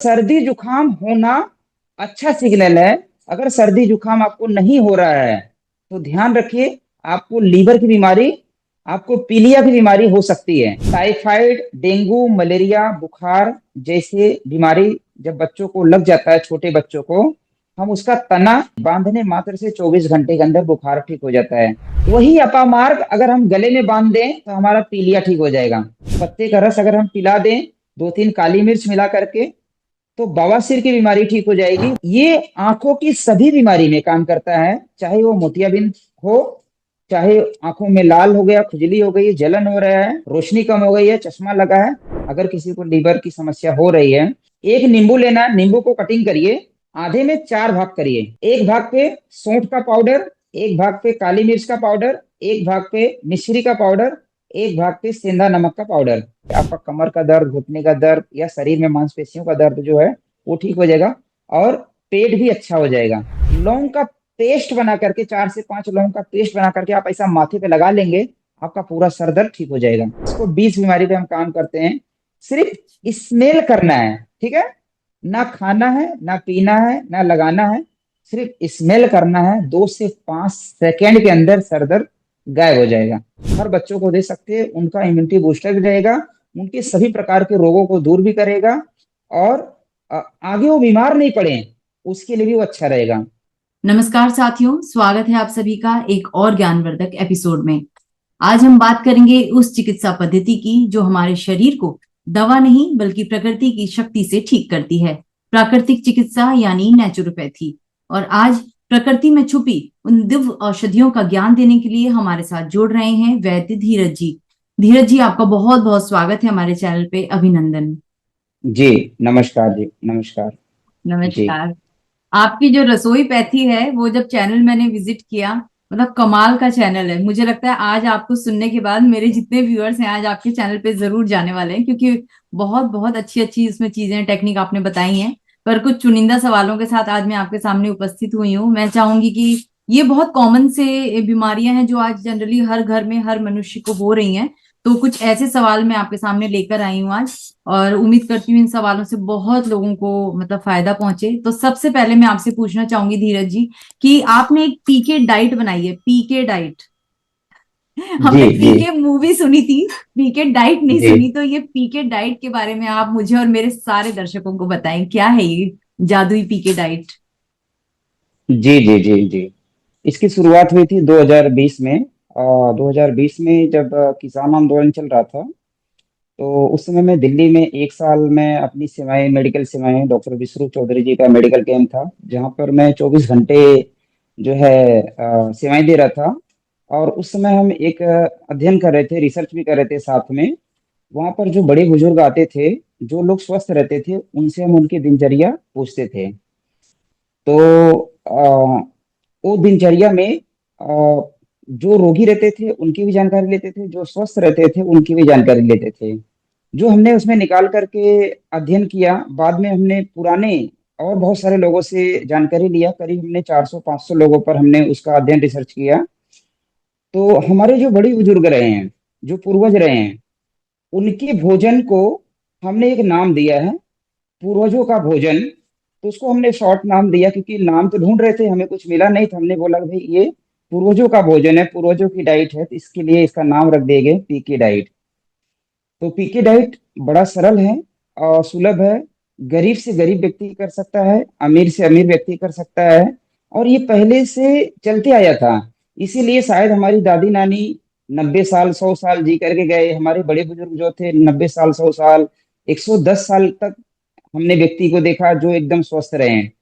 सर्दी जुकाम होना अच्छा सिग्नल है। अगर सर्दी जुकाम आपको नहीं हो रहा है तो ध्यान रखिए, आपको लीवर की बीमारी, आपको पीलिया की बीमारी हो सकती है। टाइफाइड, डेंगू, मलेरिया, बुखार जैसे बीमारी जब बच्चों को लग जाता है, छोटे बच्चों को, हम उसका तना बांधने मात्र से 24 घंटे के अंदर बुखार ठीक हो जाता है। वही अपामार्ग अगर हम गले में बांध दें तो हमारा पीलिया ठीक हो जाएगा। पत्ते का रस अगर हम पिला दें, दो तीन काली मिर्च मिला करके, तो बवासीर की बीमारी ठीक हो जाएगी। ये आंखों की सभी बीमारी में काम करता है, चाहे वो मोतियाबिंद हो, चाहे आंखों में लाल हो गया, खुजली हो गई, जलन हो रहा है, रोशनी कम हो गई है, चश्मा लगा है। अगर किसी को लीवर की समस्या हो रही है, एक नींबू लेना है, नींबू को कटिंग करिए, आधे में चार भाग करिए। एक भाग पे सौंठ का पाउडर, एक भाग पे काली मिर्च का पाउडर, एक भाग पे मिश्री का पाउडर, एक भाग पे सेंधा नमक का पाउडर। आपका कमर का दर्द, घुटने का दर्द या शरीर में मांसपेशियों का दर्द जो है वो ठीक हो जाएगा, और पेट भी अच्छा हो जाएगा। लौंग का पेस्ट बना करके, 4 से 5 लौंग का पेस्ट बना करके आप ऐसा माथे पे लगा लेंगे, आपका पूरा सर दर्द ठीक हो जाएगा। इसको 20 बीमारी पे हम काम करते हैं। सिर्फ स्मेल करना है, ठीक है? ना खाना है, ना पीना है, ना लगाना है, सिर्फ स्मेल करना है। 2 से 5 सेकेंड के अंदर सर दर्द गायब हो जाएगा। हर बच्चों को दे सकते हैं, उनका इम्यूनिटी बूस्टर भी रहेगा, उनके सभी प्रकार के रोगों को दूर भी करेगा, और आगे वो बीमार नहीं पड़े उसके लिए भी वो अच्छा रहेगा। नमस्कार साथियों, स्वागत है आप सभी का एक और ज्ञानवर्धक एपिसोड में। आज हम बात करेंगे उस चिकित्सा पद्धति की जो हमारे शरीर को दवा नहीं बल्कि प्रकृति की शक्ति से ठीक करती है। प्राकृतिक चिकित्सा यानी नेचुरोपैथी। और आज प्रकृति में छुपी उन दिव्य औषधियों का ज्ञान देने के लिए हमारे साथ जुड़ रहे हैं वैद्य धीरज जी। धीरज जी, आपका बहुत बहुत स्वागत है हमारे चैनल पे। अभिनंदन। जी, नमस्कार जी, नमस्कार। जी नमस्कार। आपकी जो रसोई पैथी है वो जब चैनल मैंने विजिट किया, मतलब कमाल का चैनल है। मुझे लगता है आज आपको सुनने के बाद मेरे जितने व्यूअर्स हैं आज आपके चैनल पे जरूर जाने वाले हैं, क्योंकि बहुत बहुत अच्छी अच्छी उसमें चीजें, टेक्निक आपने बताई हैं। पर कुछ चुनिंदा सवालों के साथ आज मैं आपके सामने उपस्थित हुई हूँ। मैं चाहूंगी कि ये बहुत कॉमन से बीमारियां हैं जो आज जनरली हर घर में हर मनुष्य को हो रही हैं। तो कुछ ऐसे सवाल मैं आपके सामने लेकर आई हूँ आज, और उम्मीद करती हूँ इन सवालों से बहुत लोगों को मतलब फायदा पहुंचे। तो सबसे पहले मैं आपसे पूछना चाहूंगी धीरज जी कि आपने एक पीके डाइट बनाई है, पीके डाइट। जी हमने जी पीके मूवी सुनी थी, पीके डाइट नहीं जी सुनी। तो ये पीके डाइट के बारे में आप मुझे और मेरे सारे दर्शकों को बताएं, क्या है ये जादुई पीके डाइट। जी जी जी जी। इसकी शुरुआत हुई थी 2020 में। 2020 में जब किसान आंदोलन चल रहा था, तो उस समय मैं दिल्ली में 1 साल में अपनी सेवाएं, मेडिकल सेवाएं, डॉक्टर विश्रू चौधरी जी का मेडिकल कैंप था जहां पर मैं 24 घंटे जो है सेवाएं दे रहा था। और उस समय हम एक अध्ययन कर रहे थे, रिसर्च भी कर रहे थे साथ में। वहां पर जो बड़े बुजुर्ग आते थे, जो लोग स्वस्थ रहते थे, उनसे हम उनकी दिनचर्या पूछते थे। तो वो दिनचर्या में जो रोगी रहते थे उनकी भी जानकारी लेते थे, जो स्वस्थ रहते थे उनकी भी जानकारी लेते थे। जो हमने उसमें निकाल करके अध्ययन किया, बाद में हमने पुराने और बहुत सारे लोगों से जानकारी लिया। करीब हमने 400-500 लोगों पर हमने उसका अध्ययन, रिसर्च किया। तो हमारे जो बड़े बुजुर्ग रहे हैं, जो पूर्वज रहे हैं, उनके भोजन को हमने एक नाम दिया है, पूर्वजों का भोजन। तो उसको हमने शॉर्ट नाम दिया, क्योंकि नाम तो ढूंढ रहे थे, हमें कुछ मिला नहीं, तो हमने बोला कि भाई ये पूर्वजों का भोजन है, पूर्वजों की डाइट है, तो इसके लिए इसका नाम रख दिए गए पीके डाइट। तो पीके डाइट बड़ा सरल है और सुलभ है। गरीब से गरीब व्यक्ति कर सकता है, अमीर से अमीर व्यक्ति कर सकता है। और ये पहले से चलते आया था, इसीलिए शायद हमारी दादी नानी 90 साल 100 साल जी करके गए। हमारे बड़े बुजुर्ग जो थे 90 साल 100 साल 110 साल तक हमने व्यक्ति को देखा जो एकदम स्वस्थ रहे हैं।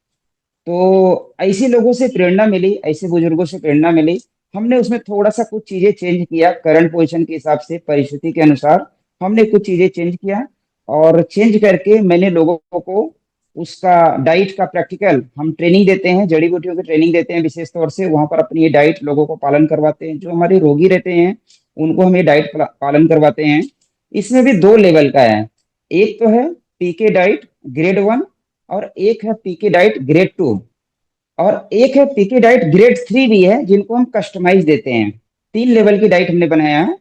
तो ऐसे लोगों से प्रेरणा मिली, ऐसे बुजुर्गों से प्रेरणा मिली। हमने उसमें थोड़ा सा कुछ चीजें चेंज किया, करंट पोजीशन के हिसाब से, परिस्थिति के अनुसार हमने कुछ चीजें चेंज किया। और चेंज करके मैंने लोगों को उसका डाइट का प्रैक्टिकल हम ट्रेनिंग देते हैं, जड़ी बूटियों की ट्रेनिंग देते हैं विशेष तौर से। वहां पर अपनी ये डाइट लोगों को पालन करवाते हैं। जो हमारे रोगी रहते हैं उनको हम ये डाइट पालन करवाते हैं। इसमें भी दो लेवल का है, एक तो है पीके डाइट ग्रेड 1, और एक है पीके डाइट ग्रेड 2, और एक है पीके डाइट ग्रेड 3 भी है, जिनको हम कस्टमाइज देते हैं। 3 लेवल की डाइट हमने बनाया है।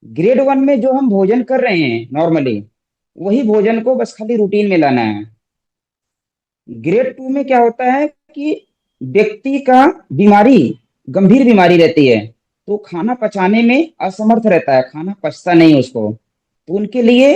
ग्रेड 1 में जो हम भोजन कर रहे हैं नॉर्मली, वही भोजन को बस खाली रूटीन में लाना है। ग्रेड टू में क्या होता है कि व्यक्ति का बीमारी, गंभीर बीमारी रहती है, तो खाना पचाने में असमर्थ रहता है, खाना पचता नहीं उसको। तो उनके लिए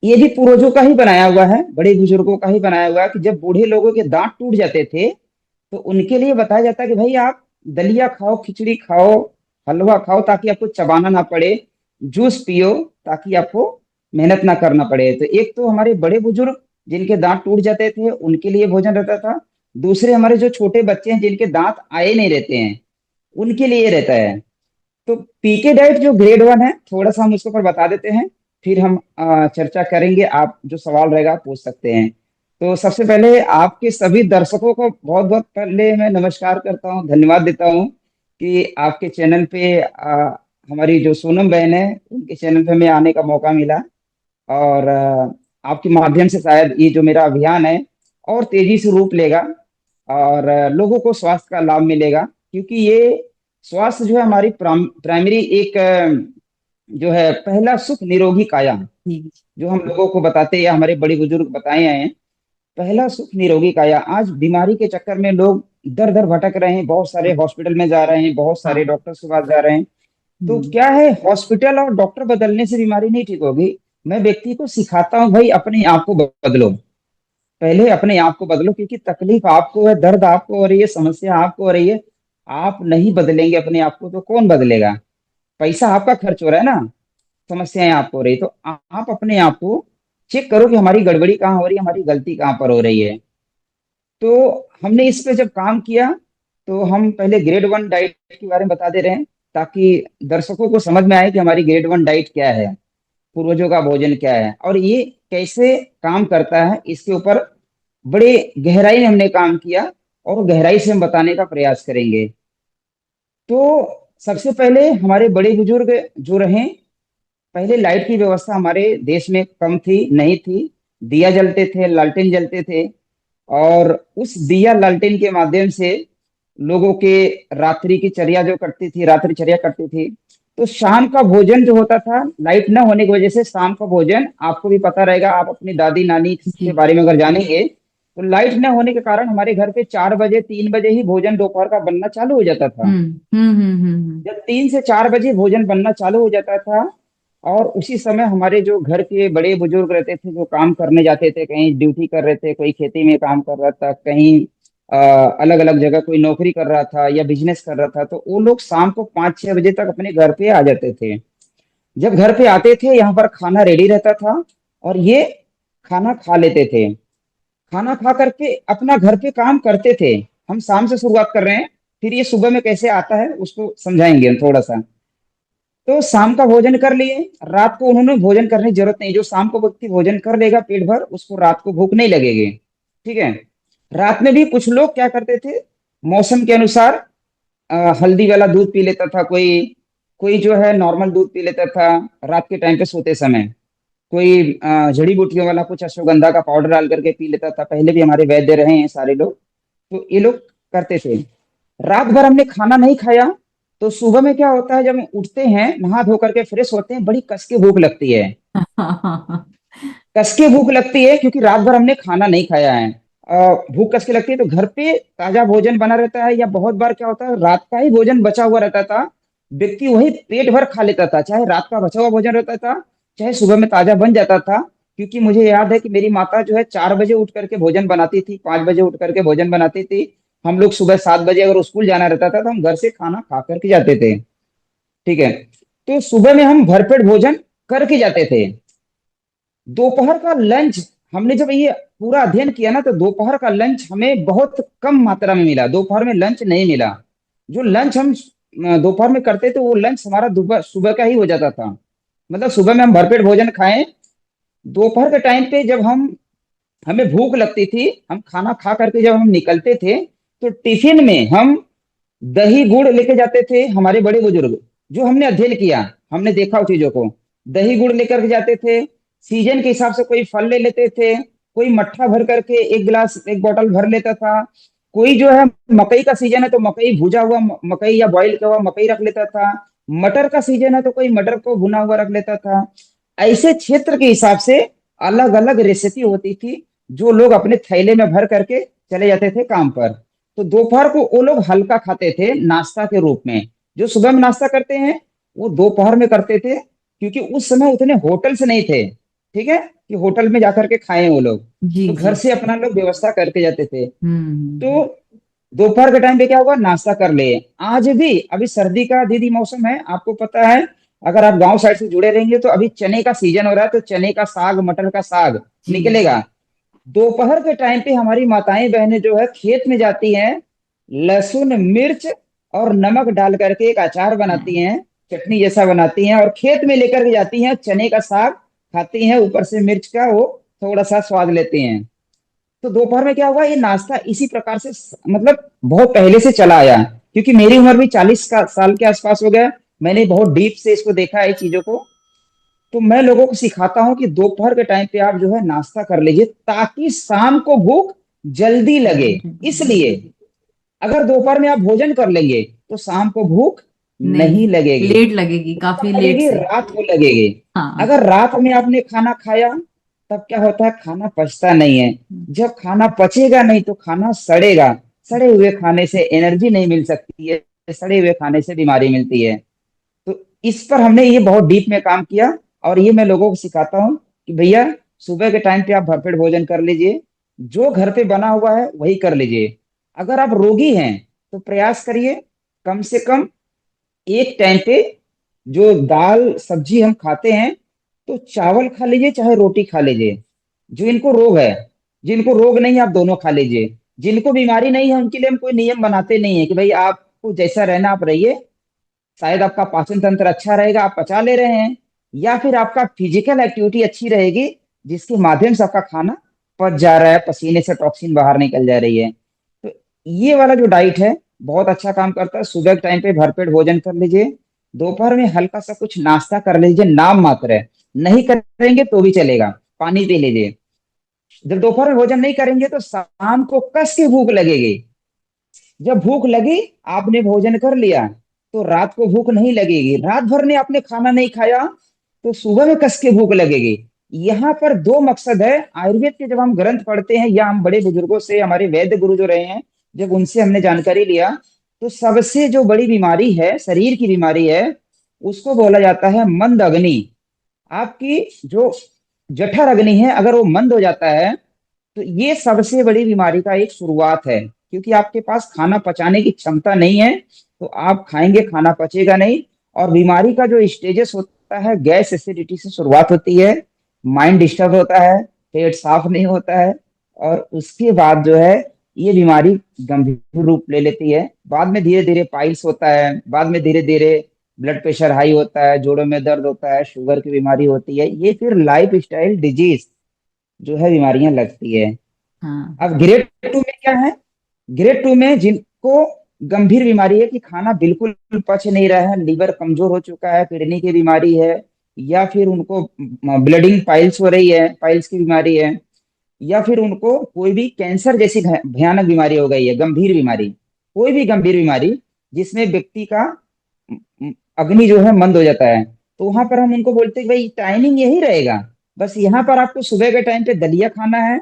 ये भी पूर्वजों का ही बनाया हुआ है, बड़े बुजुर्गों का ही बनाया हुआ है कि जब बूढ़े लोगों के दांत टूट जाते थे, तो उनके लिए बताया जाता है कि भाई आप दलिया खाओ, खिचड़ी खाओ, हलवा खाओ, ताकि आपको चबाना ना पड़े, जूस पियो ताकि आपको मेहनत ना करना पड़े। तो एक तो हमारे बड़े बुजुर्ग जिनके दांत टूट जाते थे उनके लिए भोजन रहता था। दूसरे हमारे जो छोटे बच्चे हैं जिनके दांत आए नहीं रहते हैं, उनके लिए रहता है। तो पीके डाइट जो ग्रेड वन है, थोड़ा सा हम उसके ऊपर बता देते हैं, फिर हम चर्चा करेंगे। आप जो सवाल रहेगा आप पूछ सकते हैं। तो सबसे पहले आपके सभी दर्शकों को बहुत बहुत पहले मैं नमस्कार करता हूँ, धन्यवाद देता हूँ कि आपके चैनल पे हमारी जो सोनम बहन है उनके चैनल पे हमें आने का मौका मिला। और आपके माध्यम से शायद ये जो मेरा अभियान है और तेजी से रूप लेगा, और लोगों को स्वास्थ्य का लाभ मिलेगा। क्योंकि ये स्वास्थ्य जो है हमारी प्राइमरी एक जो है पहला सुख निरोगी काया, जी। जो हम लोगों को बताते हैं या हमारे बड़े बुजुर्ग बताए हैं, पहला सुख निरोगी काया। आज बीमारी के चक्कर में लोग दर दर भटक रहे हैं, बहुत सारे हॉस्पिटल में जा रहे हैं, बहुत सारे हाँ। डॉक्टर के पास जा रहे हैं। तो हम्म। क्या है, हॉस्पिटल और डॉक्टर बदलने से बीमारी नहीं ठीक होगी। मैं व्यक्ति को सिखाता हूँ भाई अपने आप को बदलो, पहले अपने आप को बदलो, क्योंकि तकलीफ आपको है, दर्द आपको हो रही है, समस्या आपको हो रही है। आप नहीं बदलेंगे अपने आप को तो कौन बदलेगा। पैसा आपका खर्च हो रहा है ना, समस्याएं आपको हो रही, तो आप अपने आप को चेक करो कि हमारी गड़बड़ी कहाँ हो रही है, हमारी गलती कहाँ पर हो रही है। तो हमने इस पे जब काम किया, तो हम पहले ग्रेड वन डाइट के बारे में बता दे रहे हैं, ताकि दर्शकों को समझ में आए कि हमारी ग्रेड वन डाइट क्या है, पूर्वजों का भोजन क्या है और ये कैसे काम करता है। इसके ऊपर बड़े गहराई में हमने काम किया और गहराई से हम बताने का प्रयास करेंगे। तो सबसे पहले हमारे बड़े बुजुर्ग जो रहे, पहले लाइट की व्यवस्था हमारे देश में कम थी, नहीं थी। दिया जलते थे, लालटेन जलते थे, और उस दिया लालटेन के माध्यम से लोगों के रात्रि की चर्या जो कटती थी, रात्रि चर्या कटती थी। तो शाम का भोजन जो होता था, लाइट न होने की वजह से शाम का भोजन आपको भी पता रहेगा, आप अपनी दादी नानी के जी। बारे में अगर जानेंगे, तो लाइट न होने के कारण हमारे घर पे 4 बजे 3 बजे ही भोजन दोपहर का बनना चालू हो जाता था। जब 3 से 4 बजे भोजन बनना चालू हो जाता था, और उसी समय हमारे जो घर के बड़े बुजुर्ग रहते थे जो काम करने जाते थे, कहीं ड्यूटी कर रहे थे, कोई खेती में काम कर रहा था, कहीं अलग अलग जगह कोई नौकरी कर रहा था या बिजनेस कर रहा था, तो वो लोग शाम को 5-6 बजे तक अपने घर पे आ जाते थे। जब घर पे आते थे, यहाँ पर खाना रेडी रहता था और ये खाना खा लेते थे। खाना खा करके अपना घर पे काम करते थे। हम शाम से शुरुआत कर रहे हैं, फिर ये सुबह में कैसे आता है उसको समझाएंगे हम थोड़ा सा। तो शाम का भोजन कर लिए, रात को उन्होंने भोजन करने की जरूरत नहीं। जो शाम को व्यक्ति भोजन कर लेगा पेट भर, उसको रात को भूख नहीं लगेगी। ठीक है। रात में भी कुछ लोग क्या करते थे, मौसम के अनुसार हल्दी वाला दूध पी लेता था कोई, कोई जो है नॉर्मल दूध पी लेता था रात के टाइम पे सोते समय, कोई जड़ी बूटियों वाला कुछ अश्वगंधा का पाउडर डाल करके पी लेता था। पहले भी हमारे वैद्य रहे हैं सारे लोग, तो ये लोग करते थे। रात भर हमने खाना नहीं खाया, तो सुबह में क्या होता है, जब हम उठते हैं नहा धो करके फ्रेश होते हैं, बड़ी कस के भूख लगती है। कस के भूख लगती है क्योंकि रात भर हमने खाना नहीं खाया है। भूख कस के लगती है, तो घर पे ताजा भोजन बना रहता है, या बहुत बार क्या होता है रात का ही भोजन बचा हुआ रहता था, व्यक्ति वही पेट भर खा लेता था, चाहे रात का बचा हुआ भोजन रहता था, चाहे सुबह में ताजा बन जाता था। क्योंकि मुझे याद है कि मेरी माता जो है 4 बजे उठ करके भोजन बनाती थी, 5 बजे उठ करके भोजन बनाती थी। हम लोग सुबह 7 बजे अगर स्कूल जाना रहता था, तो हम घर से खाना खा करके जाते थे। ठीक है। तो सुबह में हम भरपेट भोजन करके जाते थे। दोपहर का लंच, हमने जब ये पूरा अध्ययन किया ना, तो दोपहर का लंच हमें बहुत कम मात्रा में मिला, दोपहर में लंच नहीं मिला। जो लंच हम दोपहर में करते थे, वो लंच हमारा दोपहर सुबह का ही हो जाता था। मतलब सुबह में हम भरपेट भोजन खाएं, दोपहर के टाइम पे जब हम हमें भूख लगती थी, हम खाना खा करके जब हम निकलते थे, तो टिफिन में हम दही गुड़ लेके जाते थे। हमारे बड़े बुजुर्ग जो हमने अध्ययन किया, हमने देखा उन चीजों को, दही गुड़ लेकर के जाते थे। सीजन के हिसाब से कोई फल ले लेते थे, कोई मट्ठा भर करके एक गिलास एक बोतल भर लेता था। कोई जो है मकई का सीजन है तो मकई भुजा हुआ मकई या बॉईल किया हुआ मकई रख लेता था। मटर का सीजन है तो कोई मटर को भुना हुआ रख लेता था। ऐसे क्षेत्र के हिसाब से अलग अलग रेसिपी होती थी, जो लोग अपने थैले में भर करके चले जाते थे काम पर। तो दोपहर को वो लोग हल्का खाते थे नाश्ता के रूप में। जो सुबह में नाश्ता करते हैं वो दोपहर में करते थे, क्योंकि उस समय उतने होटल्स नहीं थे, ठीक है, कि होटल में जाकर के खाएं वो लोग। जी तो जी। घर से अपना लोग व्यवस्था करके जाते थे। हम्म। तो दोपहर के टाइम पे क्या होगा, नाश्ता कर ले। आज भी अभी सर्दी का दीदी मौसम है, आपको पता है, अगर आप गांव साइड से जुड़े रहेंगे तो अभी चने का सीजन हो रहा है, तो चने का साग, मटर का साग जी निकलेगा। दोपहर के टाइम पे हमारी माताएं बहनें जो है खेत में जाती हैं, लहसुन मिर्च और नमक डाल करके एक अचार बनाती हैं, चटनी जैसा बनाती हैं, और खेत में लेकर के जाती हैं, चने का साग खाती हैं, ऊपर से मिर्च का वो थोड़ा सा स्वाद लेते हैं। तो दोपहर में क्या हुआ, ये नाश्ता इसी प्रकार से मतलब बहुत पहले से चला आया। क्योंकि मेरी उम्र भी 40 साल के आसपास हो गया, मैंने बहुत डीप से इसको देखा है चीजों को। तो मैं लोगों को सिखाता हूँ कि दोपहर के टाइम पे आप जो है नाश्ता कर लीजिए, ताकि शाम को भूख जल्दी लगे। इसलिए अगर दोपहर में आप भोजन कर लेंगे तो शाम को भूख नहीं, नहीं लगेगी। लेट लगेगी, काफी कब लेट लगेगी, से। रात को लगेगी। हाँ। अगर रात में आपने खाना खाया, तब क्या होता है, खाना पचता नहीं है। जब खाना पचेगा नहीं तो खाना सड़ेगा। सड़े हुए खाने से एनर्जी नहीं मिल सकती है, सड़े हुए खाने से बीमारी मिलती है। तो इस पर हमने ये बहुत डीप में काम किया, और ये मैं लोगों को सिखाता हूँ कि भैया सुबह के टाइम पे आप भरपेट भोजन कर लीजिए, जो घर पे बना हुआ है वही कर लीजिए। अगर आप रोगी हैं तो प्रयास करिए, कम से कम एक टाइम पे जो दाल सब्जी हम खाते हैं, तो चावल खा लीजिए चाहे रोटी खा लीजिए। जो इनको रोग है, जिनको रोग नहीं है आप दोनों खा लीजिए। जिनको बीमारी नहीं है उनके लिए हम कोई नियम बनाते नहीं है कि भाई आपको जैसा रहना आप रहिए। शायद आपका पाचन तंत्र अच्छा रहेगा, आप पचा ले रहे हैं, या फिर आपका फिजिकल एक्टिविटी अच्छी रहेगी, जिसके माध्यम से आपका खाना पच जा रहा है, पसीने से टॉक्सिन बाहर निकल जा रही है। तो ये वाला जो डाइट है बहुत अच्छा काम करता है। सुबह के टाइम पे भरपेट भोजन कर लीजिए, दोपहर में हल्का सा कुछ नाश्ता कर लीजिए, नाम मात्र है, नहीं करेंगे तो भी चलेगा, पानी पी लीजिए। जब दोपहर में भोजन नहीं करेंगे तो शाम को कस के भूख लगेगी। जब भूख लगी, आपने भोजन कर लिया, तो रात को भूख नहीं लगेगी। रात भर ने आपने खाना नहीं खाया तो सुबह में कस के भूख लगेगी। यहाँ पर दो मकसद है। आयुर्वेद के जब हम ग्रंथ पढ़ते हैं या हम बड़े बुजुर्गों से, हमारे वैद्य गुरु जो रहे हैं, जब उनसे हमने जानकारी लिया, तो सबसे जो बड़ी बीमारी है, शरीर की बीमारी है, उसको बोला जाता है मंद अग्नि। आपकी जो जठर अग्नि है, अगर वो मंद हो जाता है, तो ये सबसे बड़ी बीमारी का एक शुरुआत है। क्योंकि आपके पास खाना पचाने की क्षमता नहीं है, तो आप खाएंगे, खाना पचेगा नहीं। और बीमारी का जो स्टेजेस होता है, गैस एसिडिटी से शुरुआत होती है, माइंड डिस्टर्ब होता है, पेट साफ नहीं होता है, और उसके बाद जो है ये बीमारी गंभीर रूप ले लेती है। बाद में धीरे धीरे पाइल्स होता है, बाद में धीरे धीरे ब्लड प्रेशर हाई होता है, जोड़ों में दर्द होता है, शुगर की बीमारी होती है। ये फिर लाइफ स्टाइल डिजीज जो है बीमारियां लगती है। हाँ। अब ग्रेड टू में क्या है, ग्रेड टू में जिनको गंभीर बीमारी है कि खाना बिल्कुल पच नहीं रहा है, लीवर कमजोर हो चुका है, किडनी की बीमारी है, या फिर उनको ब्लडिंग पाइल्स हो रही है, पाइल्स की बीमारी है, या फिर उनको कोई भी कैंसर जैसी भयानक बीमारी हो गई है, गंभीर बीमारी, कोई भी गंभीर बीमारी जिसमें व्यक्ति का अग्नि जो है मंद हो जाता है, तो वहां पर हम उनको बोलते हैं कि भाई टाइमिंग यही रहेगा, बस यहाँ पर आपको सुबह के टाइम पे दलिया खाना है,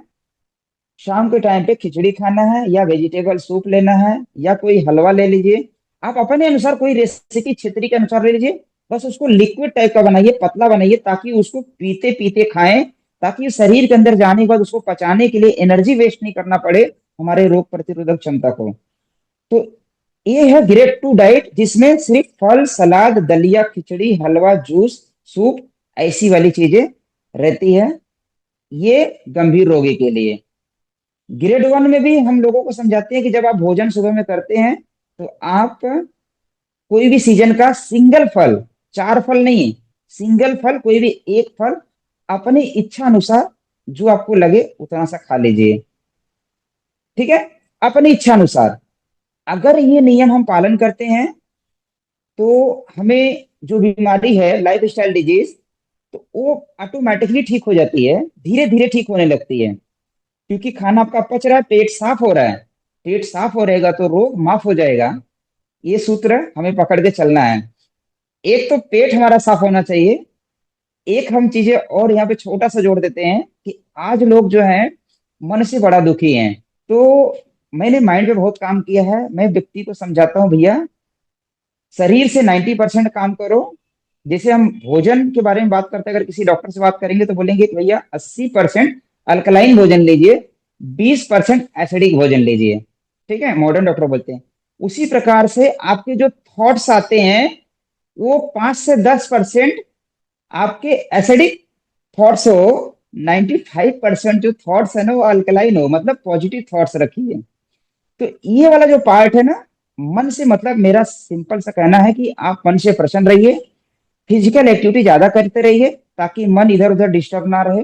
शाम के टाइम पे खिचड़ी खाना है, या वेजिटेबल सूप लेना है, या कोई हलवा ले लीजिए। आप अपने अनुसार कोई रेसिपी क्षेत्रीय के अनुसार ले लीजिए। बस उसको लिक्विड टाइप का बनाइए, पतला बनाइए, ताकि उसको पीते पीते खाएं, ताकि शरीर के अंदर जाने के बाद उसको पचाने के लिए एनर्जी वेस्ट नहीं करना पड़े, हमारे रोग प्रतिरोधक क्षमता को। तो ये है ग्रेड टू डाइट, जिसमें सिर्फ फल, सलाद, दलिया, खिचड़ी, हलवा, जूस, सूप, ऐसी वाली चीजें रहती है। ये गंभीर रोगी के लिए। ग्रेड वन में भी हम लोगों को समझाते हैं कि जब आप भोजन सुबह में करते हैं, तो आप कोई भी सीजन का सिंगल फल, चार फल नहीं, सिंगल फल, कोई भी एक फल अपनी इच्छा अनुसार जो आपको लगे उतना सा खा लीजिए, ठीक है, अपनी इच्छा अनुसार। अगर ये नियम हम पालन करते हैं, तो हमें जो बीमारी है लाइफ स्टाइल डिजीज, तो वो ऑटोमेटिकली ठीक हो जाती है, धीरे धीरे ठीक होने लगती है। क्योंकि खाना आपका पच रहा है, पेट साफ हो रहा है, पेट साफ हो रहेगा तो रोग माफ हो जाएगा। ये सूत्र हमें पकड़ के चलना है। एक तो पेट हमारा साफ होना चाहिए, एक हम चीजें और यहाँ पे छोटा सा जोड़ देते हैं कि आज लोग जो हैं मन से बड़ा दुखी हैं। तो मैंने माइंड पे बहुत काम किया है। मैं व्यक्ति को समझाता हूँ, भैया शरीर से 90% काम करो। जैसे हम भोजन के बारे में बात करते हैं, अगर किसी डॉक्टर से बात करेंगे तो बोलेंगे कि भैया 80% अल्कलाइन भोजन लीजिए, 20% एसिडिक भोजन लीजिए। ठीक है, मॉडर्न डॉक्टर बोलते हैं। उसी प्रकार से आपके जो थॉट्स आते हैं वो 5 से 10% आपके एसिडिक थॉट्स हो, 95% जो थॉट्स है ना वो अल्कलाइन हो, मतलब पॉजिटिव थॉट्स रखिए। तो ये वाला जो पार्ट है ना, मन से मतलब मेरा सिंपल सा कहना है कि आप मन से प्रसन्न रहिए, फिजिकल एक्टिविटी ज्यादा करते रहिए ताकि मन इधर उधर डिस्टर्ब ना रहे,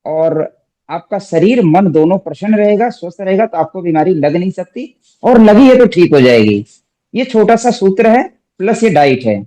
और आपका शरीर मन दोनों प्रसन्न रहेगा, स्वस्थ रहेगा, तो आपको बीमारी लग नहीं सकती, और लगी है तो ठीक हो जाएगी। ये छोटा सा सूत्र है, प्लस ये डाइट है।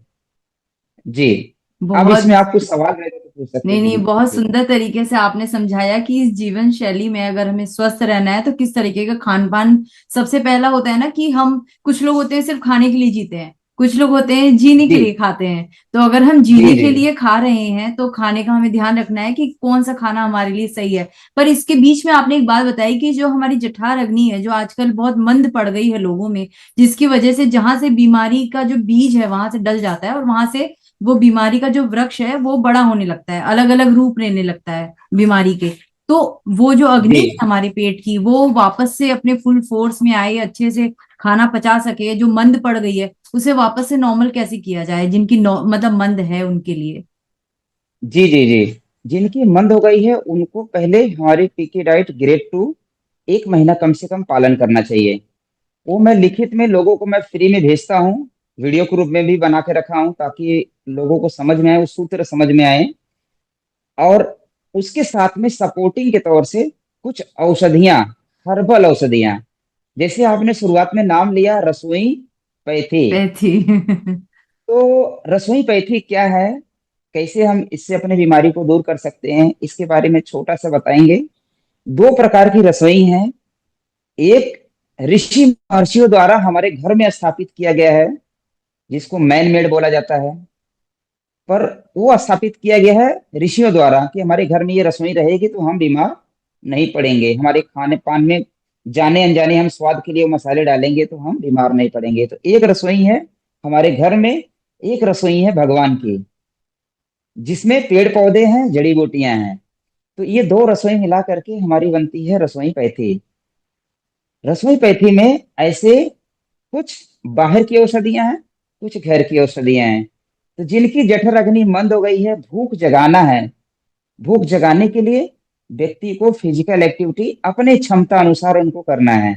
जी। अब बहुत। इसमें आप कुछ सवाल रहे तो पूछ सकते नहीं हैं नहीं, जी। बहुत जी सुंदर तरीके से आपने समझाया कि इस जीवन शैली में अगर हमें स्वस्थ रहना है तो किस तरीके का खान पान। सबसे पहला होता है ना कि हम, कुछ लोग होते हैं सिर्फ खाने के लिए जीते हैं, कुछ लोग होते हैं जीने के जी लिए खाते हैं। तो अगर हम जी जीने जी के लिए खा रहे हैं तो खाने का हमें ध्यान रखना है कि कौन सा खाना हमारे लिए सही है। पर इसके बीच में आपने एक बात बताई कि जो हमारी जठर अग्नि है, जो आजकल बहुत मंद पड़ गई है लोगों में, जिसकी वजह से जहां से बीमारी का जो बीज है वहां से डल जाता है, और वहां से वो बीमारी का जो वृक्ष है वो बड़ा होने लगता है, अलग अलग रूप लेने लगता है बीमारी के। तो वो जो अग्नि जी है हमारे पेट की, वो वापस से अपने फुल फोर्स में आए, अच्छे से खाना पचा सके, जो मंद पड़ गई है उसे वापस से नॉर्मल कैसे किया जाए, जिनकी मतलब मंद है उनके लिए। जी जी जी। जिनकी मंद हो गई है उनको पहले हमारी पीके डाइट ग्रेड 2 एक महीना कम से कम पालन करना चाहिए। वो मैं लिखित में लोगों को मैं फ्री में भेजता हूँ, वीडियो के रूप में भी बना के रखा हूँ ताकि लोगों को समझ में आए, वो सूत्र समझ में आए। और उसके साथ में सपोर्टिंग के तौर से कुछ औषधियाँ, हर्बल औषधियाँ, जैसे आपने शुरुआत में नाम लिया रसोई पैथी। पैथी। तो रसोई पैथी क्या है, कैसे हम इससे अपने बीमारी को दूर कर सकते हैं, इसके बारे में छोटा सा बताएंगे। दो प्रकार की रसोई हैं। एक ऋषि महर्षियों द्वारा हमारे घर में स्थापित किया गया है, जिसको मैन मेड बोला जाता है। पर वो स्थापित किया गया है ऋषियों द्वारा कि हमारे घर में ये रसोई रहेगी तो हम बीमार नहीं पड़ेंगे, हमारे खाने पान में जाने अनजाने हम स्वाद के लिए वो मसाले डालेंगे तो हम बीमार नहीं पड़ेंगे। तो एक रसोई है हमारे घर में, एक रसोई है भगवान की, जिसमें पेड़ पौधे हैं, जड़ी बूटियां हैं। तो ये दो रसोई मिला करके हमारी बनती है रसोई पैथी। रसोई पैथी में ऐसे कुछ बाहर की औषधियां हैं, कुछ घर की औषधियां हैं। तो जिनकी जठर अग्नि मंद हो गई है, भूख जगाना है, भूख जगाने के लिए व्यक्ति को फिजिकल एक्टिविटी अपने क्षमता अनुसार उनको करना है।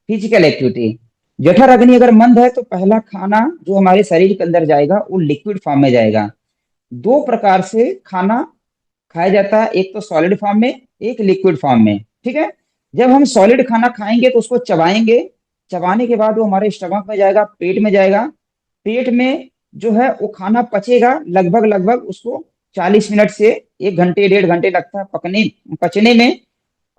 फिजिकल एक्टिविटी, जठर अग्नि अगर मंद है तो पहला खाना जो हमारे शरीर के अंदर जाएगा वो लिक्विड फॉर्म में जाएगा। दो प्रकार से खाना खाया जाता है, एक तो सॉलिड फॉर्म में, एक लिक्विड फॉर्म में। ठीक है, जब हम सॉलिड खाना खाएंगे तो उसको चबाएंगे, चबाने के बाद वो हमारे स्टमक में जाएगा, पेट में जाएगा। पेट में जो है वो खाना पचेगा, लगभग लगभग उसको 40 मिनट से 1 घंटे 1.5 घंटे लगता है पकने पचने में।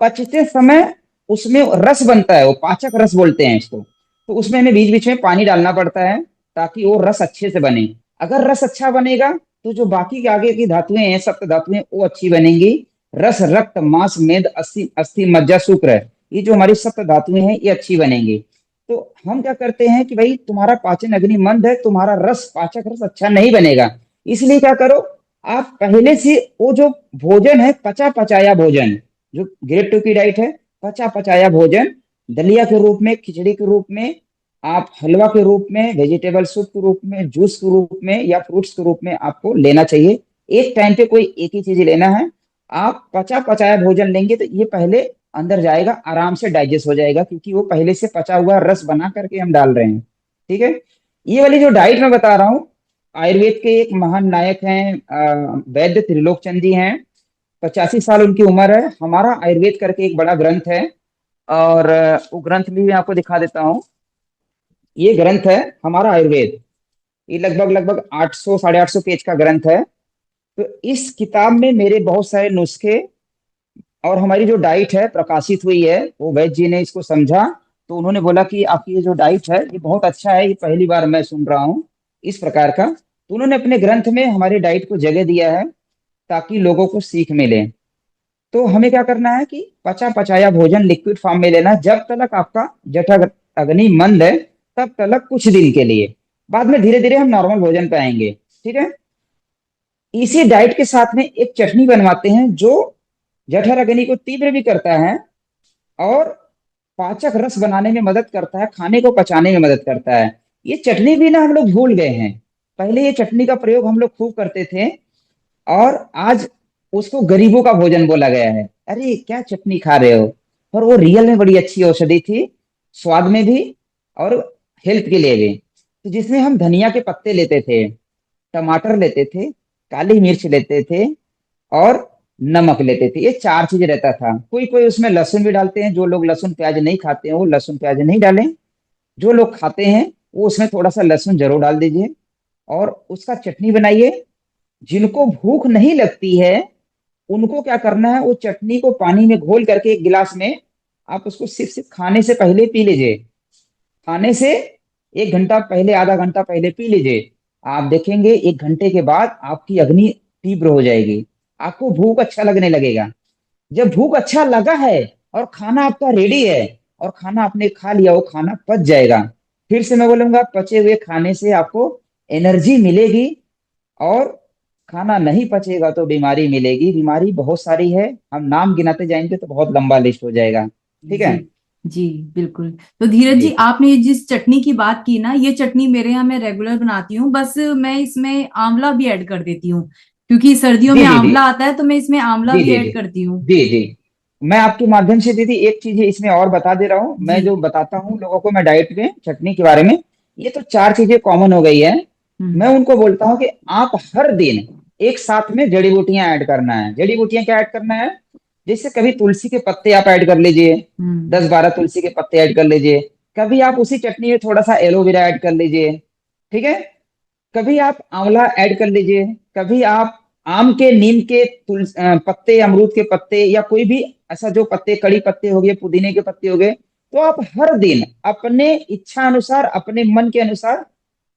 पचते समय उसमें रस बनता है, वो पाचक रस बोलते हैं इसको। तो उसमें हमें बीच बीच में पानी डालना पड़ता है ताकि वो रस अच्छे से बने। अगर रस अच्छा बनेगा तो जो बाकी के आगे की धातुएं हैं, सप्त धातुएं, वो अच्छी बनेंगी। रस, रक्त, मांस, मेद, अस्थि अस्थि मज्जा, शुक्र, ये जो हमारी सप्त धातुएं हैं ये अच्छी बनेंगी। तो हम क्या करते हैं कि भाई तुम्हारा पाचन अग्नि मंद है, तुम्हारा रस, पाचक रस अच्छा नहीं बनेगा। इसलिए क्या करो, आप पहले से वो जो भोजन है, पचा पचाया भोजन, जो ग्रेड 2 की डाइट है, पचा पचाया भोजन, दलिया के रूप में, खिचड़ी के रूप में, आप हलवा के रूप में, वेजिटेबल सूप के रूप में, जूस के रूप में या फ्रूट्स के रूप में आपको लेना चाहिए। एक टाइम पे कोई एक ही चीज लेना है। आप पचा पचाया भोजन लेंगे तो ये पहले अंदर जाएगा, आराम से डाइजेस्ट हो जाएगा, क्योंकि वो पहले से पचा हुआ रस बना करके हम डाल रहे हैं। ठीक है, ये वाली जो डाइट मैं बता रहा हूँ, आयुर्वेद के एक महान नायक हैं, वैद्य त्रिलोक चंद जी हैं। 85 साल उनकी उम्र है। हमारा आयुर्वेद करके एक बड़ा ग्रंथ है, और वो ग्रंथ भी मैं आपको दिखा देता हूँ। ये ग्रंथ है हमारा आयुर्वेद। ये लगभग लगभग 800 850 पेज का ग्रंथ है। तो इस किताब में मेरे बहुत सारे नुस्खे और हमारी जो डाइट है प्रकाशित हुई है। वो वैद्य जी ने इसको समझा, तो उन्होंने बोला कि आपकी ये जो डाइट है ये बहुत अच्छा है, ये पहली बार मैं सुन रहा हूँ इस प्रकार का। तो उन्होंने अपने ग्रंथ में हमारी डाइट को जगह दिया है। ताकि लोगों को सीख मिले। तो हमें क्या करना है कि पचा पचाया भोजन लिक्विड फॉर्म में लेना है, जब तक आपका जठर अग्नि मंद है तब तक, कुछ दिन के लिए। बाद में धीरे धीरे हम नॉर्मल भोजन पे आएंगे। ठीक है। इसी डाइट के साथ में एक चटनी बनवाते हैं जो जठर अग्नि को तीव्र भी करता है और पाचक रस बनाने में मदद करता है, खाने को पचाने में मदद करता है। ये चटनी भी ना हम लोग भूल गए हैं। पहले ये चटनी का प्रयोग हम लोग खूब करते थे, और आज उसको गरीबों का भोजन बोला गया है। अरे क्या चटनी खा रहे हो। पर वो रियल में बड़ी अच्छी औषधि थी, स्वाद में भी और हेल्थ के लिए भी। तो जिसमें हम धनिया के पत्ते लेते थे, टमाटर लेते थे, काली मिर्च लेते थे, और नमक लेते थे। ये चार चीज रहता था। कोई कोई उसमें लहसुन भी डालते हैं, जो लोग लहसुन प्याज नहीं खाते हैं वो लहसुन प्याज नहीं डालें। जो लोग खाते हैं वो उसमें थोड़ा सा लहसुन जरूर डाल दीजिए, और उसका चटनी बनाइए। जिनको भूख नहीं लगती है उनको क्या करना है, वो चटनी को पानी में घोल करके एक गिलास में आप उसको सिर्फ सिर्फ खाने से पहले पी लीजिए। खाने से 1 घंटा पहले, आधा घंटा पहले पी लीजिए। आप देखेंगे 1 घंटे के बाद आपकी अग्नि तीव्र हो जाएगी, आपको भूख अच्छा लगने लगेगा। जब भूख अच्छा लगा है और खाना आपका रेडी है, और खाना आपने खा लिया, वो खाना पच जाएगा। फिर से मैं बोलूंगा, पचे हुए खाने से आपको एनर्जी मिलेगी। और खाना नहीं पचेगा तो बीमारी मिलेगी। बीमारी बहुत सारी है, हम नाम गिनाते जाएंगे तो बहुत लंबा लिस्ट हो जाएगा। ठीक है। जी जी बिल्कुल। तो धीरज जी जी, आपने ये जिस चटनी की बात की ना, ये चटनी मेरे यहाँ मैं रेगुलर बनाती हूँ, बस मैं इसमें आंवला भी ऐड कर देती हूँ, क्योंकि सर्दियों जी में जी जी आंवला आता है तो मैं इसमें आंवला जी भी जी ऐड जी करती हूँ। जी जी। मैं आपके माध्यम से दीदी एक चीज इसमें और बता दे रहा हूँ। जी। मैं जो बताता हूँ लोगों को, मैं डाइट में चटनी के बारे में, ये तो चार चीजें कॉमन हो गई है। मैं हम्म। उनको बोलता हूँ कि आप हर दिन एक साथ में जड़ी बूटियां ऐड करना है। जड़ी बूटियां क्या ऐड करना है, जैसे कभी तुलसी के पत्ते आप ऐड कर लीजिए, हम्म। 10-12 तुलसी के पत्ते ऐड कर लीजिए। कभी आप उसी चटनी में थोड़ा सा एलोवेरा ऐड कर लीजिए। ठीक है। कभी आप आंवला ऐड कर लीजिए। कभी आप आम के, नीम के पत्ते, अमरूद के पत्ते, या कोई भी ऐसा जो पत्ते, कड़ी पत्ते हो गए, पुदीने के पत्ते हो गए, तो आप हर दिन अपने इच्छा अनुसार, अपने मन के अनुसार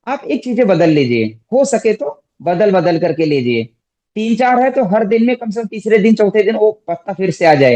आप एक चीजें बदल लीजिए। हो सके तो बदल बदल करके लीजिए। 3-4 है तो हर दिन में कम से कम तीसरे दिन चौथे दिन वो पत्ता फिर से आ जाए,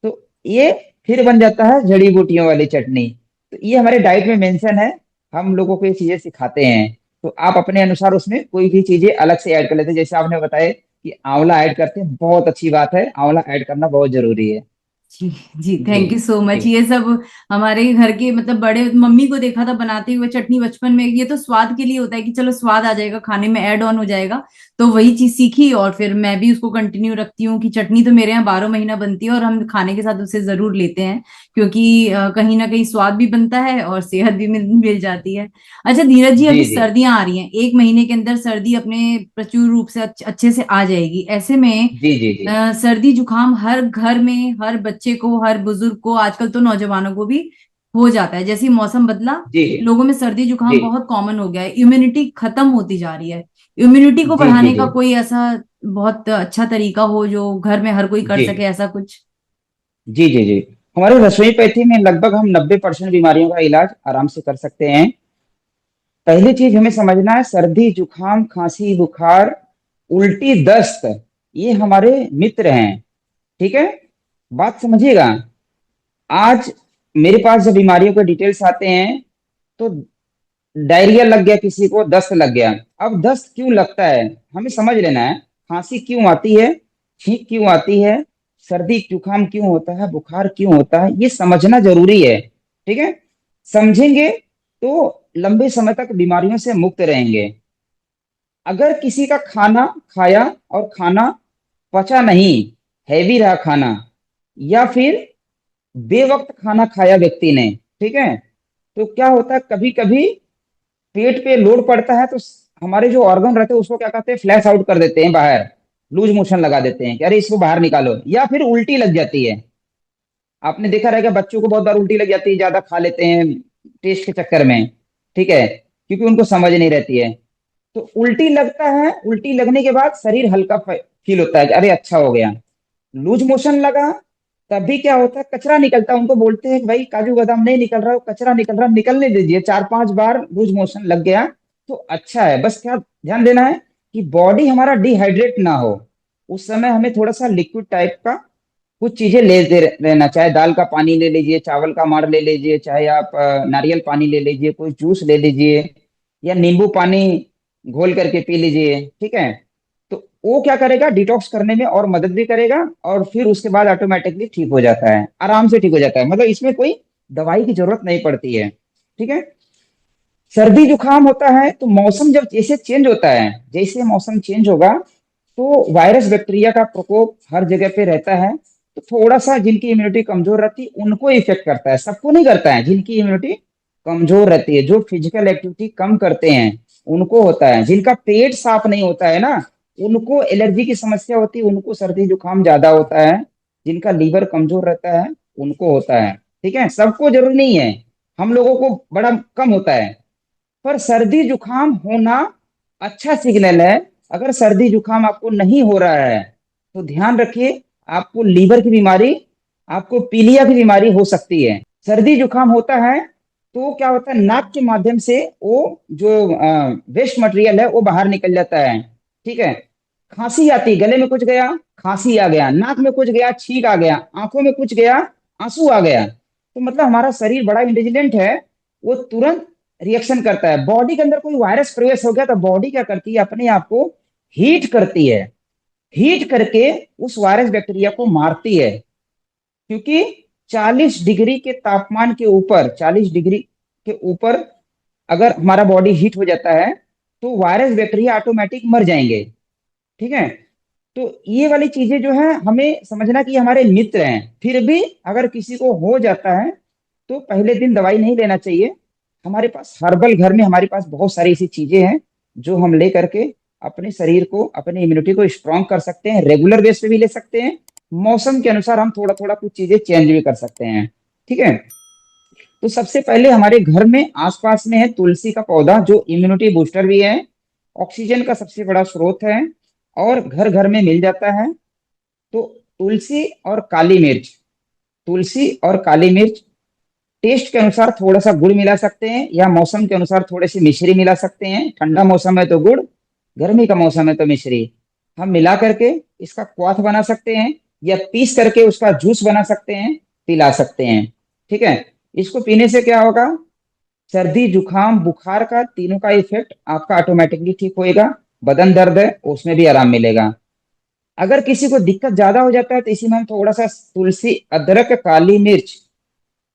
तो ये फिर बन जाता है जड़ी बूटियों वाली चटनी। तो ये हमारे डाइट में मेंशन है, हम लोगों को ये चीजें सिखाते हैं। तो आप अपने अनुसार उसमें कोई भी चीजें अलग से ऐड कर लेते हैं। जैसे आपने बताया कि आंवला ऐड करते हैं, बहुत अच्छी बात है, आंवला ऐड करना बहुत जरूरी है। जी जी, जी थैंक यू सो जी मच। ये सब हमारे घर के मतलब बड़े, मम्मी को देखा था बनाते हुए चटनी बचपन में। ये तो स्वाद के लिए होता है कि चलो स्वाद आ जाएगा, खाने में ऐड ऑन हो जाएगा। तो वही चीज सीखी और फिर मैं भी उसको कंटिन्यू रखती हूँ कि चटनी तो मेरे यहाँ 12 महीना बनती है और हम खाने के साथ उसे जरूर लेते हैं, क्योंकि कहीं ना कहीं स्वाद भी बनता है और सेहत भी मिल जाती है। अच्छा धीरज जी, जी अभी जी सर्दियां आ रही हैं, 1 महीने के अंदर सर्दी अपने प्रचुर रूप से अच्छे से आ जाएगी। ऐसे में जी जी जी सर्दी जुकाम हर घर में, हर बच्चे को, हर बुजुर्ग को, आजकल तो नौजवानों को भी हो जाता है। जैसे ही मौसम बदला, जी लोगों में सर्दी जुकाम जी बहुत कॉमन हो गया है, इम्यूनिटी खत्म होती जा रही है। इम्यूनिटी को जी जी बढ़ाने जी का कोई ऐसा बहुत अच्छा तरीका हो जो घर में हर कोई कर जी सके, ऐसा कुछ? जी जी जी। हमारे रसोई पैथी में लगभग हम 90% बीमारियों का इलाज आराम से कर सकते हैं। पहली चीज हमें समझना है, सर्दी जुकाम खांसी बुखार उल्टी दस्त, ये हमारे मित्र हैं। ठीक है। बात समझिएगा। आज मेरे पास जब बीमारियों के डिटेल्स आते हैं, तो डायरिया लग गया किसी को, दस्त लग गया। अब दस्त क्यों लगता है हमें समझ लेना है, खांसी क्यों आती है, छींक क्यों आती है, सर्दी जुकाम क्यों होता है, बुखार क्यों होता है, ये समझना जरूरी है। ठीक है। समझेंगे तो लंबे समय तक बीमारियों से मुक्त रहेंगे। अगर किसी का खाना खाया और खाना पचा नहीं, हैवी रहा खाना, या फिर बेवक्त खाना खाया व्यक्ति ने, ठीक है, तो क्या होता है, कभी कभी पेट पे लोड पड़ता है तो हमारे जो ऑर्गन रहते हैं उसको क्या कहते हैं, फ्लैश आउट कर देते हैं बाहर, लूज मोशन लगा देते हैं कि अरे इसको बाहर निकालो, या फिर उल्टी लग जाती है। आपने देखा रहेगा बच्चों को बहुत बार उल्टी लग जाती है, ज्यादा खा लेते हैं टेस्ट के चक्कर में। ठीक है। क्योंकि उनको समझ नहीं रहती है। तो उल्टी लगता है, उल्टी लगने के बाद शरीर हल्का फील होता है कि अरे अच्छा हो गया। लूज मोशन लगा, तभी क्या होता है, कचरा निकलता है। उनको बोलते हैं कि भाई काजू बादाम नहीं निकल रहा हो, कचरा निकल रहा, निकलने दीजिए। 4-5 बार लूज मोशन लग गया तो अच्छा है। बस क्या ध्यान देना है कि बॉडी हमारा डिहाइड्रेट ना हो। उस समय हमें थोड़ा सा लिक्विड टाइप का कुछ चीजें लेते रहना, चाहे दाल का पानी ले लीजिए, चावल का माड़ ले लीजिए, चाहे आप नारियल पानी ले लीजिए, कोई जूस ले लीजिए, या नींबू पानी घोल करके पी लीजिए। ठीक है, तो वो क्या करेगा, डिटॉक्स करने में और मदद भी करेगा, और फिर उसके बाद ऑटोमेटिकली ठीक हो जाता है, आराम से ठीक हो जाता है, मतलब इसमें कोई दवाई की जरूरत नहीं पड़ती है। ठीक है। सर्दी जुकाम होता है तो मौसम जब जैसे चेंज होता है, जैसे मौसम चेंज होगा तो वायरस बैक्टीरिया का प्रकोप हर जगह पे रहता है, तो थोड़ा सा जिनकी इम्यूनिटी कमजोर रहती है उनको इफेक्ट करता है, सबको नहीं करता है। जिनकी इम्यूनिटी कमजोर रहती है, जो फिजिकल एक्टिविटी कम करते हैं, उनको होता है। जिनका पेट साफ नहीं होता है ना, उनको एलर्जी की समस्या होती है, उनको सर्दी जुकाम ज्यादा होता है। जिनका लीवर कमजोर रहता है उनको होता है। ठीक है, सबको जरूरी नहीं है, हम लोगों को बड़ा कम होता है। पर सर्दी जुकाम होना अच्छा सिग्नल है। अगर सर्दी जुकाम आपको नहीं हो रहा है तो ध्यान रखिए, आपको लीवर की बीमारी, आपको पीलिया की बीमारी हो सकती है। सर्दी जुकाम होता है तो क्या होता है, नाक के माध्यम से वो जो वेस्ट मटेरियल है वो बाहर निकल जाता है। ठीक है, खांसी आती, गले में कुछ गया, खांसी आ गया, नाक में कुछ गया, छींक आ गया, आंखों में कुछ गया, आंसू आ गया, तो मतलब हमारा शरीर बड़ा इंटेलिजेंट है, वो तुरंत रिएक्शन करता है। बॉडी के अंदर कोई वायरस प्रवेश हो गया तो बॉडी क्या करती है, अपने आप को हीट करती है, हीट करके उस वायरस बैक्टीरिया को मारती है। क्योंकि 40 डिग्री के तापमान के ऊपर, 40 डिग्री के ऊपर अगर हमारा बॉडी हीट हो जाता है तो वायरस बैक्टीरिया ऑटोमेटिक मर जाएंगे। ठीक है, तो ये वाली चीजें जो है हमें समझना कि ये हमारे मित्र हैं। फिर भी अगर किसी को हो जाता है तो पहले दिन दवाई नहीं लेना चाहिए। हमारे पास हर्बल, घर में हमारे पास बहुत सारी ऐसी चीजें हैं जो हम ले करके अपने शरीर को, अपनी इम्यूनिटी को स्ट्रांग कर सकते हैं। रेगुलर बेस पे भी ले सकते हैं, मौसम के अनुसार हम थोड़ा थोड़ा कुछ चीजें चेंज भी कर सकते हैं। ठीक है, तो सबसे पहले हमारे घर में आसपास में है तुलसी का पौधा, जो इम्यूनिटी बूस्टर भी है, ऑक्सीजन का सबसे बड़ा स्रोत है, और घर घर में मिल जाता है। तो तुलसी और काली मिर्च, तुलसी और काली मिर्च, टेस्ट के अनुसार थोड़ा सा गुड़ मिला सकते हैं, या मौसम के अनुसार थोड़ी सी मिश्री मिला सकते हैं। ठंडा मौसम है तो गुड़, गर्मी का मौसम है तो मिश्री, हम मिला करके इसका क्वाथ बना सकते हैं, या पीस करके उसका जूस बना सकते हैं, पिला सकते हैं। ठीक है, इसको पीने से क्या होगा, सर्दी जुकाम बुखार का तीनों का इफेक्ट आपका ऑटोमेटिकली ठीक होएगा। बदन दर्द है उसमें भी आराम मिलेगा। अगर किसी को दिक्कत ज्यादा हो जाता है तो इसी में हम थोड़ा सा तुलसी अदरक काली मिर्च,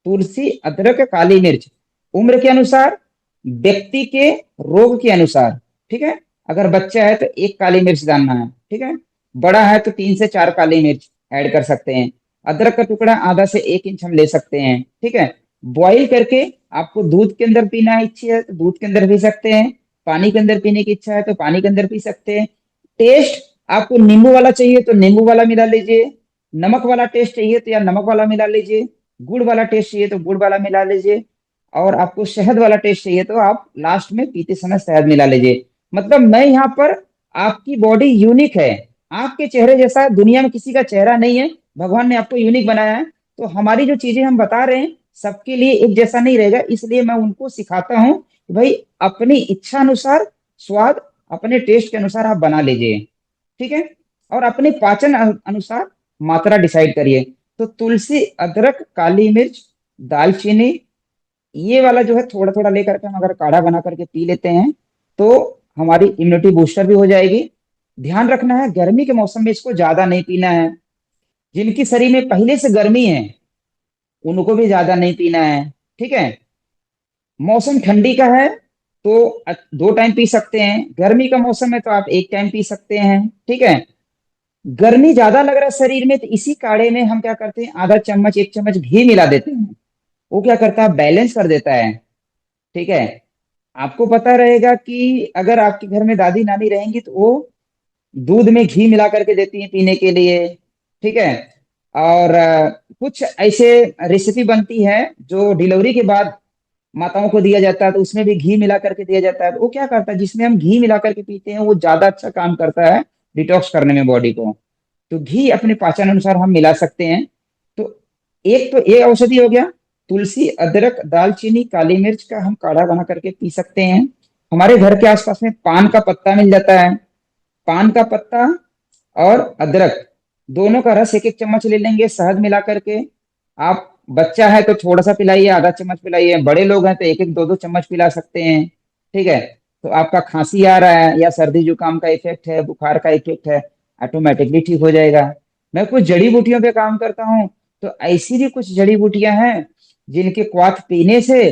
तुलसी अदरक काली मिर्च, उम्र के अनुसार, व्यक्ति के रोग के अनुसार। ठीक है, अगर बच्चा है तो एक काली मिर्च डालना है। ठीक है, बड़ा है तो 3 से 4 काली मिर्च ऐड कर सकते हैं। अदरक का टुकड़ा आधा से 1 इंच हम ले सकते हैं। ठीक है, बॉईल करके, आपको दूध के अंदर पीना इच्छा है तो दूध के अंदर पी सकते हैं, पानी के अंदर पीने की इच्छा है तो पानी के अंदर पी सकते हैं। टेस्ट आपको नींबू वाला चाहिए तो नींबू वाला मिला लीजिए, नमक वाला टेस्ट चाहिए तो या नमक वाला मिला लीजिए, गुड़ वाला टेस्ट चाहिए तो गुड़ वाला मिला लीजिए, और आपको शहद वाला टेस्ट चाहिए तो आप लास्ट में पीते समय शहद मिला लीजिए। मतलब मैं यहाँ पर, आपकी बॉडी यूनिक है, आपके चेहरे जैसा दुनिया में किसी का चेहरा नहीं है, भगवान ने आपको यूनिक बनाया है। तो हमारी जो चीजें हम बता रहे हैं सबके लिए एक जैसा नहीं रहेगा, इसलिए मैं उनको सिखाता हूँ कि भाई अपनी इच्छा अनुसार स्वाद, अपने टेस्ट के अनुसार आप बना लीजिए। ठीक है, और अपने पाचन अनुसार मात्रा डिसाइड करिए। तो तुलसी अदरक काली मिर्च दालचीनी, ये वाला जो है थोड़ा थोड़ा लेकर के हम अगर काढ़ा बना करके पी लेते हैं तो हमारी इम्यूनिटी बूस्टर भी हो जाएगी। ध्यान रखना है, गर्मी के मौसम में इसको ज्यादा नहीं पीना है। जिनकी शरीर में पहले से गर्मी है उनको भी ज्यादा नहीं पीना है। ठीक है, मौसम ठंडी का है तो 2 टाइम पी सकते हैं, गर्मी का मौसम है तो आप 1 टाइम पी सकते हैं। ठीक है, गर्मी ज्यादा लग रहा है शरीर में तो इसी काढ़े में हम क्या करते हैं, आधा चम्मच 1 चम्मच घी मिला देते हैं। वो क्या करता है, बैलेंस कर देता है। ठीक है, आपको पता रहेगा कि अगर आपके घर में दादी नानी रहेंगी तो वो दूध में घी मिला करके देती हैं पीने के लिए। ठीक है, और कुछ ऐसे रेसिपी बनती है जो डिलीवरी के बाद माताओं को दिया जाता है तो उसमें भी घी मिला करके दिया जाता है। तो वो क्या करता है, जिसमें हम घी मिला करके पीते हैं वो ज्यादा अच्छा काम करता है डिटॉक्स करने में बॉडी को। तो घी अपने पाचन अनुसार हम मिला सकते हैं। तो ये औषधि हो गया, तुलसी अदरक दालचीनी काली मिर्च का हम काढ़ा बना करके पी सकते हैं। हमारे घर के आसपास में पान का पत्ता मिल जाता है, पान का पत्ता और अदरक, दोनों का रस एक एक चम्मच ले लेंगे शहद मिला करके। आप बच्चा है तो थोड़ा सा पिलाइए, आधा चम्मच पिलाइए, बड़े लोग हैं तो एक एक दो दो चम्मच पिला सकते हैं। ठीक है। तो आपका खांसी आ रहा है या सर्दी जुकाम का इफेक्ट है, बुखार का इफेक्ट है, ऑटोमेटिकली ठीक हो जाएगा। मैं कुछ जड़ी बूटियों पे काम करता हूँ, तो ऐसी भी कुछ जड़ी बूटियां हैं जिनके क्वाथ पीने से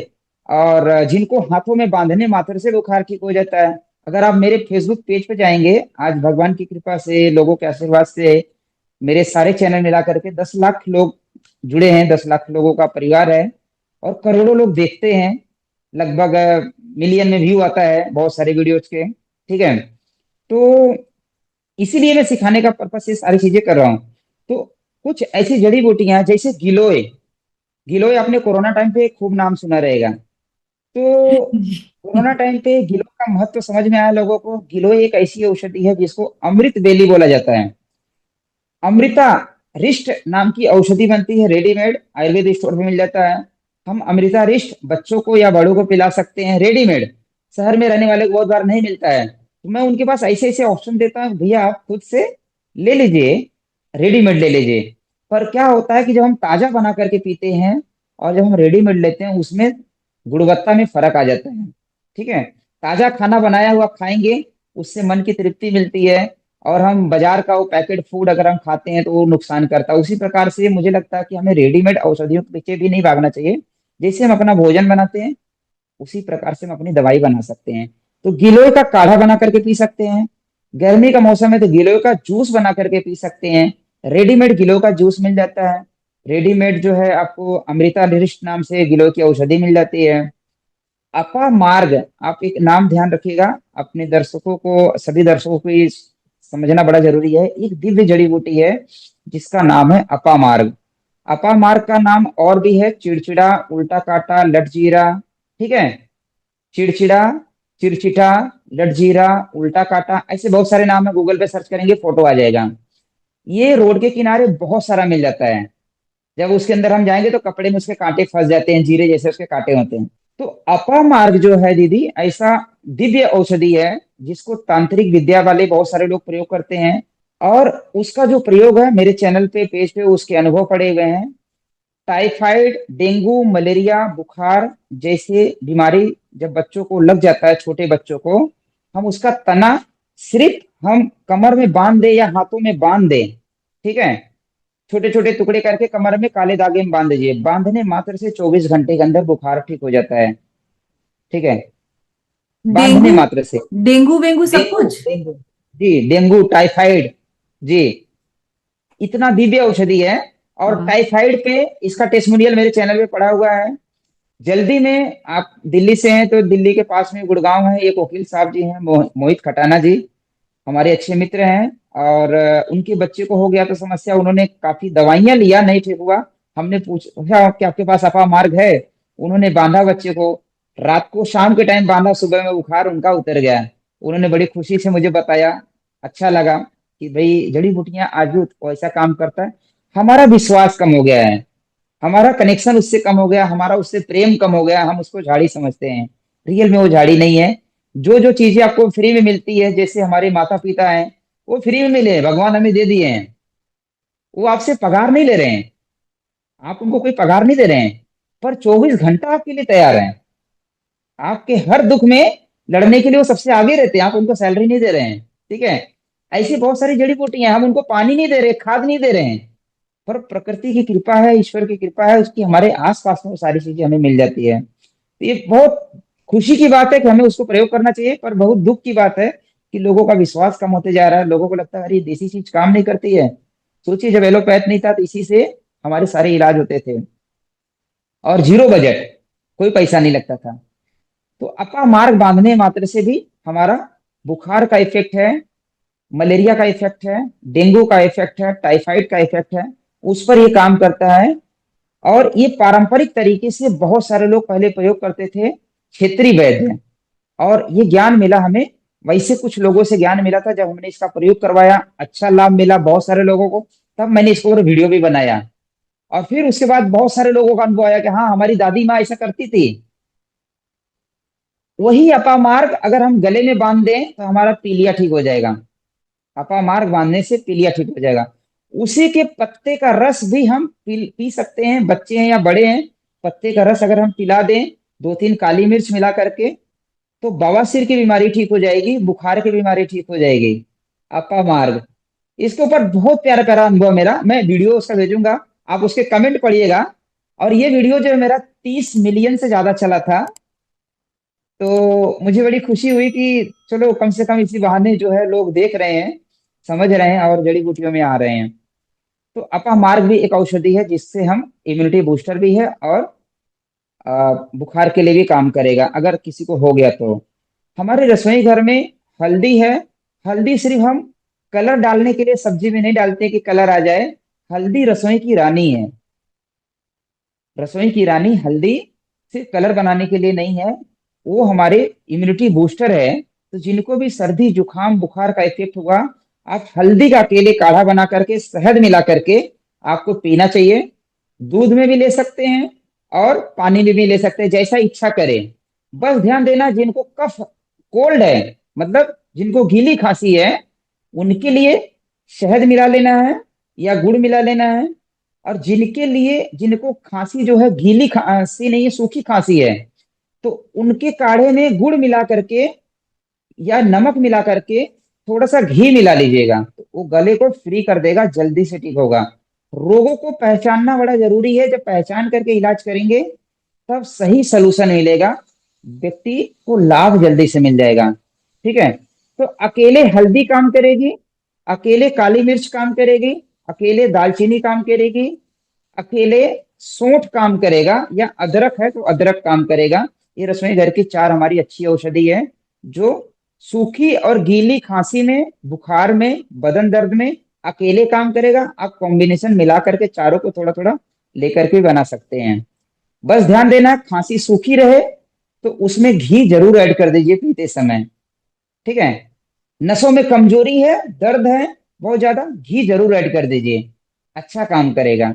और जिनको हाथों में बांधने मात्र से बुखार ठीक हो जाता है। अगर आप मेरे फेसबुक पेज पे जाएंगे, आज भगवान की कृपा से, लोगों के आशीर्वाद से, मेरे सारे चैनल मिला करके 10 लाख लोग जुड़े हैं, 10 लाख लोगों का परिवार है, और करोड़ों लोग देखते हैं। लगभग मिलियन में व्यू आता है बहुत सारे वीडियोज के। ठीक है। तो इसीलिए मैं सिखाने का पर्पज से सारी चीजें कर रहा हूँ। तो कुछ ऐसी जड़ी बूटियां जैसे गिलोय, गिलोय आपने कोरोना टाइम पे खूब नाम सुना रहेगा। तो कोरोना टाइम पे गिलोय का महत्व समझ में आया लोगों को। गिलोय एक ऐसी औषधि है जिसको अमृत बेली बोला जाता है। अमृता रिष्ट नाम की औषधि बनती है, रेडीमेड आयुर्वेद स्टोर में मिल जाता है। हम अमृता रिष्ट बच्चों को या बड़ों को पिला सकते हैं, रेडीमेड। शहर में रहने वाले को बहुत बार नहीं मिलता है, तो मैं उनके पास ऐसे ऐसे ऑप्शन देता हूँ, भैया आप खुद से ले लीजिए, रेडीमेड ले लीजिए। पर क्या होता है कि जब हम ताजा बना करके पीते हैं और जब हम रेडीमेड लेते हैं, उसमें गुणवत्ता में फर्क आ जाता है। ठीक है। ताजा खाना बनाया हुआ खाएंगे, उससे मन की तृप्ति मिलती है। और हम बाजार का वो पैकेट फूड अगर हम खाते हैं तो वो नुकसान करता है। उसी प्रकार से मुझे लगता है कि हमें रेडीमेड औषधियों के पीछे भी नहीं भागना चाहिए। जैसे हम अपना भोजन बनाते हैं, उसी प्रकार से हम अपनी दवाई बना सकते हैं। तो गिलोय का काढ़ा बना करके पी सकते हैं। गर्मी का मौसम है तो गिलोय का जूस बना करके पी सकते हैं। रेडीमेड गिलोय का जूस मिल जाता है। रेडीमेड जो है आपको अमृता निरिष्ट नाम से गिलोय की औषधि मिल जाती है। अपा मार्ग, आप एक नाम ध्यान रखिएगा, अपने दर्शकों को, सभी दर्शकों को ये समझना बड़ा जरूरी है। एक दिव्य जड़ी बूटी है जिसका नाम है अपा मार्ग। अपा मार्ग का नाम और भी है, चिड़चिड़ा, उल्टा काटा, लटजीरा। ठीक है। चिड़चिड़ा, चिड़चिटा, लटजीरा, उल्टा काटा, ऐसे बहुत सारे नाम है, गूगल पे सर्च करेंगे फोटो आ जाएगा। ये रोड के किनारे बहुत सारा मिल जाता है। जब उसके अंदर हम जाएंगे तो कपड़े में उसके कांटे फंस जाते हैं, जीरे जैसे उसके कांटे होते हैं। तो अपामार्ग जो है दीदी, ऐसा दिव्य औषधि है जिसको तांत्रिक विद्या वाले बहुत सारे लोग प्रयोग करते हैं। और उसका जो प्रयोग है, मेरे चैनल पे, पेज पे उसके अनुभव पड़े हुए हैं। टाइफाइड, डेंगू, मलेरिया, बुखार जैसे बीमारी जब बच्चों को लग जाता है, छोटे बच्चों को, हम उसका तना सिर्फ हम कमर में बांध दे या हाथों में बांध दे। ठीक है। छोटे छोटे टुकड़े करके कमर में काले धागे में बांध दीजिए, बांधने मात्र से 24 घंटे के अंदर बुखार ठीक हो जाता है। ठीक है। बांधने डेंगू, मात्र से। डेंगू वेंगू सब डेंगू, कुछ। डेंगू, जी डेंगू, टाइफाइड, जी, इतना दिव्य औषधि है। और वाह। टाइफाइड पे इसका टेस्टिमोनियल मेरे चैनल पे पड़ा हुआ है। जल्दी में, आप दिल्ली से हैं तो दिल्ली के पास में गुड़गांव है, एक वकील साहब जी हैं, मोहित खटाना जी, हमारे अच्छे मित्र हैं। और उनके बच्चे को हो गया तो समस्या, उन्होंने काफी दवाइयां लिया, नहीं ठीक हुआ। हमने पूछा कि आपके पास अपा मार्ग है? उन्होंने बांधा बच्चे को, रात को शाम के टाइम बांधा, सुबह में बुखार उनका उतर गया। उन्होंने बड़ी खुशी से मुझे बताया। अच्छा लगा कि भाई जड़ी बूटियां आज भी वैसा काम करता है। हमारा विश्वास कम हो गया है, हमारा कनेक्शन उससे कम हो गया, हमारा उससे प्रेम कम हो गया, हम उसको झाड़ी समझते हैं। रियल में वो झाड़ी नहीं है। जो जो चीजें आपको फ्री में मिलती है, जैसे हमारे माता पिता हैं, वो फ्री में मिले हैं, भगवान हमें दे दिए हैं। वो आपसे पगार नहीं ले रहे हैं, आप उनको कोई पगार नहीं दे रहे हैं, पर 24 घंटा आपके लिए तैयार हैं। आपके हर दुख में लड़ने के लिए वो सबसे आगे रहते हैं, आप उनको सैलरी नहीं दे रहे हैं। ठीक है। ऐसी बहुत सारी जड़ी बूटियां हैं, हम उनको पानी नहीं दे रहे, खाद नहीं दे रहे हैं, पर प्रकृति की कृपा है, ईश्वर की कृपा है, उसकी हमारे आसपास में वो सारी चीजें हमें मिल जाती है। तो ये बहुत खुशी की बात है कि हमें उसको प्रयोग करना चाहिए, पर बहुत दुख की बात है कि लोगों का विश्वास कम होते जा रहा है। लोगों को लगता है अरे देसी चीज काम नहीं करती है। सोचिए, जब एलोपैथ नहीं था तो इसी से हमारे सारे इलाज होते थे, और जीरो बजट, कोई पैसा नहीं लगता था। तो अपा मार्ग बांधने मात्र से भी हमारा बुखार का इफेक्ट है, मलेरिया का इफेक्ट है, डेंगू का इफेक्ट है, टाइफाइड का इफेक्ट है, उस पर ये काम करता है। और ये पारंपरिक तरीके से बहुत सारे लोग पहले प्रयोग करते थे, क्षेत्रीय वैद्य। और ये ज्ञान मिला हमें, वैसे कुछ लोगों से ज्ञान मिला था, जब हमने इसका प्रयोग करवाया, अच्छा लाभ मिला बहुत सारे लोगों को, तब मैंने इसको और वीडियो भी बनाया। और फिर उसके बाद बहुत सारे लोगों का अनुभव आया कि हाँ, हमारी दादी माँ ऐसा करती थी। वही अपामार्ग अगर हम गले में बांध दें तो हमारा पीलिया ठीक हो जाएगा। अपामार्ग बांधने से पीलिया ठीक हो जाएगा। उसी के पत्ते का रस भी हम पी सकते हैं, बच्चे हैं या बड़े हैं। पत्ते का रस अगर हम पिला दें, 2-3 काली मिर्च मिला करके, तो बवासीर की बीमारी ठीक हो जाएगी, बुखार की बीमारी ठीक हो जाएगी। अपामार्ग, इसके ऊपर बहुत प्यारा प्यारा अनुभव मेरा, मैं वीडियो उसका भेजूंगा, आप उसके कमेंट पढ़िएगा। और ये वीडियो जो है मेरा 30 मिलियन से ज्यादा चला था। तो मुझे बड़ी खुशी हुई कि चलो कम से कम इसी बहाने जो है लोग देख रहे हैं, समझ रहे हैं और जड़ी बूटियों में आ रहे हैं। तो अपामार्ग भी एक औषधि है जिससे हम, इम्यूनिटी बूस्टर भी है, और बुखार के लिए भी काम करेगा अगर किसी को हो गया तो। हमारे रसोई घर में हल्दी है। हल्दी सिर्फ हम कलर डालने के लिए सब्जी में नहीं डालते कि कलर आ जाए। हल्दी रसोई की रानी है। रसोई की रानी हल्दी सिर्फ कलर बनाने के लिए नहीं है, वो हमारे इम्यूनिटी बूस्टर है। तो जिनको भी सर्दी जुकाम बुखार का इफेक्ट हुआ, आप हल्दी का अकेले काढ़ा बना करके शहद मिला करके आपको पीना चाहिए। दूध में भी ले सकते हैं और पानी में भी ले सकते हैं, जैसा इच्छा करें। बस ध्यान देना, जिनको कफ कोल्ड है, मतलब जिनको गीली खांसी है, उनके लिए शहद मिला लेना है या गुड़ मिला लेना है। और जिनके लिए, जिनको खांसी जो है गीली खांसी नहीं है, सूखी खांसी है, तो उनके काढ़े में गुड़ मिला करके या नमक मिला करके थोड़ा सा घी मिला लीजिएगा, तो वो गले को फ्री कर देगा, जल्दी से ठीक होगा। रोगों को पहचानना बड़ा जरूरी है, जब पहचान करके इलाज करेंगे तब सही सलूशन मिलेगा, व्यक्ति को लाभ जल्दी से मिल जाएगा। ठीक है। तो अकेले हल्दी काम करेगी, अकेले काली मिर्च काम करेगी, अकेले दालचीनी काम करेगी, अकेले सौंठ काम करेगा, या अदरक है तो अदरक काम करेगा। ये रसोई घर की 4 हमारी अच्छी औषधि है, जो सूखी और गीली खांसी में, बुखार में, बदन दर्द में अकेले काम करेगा। आप कॉम्बिनेशन मिला करके चारों को थोड़ा थोड़ा लेकर के बना सकते हैं। बस ध्यान देना, खांसी सूखी रहे तो उसमें घी जरूर ऐड कर दीजिए पीते समय। ठीक है। नसों में कमजोरी है, दर्द है बहुत ज्यादा, घी जरूर ऐड कर दीजिए, अच्छा काम करेगा।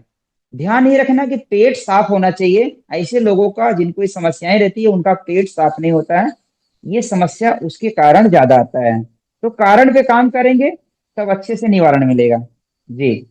ध्यान ये रखना कि पेट साफ होना चाहिए। ऐसे लोगों का जिनको ये समस्याएं रहती है, उनका पेट साफ नहीं होता है, ये समस्या उसके कारण ज्यादा आता है। तो कारण पे काम करेंगे तब अच्छे से निवारण मिलेगा। जी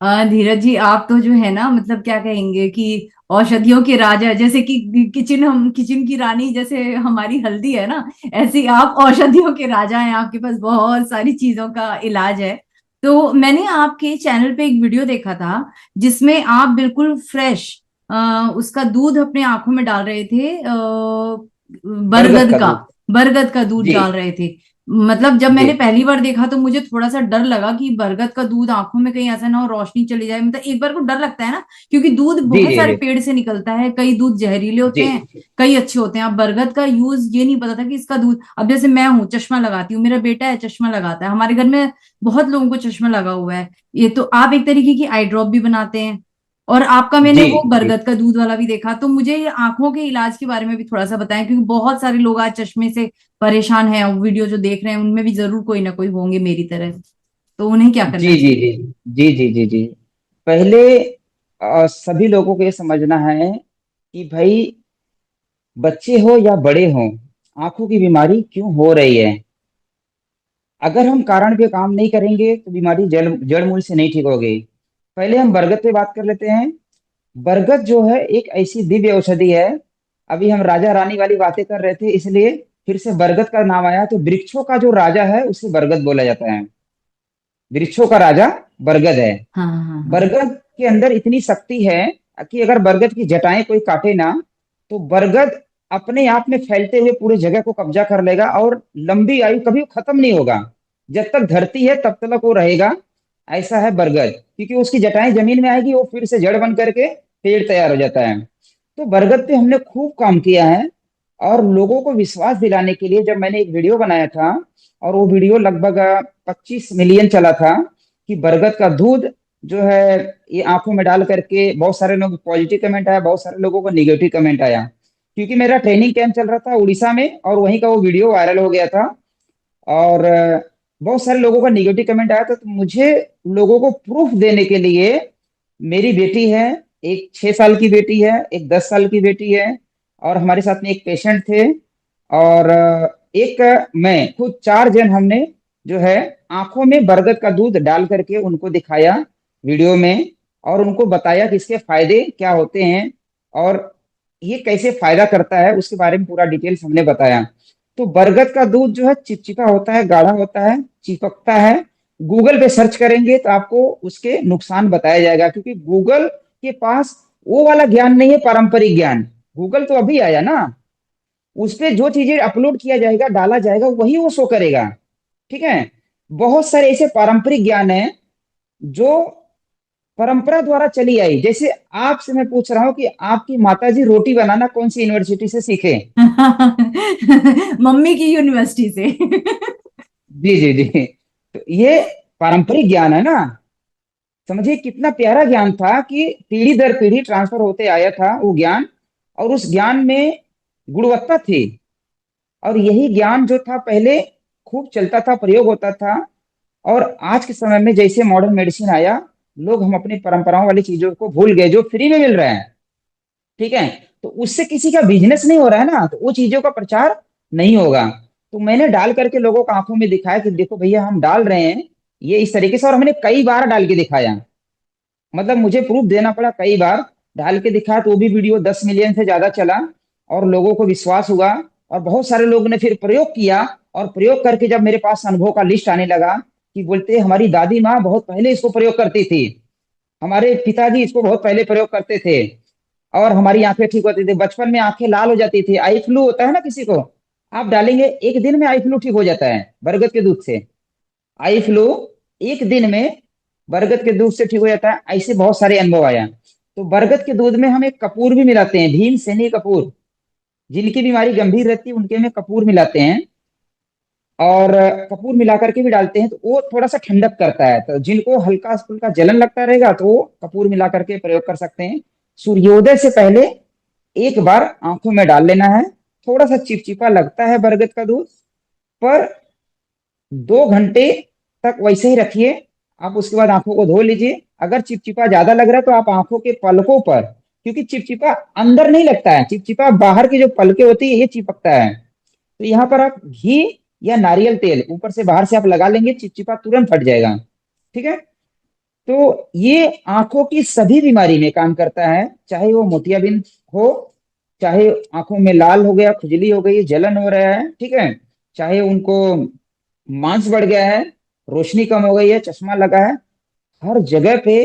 धीरज जी, आप तो जो है ना, मतलब क्या कहेंगे कि औषधियों के राजा, जैसे कि किचन, हम किचन की रानी जैसे हमारी हल्दी है ना, ऐसे ही आप औषधियों के राजा हैं। आपके पास बहुत सारी चीजों का इलाज है। तो मैंने आपके चैनल पे एक वीडियो देखा था जिसमें आप बिल्कुल फ्रेश उसका दूध अपने आंखों में डाल रहे थे, बरगद बरगद का का, दूध। बरगद का दूध जी डाल रहे थे। मतलब जब जी मैंने पहली बार देखा तो मुझे थोड़ा सा डर लगा कि बरगद का दूध आंखों में कहीं ऐसा ना हो रोशनी चली जाए। मतलब एक बार को डर लगता है ना, क्योंकि दूध जी बहुत जी सारे जी पेड़ से निकलता है, कई दूध जहरीले होते जी हैं, कई अच्छे होते हैं। अब बरगद का यूज ये नहीं पता था कि इसका दूध, अब जैसे मैं हूँ चश्मा लगाती हूँ, मेरा बेटा है चश्मा लगाता है, हमारे घर में बहुत लोगों को चश्मा लगा हुआ है। ये तो आप एक तरीके की आई ड्रॉप भी बनाते हैं, और आपका मैंने जी वो जी बरगद का दूध वाला भी देखा। तो मुझे ये आंखों के इलाज के बारे में भी थोड़ा सा बताएं, क्योंकि बहुत सारे लोग आज चश्मे से परेशान हैं, और वीडियो जो देख रहे हैं उनमें भी जरूर कोई ना कोई होंगे मेरी तरह। तो उन्हें क्या जी करना जी चाहिए? जी जी जी जी जी। पहले सभी लोगों को ये समझना है कि भाई, बच्चे हो या बड़े हो, आंखों की बीमारी क्यों हो रही है। अगर हम कारण पे काम नहीं करेंगे तो बीमारी जड़ जड़ मूल से नहीं ठीक होगी। पहले हम बरगद पे बात कर लेते हैं। बरगद जो है एक ऐसी दिव्य औषधि है। अभी हम राजा रानी वाली बातें कर रहे थे, इसलिए फिर से बरगद का नाम आया। तो वृक्षों का जो राजा है उसे बरगद बोला जाता है। वृक्षों का राजा बरगद है। हाँ हाँ हाँ। बरगद के अंदर इतनी शक्ति है कि अगर बरगद की जटाएं कोई काटे ना, तो बरगद अपने आप में फैलते हुए पूरे जगह को कब्जा कर लेगा, और लंबी आयु कभी खत्म नहीं होगा। जब तक धरती है तब तक वो रहेगा। ऐसा है बरगद, क्योंकि उसकी जटाएं जमीन में आएगी, वो फिर से जड़ बन करके पेड़ तैयार हो जाता है। तो बरगद पे हमने खूब काम किया है। और लोगों को विश्वास दिलाने के लिए जब मैंने एक वीडियो बनाया था, और वो वीडियो लगभग 25 मिलियन चला था, कि बरगद का दूध जो है ये आंखों में डाल करके, बहुत सारे लोग पॉजिटिव कमेंट आया, बहुत सारे लोगों को निगेटिव कमेंट आया। क्योंकि मेरा ट्रेनिंग कैंप चल रहा था उड़ीसा में, और वहीं का वो वीडियो वायरल हो गया था। और बहुत सारे लोगों का निगेटिव कमेंट आया था। तो मुझे लोगों को प्रूफ देने के लिए, मेरी बेटी है, एक 6 साल की बेटी है, एक 10 साल की बेटी है, और हमारे साथ में एक पेशेंट थे, और एक मैं खुद, 4 जन हमने जो है आंखों में बरगद का दूध डाल करके उनको दिखाया वीडियो में, और उनको बताया कि इसके फायदे क्या होते हैं और ये कैसे फायदा करता है, उसके बारे में पूरा डिटेल्स हमने बताया। तो बरगद का दूध जो है चिपचिपा होता है, गाढ़ा होता है, चिपकता है। गूगल पे सर्च करेंगे तो आपको उसके नुकसान बताया जाएगा, क्योंकि गूगल के पास वो वाला ज्ञान नहीं है, पारंपरिक ज्ञान। गूगल तो अभी आया ना, उस पे जो चीजें अपलोड किया जाएगा, डाला जाएगा, वही वो शो करेगा। ठीक है। बहुत सारे ऐसे पारंपरिक ज्ञान है जो परंपरा द्वारा चली आई। जैसे आपसे मैं पूछ रहा हूँ कि आपकी माताजी रोटी बनाना कौन सी यूनिवर्सिटी से सीखे? मम्मी की यूनिवर्सिटी से। जी जी जी। तो ये पारंपरिक ज्ञान है ना। समझिए कितना प्यारा ज्ञान था कि पीढ़ी दर पीढ़ी ट्रांसफर होते आया था वो ज्ञान, और उस ज्ञान में गुणवत्ता थी। और यही ज्ञान जो था पहले खूब चलता था, प्रयोग होता था। और आज के समय में जैसे मॉडर्न मेडिसिन आया, लोग हम अपनी परंपराओं वाली चीजों को भूल गए जो फ्री में मिल रहा है। ठीक है। तो उससे किसी का बिजनेस नहीं हो रहा है ना, तो वो चीजों का प्रचार नहीं होगा। तो मैंने डाल करके लोगों को आंखों में दिखाया कि देखो भैया हम डाल रहे हैं ये इस तरीके से, और हमने कई बार डाल के दिखाया। मतलब मुझे प्रूफ देना पड़ा, कई बार डाल के दिखाया, तो वो भी वीडियो 10 मिलियन से ज्यादा चला और लोगों को विश्वास हुआ। और बहुत सारे लोगों ने फिर प्रयोग किया, और प्रयोग करके जब मेरे पास अनुभव का लिस्ट आने लगा, कि बोलते हमारी दादी माँ बहुत पहले इसको प्रयोग करती थी, हमारे पिताजी इसको बहुत पहले प्रयोग करते थे, और हमारी आंखें ठीक होती थी, बचपन में आंखें लाल हो जाती थी, आई फ्लू होता है ना किसी को, आप डालेंगे एक दिन में आई फ्लू ठीक हो जाता है बरगद के दूध से। आई फ्लू एक दिन में बरगद के दूध से ठीक हो जाता है। ऐसे बहुत सारे अनुभव आया। तो बरगद के दूध में हम एक कपूर भी मिलाते हैं, भीम सेनी कपूर। जिनकी बीमारी गंभीर रहती है उनके में कपूर मिलाते हैं, और कपूर मिला करके भी डालते हैं, तो वो थोड़ा सा ठंडक करता है। तो जिनको हल्का फुल्का जलन लगता रहेगा तो वो कपूर मिला करके प्रयोग कर सकते हैं। सूर्योदय से पहले एक बार आंखों में डाल लेना है। थोड़ा सा चिपचिपा लगता है बरगद का दूध, पर 2 घंटे तक वैसे ही रखिए। आप उसके बाद आंखों को धो लीजिए। अगर चिपचिपा ज्यादा लग रहा है तो आप आंखों के पलकों पर, क्योंकि चिपचिपा अंदर नहीं लगता है, चिपचिपा बाहर की जो पलकें होती है ये चिपकता है, तो यहाँ पर आप घी या नारियल तेल ऊपर से बाहर से आप लगा लेंगे, चिपचिपा तुरंत हट जाएगा। ठीक है। तो ये आंखों की सभी बीमारी में काम करता है, चाहे वो मोतियाबिंद हो, चाहे आंखों में लाल हो गया, खुजली हो गई, जलन हो रहा है, ठीक है, चाहे उनको मांस बढ़ गया है, रोशनी कम हो गई है, चश्मा लगा है, हर जगह पे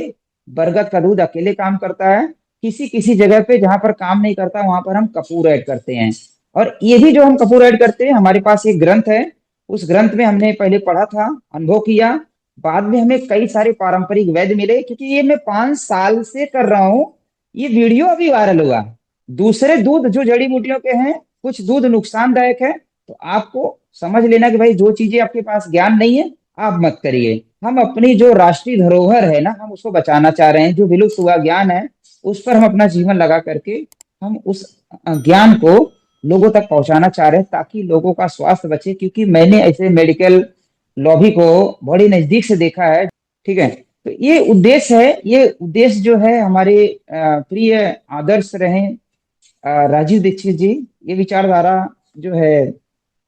बरगद का दूध अकेले काम करता है। किसी किसी जगह पे जहां पर काम नहीं करता वहां पर हम कपूर ऐड करते हैं। और ये भी जो हम कपूर ऐड करते हैं, हमारे पास एक ग्रंथ है, उस ग्रंथ में हमने पहले पढ़ा था, अनुभव किया, बाद में हमें कई सारे पारंपरिक वैद्य मिले, क्योंकि ये मैं 5 साल से कर रहा हूँ। ये वीडियो अभी वायरल हुआ। दूसरे दूध जो जड़ी बूटियों के हैं, कुछ दूध नुकसानदायक है, तो आपको समझ लेना कि भाई जो चीजें आपके पास ज्ञान नहीं है आप मत करिए। हम अपनी जो राष्ट्रीय धरोहर है ना, हम उसको बचाना चाह रहे हैं, जो विलुप्त हुआ ज्ञान है उस पर हम अपना जीवन लगा करके हम उस ज्ञान को लोगों तक पहुंचाना चाह रहे हैं, ताकि लोगों का स्वास्थ्य बचे। क्योंकि मैंने ऐसे मेडिकल लॉबी को बड़ी नजदीक से देखा है। ठीक है। तो ये उद्देश्य है, ये उद्देश्य जो है हमारे प्रिय आदर्श रहे राजीव दीक्षित जी, ये विचारधारा जो है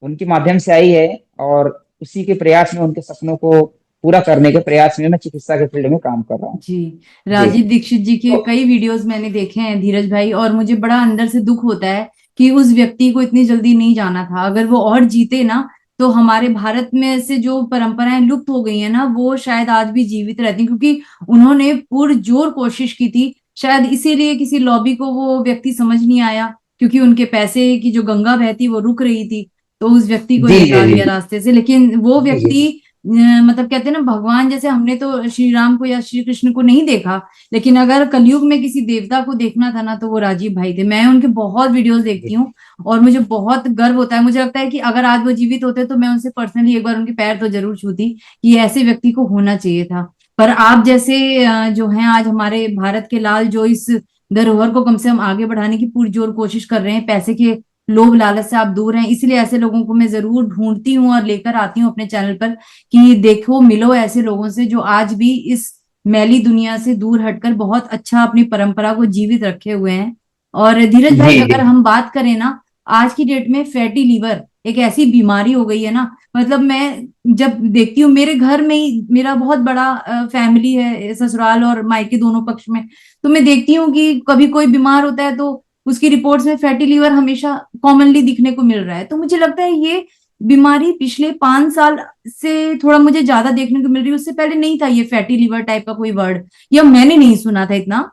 उनके माध्यम से आई है, और उसी के प्रयास में, उनके सपनों को पूरा करने के प्रयास में मैं चिकित्सा के फील्ड में काम कर रहा हूँ। जी, जी। राजीव दीक्षित जी के तो कई वीडियोस मैंने देखे हैं धीरज भाई, और मुझे बड़ा अंदर से दुख होता है कि उस व्यक्ति को इतनी जल्दी नहीं जाना था। अगर वो और जीते ना, तो हमारे भारत में से जो परंपराएं लुप्त हो गई है ना, वो शायद आज भी जीवित रहती, क्योंकि उन्होंने पुरजोर कोशिश की थी। शायद इसीलिए किसी लॉबी को वो व्यक्ति समझ नहीं आया, क्योंकि उनके पैसे की जो गंगा बहती वो रुक रही थी, तो उस व्यक्ति को जी जी निकाल जी दिया रास्ते से। लेकिन वो जी जी व्यक्ति मतलब कहते हैं ना, भगवान जैसे हमने तो श्री राम को या श्री कृष्ण को नहीं देखा, लेकिन अगर कलयुग में किसी देवता को देखना था ना, तो वो राजीव भाई थे। मैं उनके बहुत वीडियोस देखती जी हूँ, और मुझे बहुत गर्व होता है। मुझे लगता है कि अगर आज वो जीवित होते तो मैं उनसे पर्सनली एक बार उनके पैर तो जरूर छूती, कि ऐसे व्यक्ति को होना चाहिए था। पर आप जैसे जो हैं आज हमारे भारत के लाल, जो इस धरोहर को कम से कम आगे बढ़ाने की पुरजोर कोशिश कर रहे हैं, पैसे के लोभ लालच से आप दूर हैं, इसलिए ऐसे लोगों को मैं जरूर ढूंढती हूँ और लेकर आती हूँ अपने चैनल पर, कि देखो मिलो ऐसे लोगों से जो आज भी इस मैली दुनिया से दूर हटकर बहुत अच्छा अपनी परंपरा को जीवित रखे हुए हैं। और धीरज जी भाई, जी अगर हम बात करें ना, आज की डेट में फैटी लीवर एक ऐसी बीमारी हो गई है ना। मतलब मैं जब देखती हूँ मेरे घर में ही, मेरा बहुत बड़ा फैमिली है, ससुराल और मायके दोनों पक्ष में, तो मैं देखती हूँ कि कभी कोई बीमार होता है तो उसकी रिपोर्ट्स में फैटी लीवर हमेशा कॉमनली दिखने को मिल रहा है। तो मुझे लगता है ये बीमारी पिछले 5 साल से थोड़ा मुझे ज्यादा देखने को मिल रही है, उससे पहले नहीं था ये फैटी लीवर टाइप का कोई वर्ड, या मैंने नहीं सुना था इतना।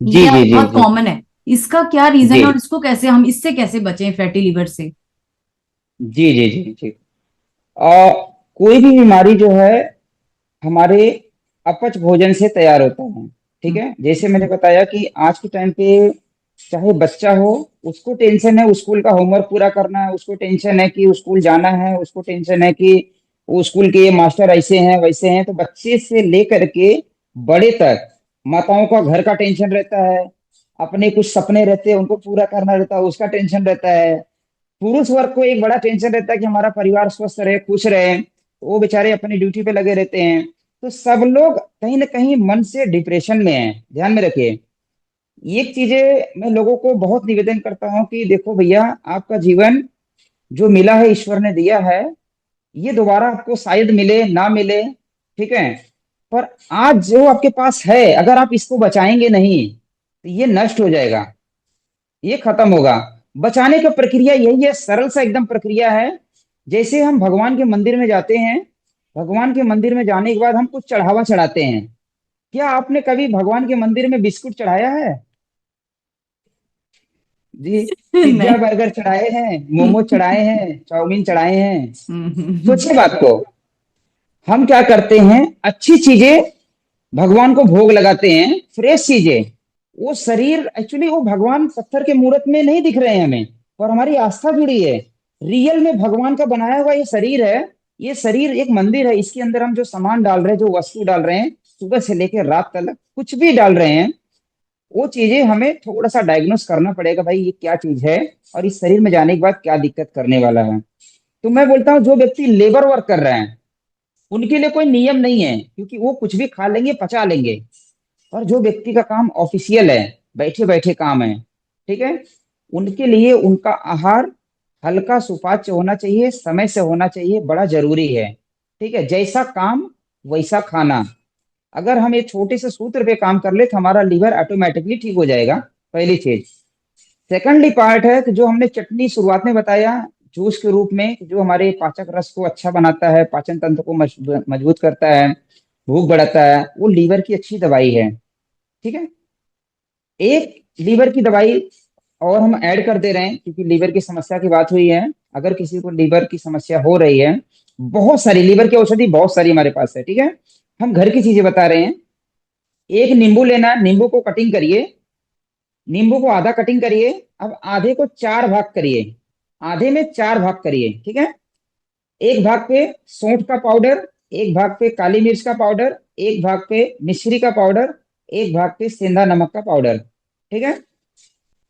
जी ये जी अब जी बहुत जी कॉमन है। इसका क्या रीजन जी है और इसको कैसे, हम इससे कैसे बचें फैटी लीवर से? जी जी जी जी। आ, कोई भी बीमारी जो है हमारे अपच भोजन से तैयार होता है। ठीक हम्म। है, जैसे मैंने बताया कि आज के टाइम पे चाहे बच्चा हो, उसको टेंशन है स्कूल का होमवर्क पूरा करना है, उसको टेंशन है कि स्कूल जाना है, उसको टेंशन है कि वो स्कूल के ये मास्टर ऐसे हैं वैसे हैं। तो बच्चे से लेकर के बड़े तक माताओं का घर का टेंशन रहता है, अपने कुछ सपने रहते हैं उनको पूरा करना रहता है, उसका टेंशन रहता है। पुरुष वर्ग को एक बड़ा टेंशन रहता है कि हमारा परिवार स्वस्थ रहे, खुश रहे। वो बेचारे अपनी ड्यूटी पे लगे रहते हैं। तो सब लोग कहीं ना कहीं मन से डिप्रेशन में हैं, ध्यान में रखिए। एक चीजें मैं लोगों को बहुत निवेदन करता हूँ कि देखो भैया, आपका जीवन जो मिला है, ईश्वर ने दिया है, ये दोबारा आपको शायद मिले ना मिले। ठीक है, पर आज जो आपके पास है, अगर आप इसको बचाएंगे नहीं तो ये नष्ट हो जाएगा, ये खत्म होगा। बचाने का प्रक्रिया यही है, सरल सा एकदम प्रक्रिया है। जैसे हम भगवान के मंदिर में जाते हैं, भगवान के मंदिर में जाने के बाद हम कुछ चढ़ावा चढ़ाते हैं। क्या आपने कभी भगवान के मंदिर में बिस्कुट चढ़ाया है? जी। पिज्जा नहीं। बर्गर चढ़ाए हैं, मोमो चढ़ाए हैं, चाउमीन चढ़ाए हैं? हम्म। सोचिए बात को। हम क्या करते हैं, अच्छी चीजें भगवान को भोग लगाते हैं, फ्रेश चीजें। वो शरीर एक्चुअली वो भगवान पत्थर के मूर्त में नहीं दिख रहे हैं हमें, पर हमारी आस्था जुड़ी है। रियल में भगवान का बनाया हुआ ये शरीर है। ये शरीर एक मंदिर है, इसके अंदर हम जो सामान डाल रहे हैं, जो वस्तु डाल रहे हैं, सुबह से लेकर रात तक कुछ भी डाल रहे हैं, वो चीजें हमें थोड़ा सा डायग्नोस करना पड़ेगा, भाई ये क्या चीज है और इस शरीर में जाने के बाद क्या दिक्कत करने वाला है। तो मैं बोलता हूँ जो व्यक्ति लेबर वर्क कर रहे हैं उनके लिए कोई नियम नहीं है, क्योंकि वो कुछ भी खा लेंगे, पचा लेंगे। और जो व्यक्ति का काम ऑफिशियल है, बैठे बैठे काम है, ठीक है, उनके लिए उनका आहार हल्का सुपाच्य होना चाहिए, समय से होना चाहिए, बड़ा जरूरी है। ठीक है, जैसा काम वैसा खाना। अगर हम एक छोटे से सूत्र पे काम कर ले तो हमारा लीवर ऑटोमेटिकली ठीक हो जाएगा, पहली चीज। सेकंडली पार्ट है कि जो हमने चटनी शुरुआत में बताया, जूस के रूप में, जो हमारे पाचक रस को अच्छा बनाता है, पाचन तंत्र को मजबूत करता है, भूख बढ़ाता है, वो लीवर की अच्छी दवाई है। ठीक है, एक लीवर की दवाई और हम ऐड कर दे रहे हैं, क्योंकि लीवर की समस्या की बात हुई है। अगर किसी को लीवर की समस्या हो रही है, बहुत सारी लीवर की औषधि बहुत सारी हमारे पास है। ठीक है, हम घर की चीजें बता रहे हैं। एक नींबू लेना, नींबू को कटिंग करिए, नींबू को आधा कटिंग करिए। अब आधे को चार भाग करिए, आधे में चार भाग करिए। ठीक है, एक भाग पे सौंठ का पाउडर, एक भाग पे काली मिर्च का पाउडर, एक भाग पे मिश्री का पाउडर, एक भाग पे सेंधा नमक का पाउडर। ठीक है,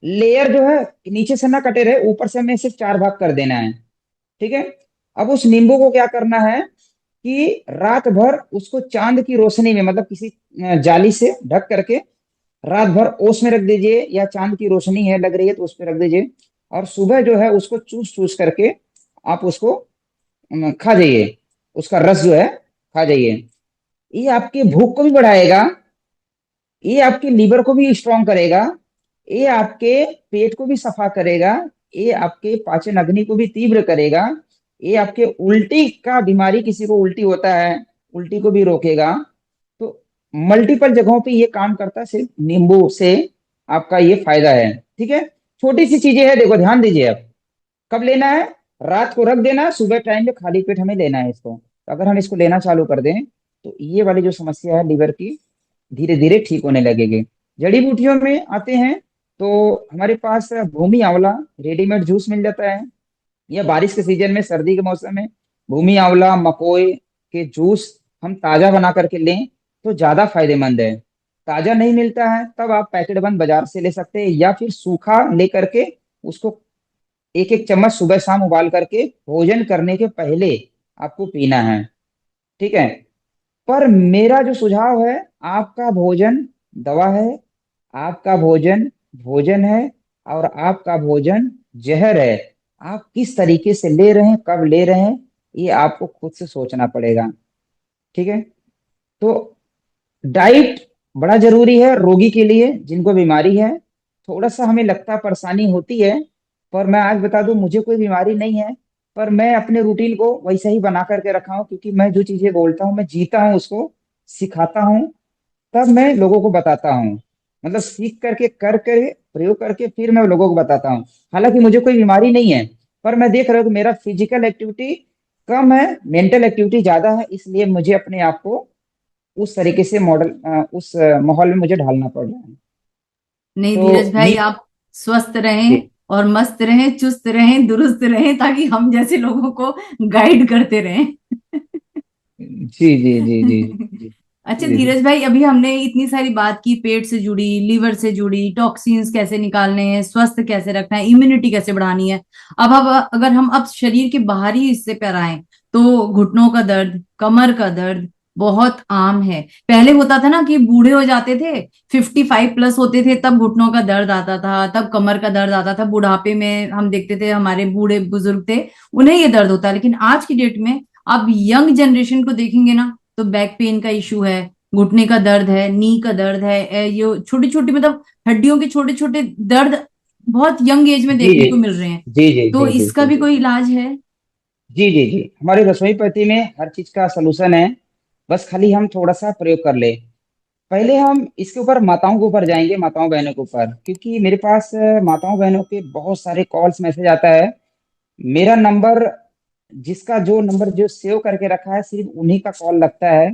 लेयर जो है नीचे से ना कटे रहे, ऊपर से हमें सिर्फ चार भाग कर देना है। ठीक है, अब उस नींबू को क्या करना है कि रात भर उसको चांद की रोशनी में, मतलब किसी जाली से ढक करके रात भर ओस में रख दीजिए, या चांद की रोशनी है लग रही है तो उस पर रख दीजिए। और सुबह जो है उसको चूस चूस करके आप उसको खा जाइए, उसका रस जो है खा जाइए। ये आपकी भूख को भी बढ़ाएगा, ये आपके लीवर को भी स्ट्रांग करेगा, ये आपके पेट को भी सफा करेगा, ये आपके पाचन अग्नि को भी तीव्र करेगा, ये आपके उल्टी का बीमारी, किसी को उल्टी होता है, उल्टी को भी रोकेगा। तो मल्टीपल जगहों पे ये काम करता है, सिर्फ नींबू से आपका ये फायदा है। ठीक है, छोटी सी चीजें हैं, देखो ध्यान दीजिए। आप कब लेना है, रात को रख देना, सुबह टाइम पे खाली पेट हमें लेना है इसको। तो अगर हम इसको लेना चालू कर दें तो ये वाली जो समस्या है लीवर की, धीरे धीरे ठीक होने लगेगी। जड़ी बूटियों में आते हैं तो हमारे पास भूमि आंवला रेडीमेड जूस मिल जाता है, या बारिश के सीजन में, सर्दी के मौसम में भूमि आंवला मकोई के जूस हम ताजा बना करके लें तो ज्यादा फायदेमंद है। ताजा नहीं मिलता है तब आप पैकेट बंद बाजार से ले सकते हैं, या फिर सूखा ले करके उसको एक एक चम्मच सुबह शाम उबाल करके भोजन करने के पहले आपको पीना है। ठीक है, पर मेरा जो सुझाव है, आपका भोजन दवा है, आपका भोजन भोजन है, और आपका भोजन जहर है। आप किस तरीके से ले रहे हैं, कब ले रहे हैं, ये आपको खुद से सोचना पड़ेगा। ठीक है। तो डाइट बड़ा जरूरी है रोगी के लिए, जिनको बीमारी है। थोड़ा सा हमें लगता है परेशानी होती है, पर मैं आज बता दूं मुझे कोई बीमारी नहीं है। पर मैं अपने रूटीन को वैसे ही बना करके रखा हूं, क्योंकि मैं जो चीजें बोलता हूँ मैं जीता हूँ उसको, सिखाता हूँ, तब मैं लोगों को बताता हूँ। मतलब सीख करके कर कर प्रयोग करके फिर मैं लोगों को बताता हूँ। हालांकि मुझे कोई बीमारी नहीं है, पर मैं देख रहा हूँ कि मेरा फिजिकल एक्टिविटी कम है, मेंटल एक्टिविटी ज्यादा है, इसलिए मुझे अपने आप को उस तरीके से उस माहौल में मुझे ढालना पड़ रहा है। नहीं तो धीरज भाई, नींद। आप स्वस्थ जी रहें और मस्त रहें, चुस्त रहें, दुरुस्त रहें, ताकि हम जैसे लोगों को गाइड करते रहें। जी जी जी जी जी अच्छा जी धीरज भाई, अभी हमने इतनी सारी बात की, पेट से जुड़ी, लीवर से जुड़ी, टॉक्सिन्स कैसे निकालने हैं, स्वस्थ कैसे रखना है, इम्यूनिटी कैसे बढ़ानी है। अब अगर हम अब शरीर के बाहरी हिस्से पर आए, तो घुटनों का दर्द, कमर का दर्द बहुत आम है। पहले होता था ना कि बूढ़े हो जाते थे, 55+ होते थे, तब घुटनों का दर्द आता था, तब कमर का दर्द आता था। बुढ़ापे में हम देखते थे हमारे बूढ़े बुजुर्ग थे, उन्हें ये दर्द होता है। लेकिन आज की डेट में आप यंग जनरेशन को देखेंगे ना, तो बैक पेन का इशू है, घुटने का दर्द है, नी का दर्द है, ये छोटी छोटी मतलब हड्डियों के छोटे छोटे दर्द बहुत यंग एज में जी देखने को मिल रहे हैं। जी जी तो जी जी इसका जी भी कोई इलाज है? जी जी जी हमारे रसोई पद्धति में हर चीज का सलूशन है। बस खाली हम थोड़ा सा प्रयोग कर ले। पहले हम इसके ऊपर माताओं के ऊपर जाएंगे, माताओं बहनों के ऊपर, क्योंकि मेरे पास माताओं बहनों के बहुत सारे कॉल्स मैसेज आता है। मेरा नंबर, जिसका जो नंबर जो सेव करके रखा है, सिर्फ उन्हीं का कॉल लगता है।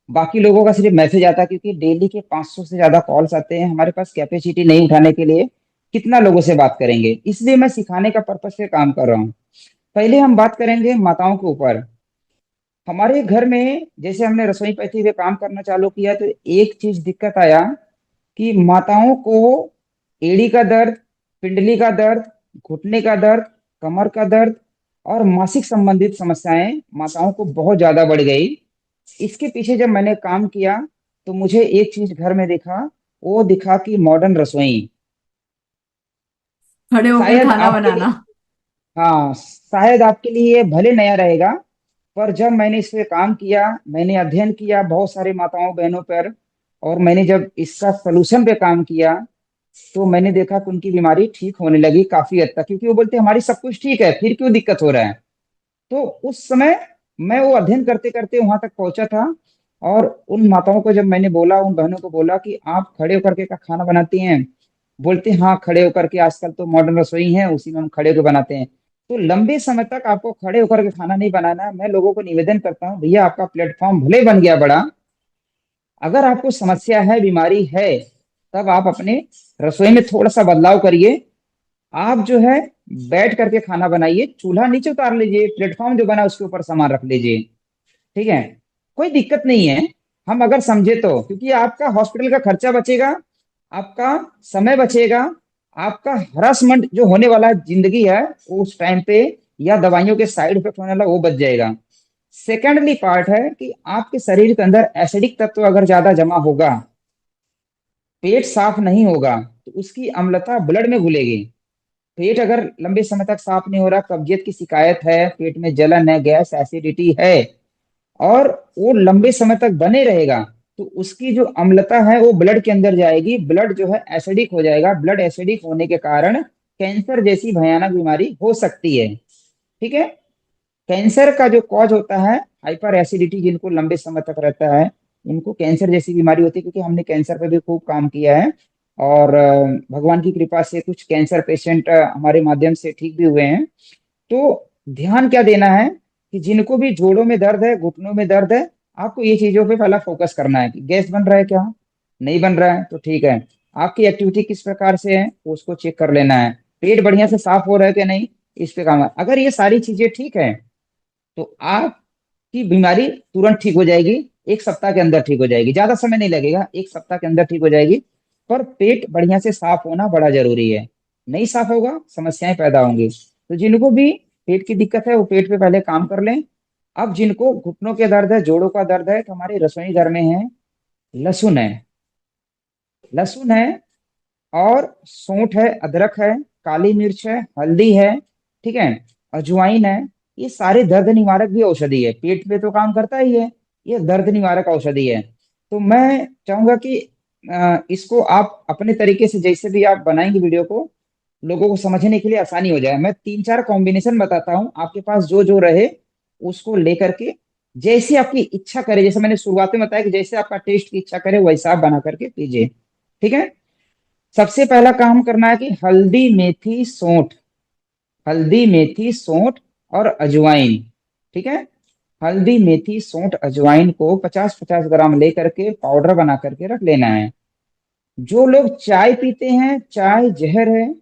बाकी लोगों का सिर्फ मैसेज आता है, क्योंकि डेली के 500 से ज्यादा कॉल्स आते हैं, हमारे पास कैपेसिटी नहीं उठाने के लिए। कितना लोगों से बात करेंगे, इसलिए मैं सिखाने का पर्पज से काम कर रहा हूँ। पहले हम बात करेंगे माताओं के ऊपर। हमारे घर में जैसे हमने रसोई पद्धति पे काम करना चालू किया, तो एक चीज दिक्कत आया कि माताओं को एड़ी का दर्द, पिंडली का दर्द, घुटने का दर्द, कमर का दर्द और मासिक संबंधित समस्याएं माताओं को बहुत ज्यादा बढ़ गई। इसके पीछे जब मैंने काम किया, तो मुझे एक चीज घर में दिखा, वो दिखा कि मॉडर्न रसोई। खड़े होकर शायद खाना आपके लिए, बनाना। हाँ शायद आपके लिए भले नया रहेगा, पर जब मैंने इस पे काम किया, मैंने अध्ययन किया बहुत सारे माताओं बहनों पर, और मैंने जब इसका सलूशन पे काम किया, तो मैंने देखा कि उनकी बीमारी ठीक होने लगी काफी हद तक। क्योंकि वो बोलते हमारी सब कुछ ठीक है, फिर क्यों दिक्कत हो रहा है। तो उस समय मैं वो अध्ययन करते करते वहां तक पहुंचा था। और उन माताओं को जब मैंने बोला, उन बहनों को बोला कि आप खड़े होकर के का खाना बनाती हैं, बोलते हैं, हाँ खड़े होकर के, आजकल तो मॉडर्न रसोई है उसी में हम खड़े होकर बनाते हैं। तो लंबे समय तक आपको खड़े होकर के खाना नहीं बनाना है। मैं लोगों को निवेदन करता हूँ, भैया आपका प्लेटफॉर्म भले बन गया बड़ा, अगर आपको समस्या है, बीमारी है, तब आप अपने रसोई में थोड़ा सा बदलाव करिए। आप जो है बैठ करके खाना बनाइए, चूल्हा नीचे उतार लीजिए, प्लेटफॉर्म जो बना उसके ऊपर सामान रख लीजिए। ठीक है, कोई दिक्कत नहीं है। हम अगर समझे तो, क्योंकि आपका हॉस्पिटल का खर्चा बचेगा, आपका समय बचेगा, आपका हरासमेंट जो होने वाला जिंदगी है वो उस टाइम पे, या दवाइयों के साइड इफेक्ट होने वाला वो बच जाएगा। सेकेंडली पार्ट है कि आपके शरीर के अंदर एसिडिक तत्व अगर ज्यादा जमा होगा, पेट साफ नहीं होगा, तो उसकी अम्लता ब्लड में घुलेगी। पेट अगर लंबे समय तक साफ नहीं हो रहा, कब्जियत की शिकायत है, पेट में जलन है, गैस एसिडिटी है, और वो लंबे समय तक बने रहेगा, तो उसकी जो अम्लता है वो ब्लड के अंदर जाएगी, ब्लड जो है एसिडिक हो जाएगा। ब्लड एसिडिक होने के कारण कैंसर जैसी भयानक बीमारी हो सकती है। ठीक है। कैंसर का जो कॉज होता है हाइपर एसिडिटी, जिनको लंबे समय तक रहता है, इनको कैंसर जैसी बीमारी होती है। क्योंकि हमने कैंसर पे भी खूब काम किया है, और भगवान की कृपा से कुछ कैंसर पेशेंट हमारे माध्यम से ठीक भी हुए हैं। तो ध्यान क्या देना है कि जिनको भी जोड़ों में दर्द है, घुटनों में दर्द है, आपको ये चीजों पे पहला फोकस करना है कि गैस बन रहा है क्या, नहीं बन रहा है तो ठीक है, आपकी एक्टिविटी किस प्रकार से है उसको चेक कर लेना है, पेट बढ़िया से साफ हो रहा है कि नहीं, इस पे काम है। अगर ये सारी चीजें ठीक है, तो आपकी बीमारी तुरंत ठीक हो जाएगी। एक सप्ताह के अंदर ठीक हो जाएगी, ज्यादा समय नहीं लगेगा, एक सप्ताह के अंदर ठीक हो जाएगी। पर पेट बढ़िया से साफ होना बड़ा जरूरी है। नहीं साफ होगा, समस्याएं पैदा होंगी। तो जिनको भी पेट की दिक्कत है वो पेट पे पहले काम कर लें। अब जिनको घुटनों के दर्द है, जोड़ों का दर्द है, तो हमारे रसोई घर में है, लहसुन है, लहसुन है, और सौंठ है, अदरक है, काली मिर्च है, हल्दी है, ठीक है, अजवाइन है, ये सारे दर्द निवारक भी औषधि है, पेट पे तो काम करता ही है, ये दर्द निवारक औषधि है। तो मैं चाहूंगा कि इसको आप अपने तरीके से जैसे भी आप बनाएंगे वीडियो को, लोगों को समझने के लिए आसानी हो जाए। मैं तीन चार कॉम्बिनेशन बताता हूँ, आपके पास जो जो रहे उसको लेकर के जैसी आपकी इच्छा करे, जैसे मैंने शुरुआत में बताया कि जैसे आपका टेस्ट की इच्छा करे वैसा आप बना करके पीजिए। ठीक है, सबसे पहला काम करना है कि हल्दी मेथी सौंठ, हल्दी मेथी सौंठ और अजवाइन। ठीक है, हल्दी मेथी सौंठ अजवाइन को 50-50 ग्राम लेकर के पाउडर बना करके रख लेना है। जो लोग चाय पीते हैं, चाय जहर है,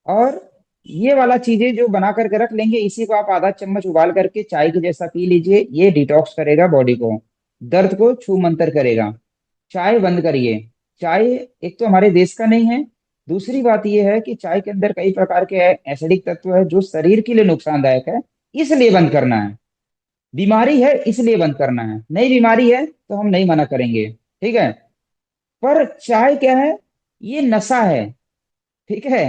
और ये वाला चीजें जो बना करके रख लेंगे, इसी को आप आधा चम्मच उबाल करके चाय के जैसा पी लीजिए, ये डिटॉक्स करेगा बॉडी को, दर्द को छू मंतर करेगा। चाय बंद करिए, चाय एक तो हमारे देश का नहीं है, दूसरी बात यह है कि चाय के अंदर कई प्रकार के एसिडिक तत्व है जो शरीर के लिए नुकसानदायक है, इसलिए बंद करना है। बीमारी है इसलिए बंद करना है, नई बीमारी है तो हम नहीं मना करेंगे। ठीक है, पर चाय क्या है, ये नशा है। ठीक है,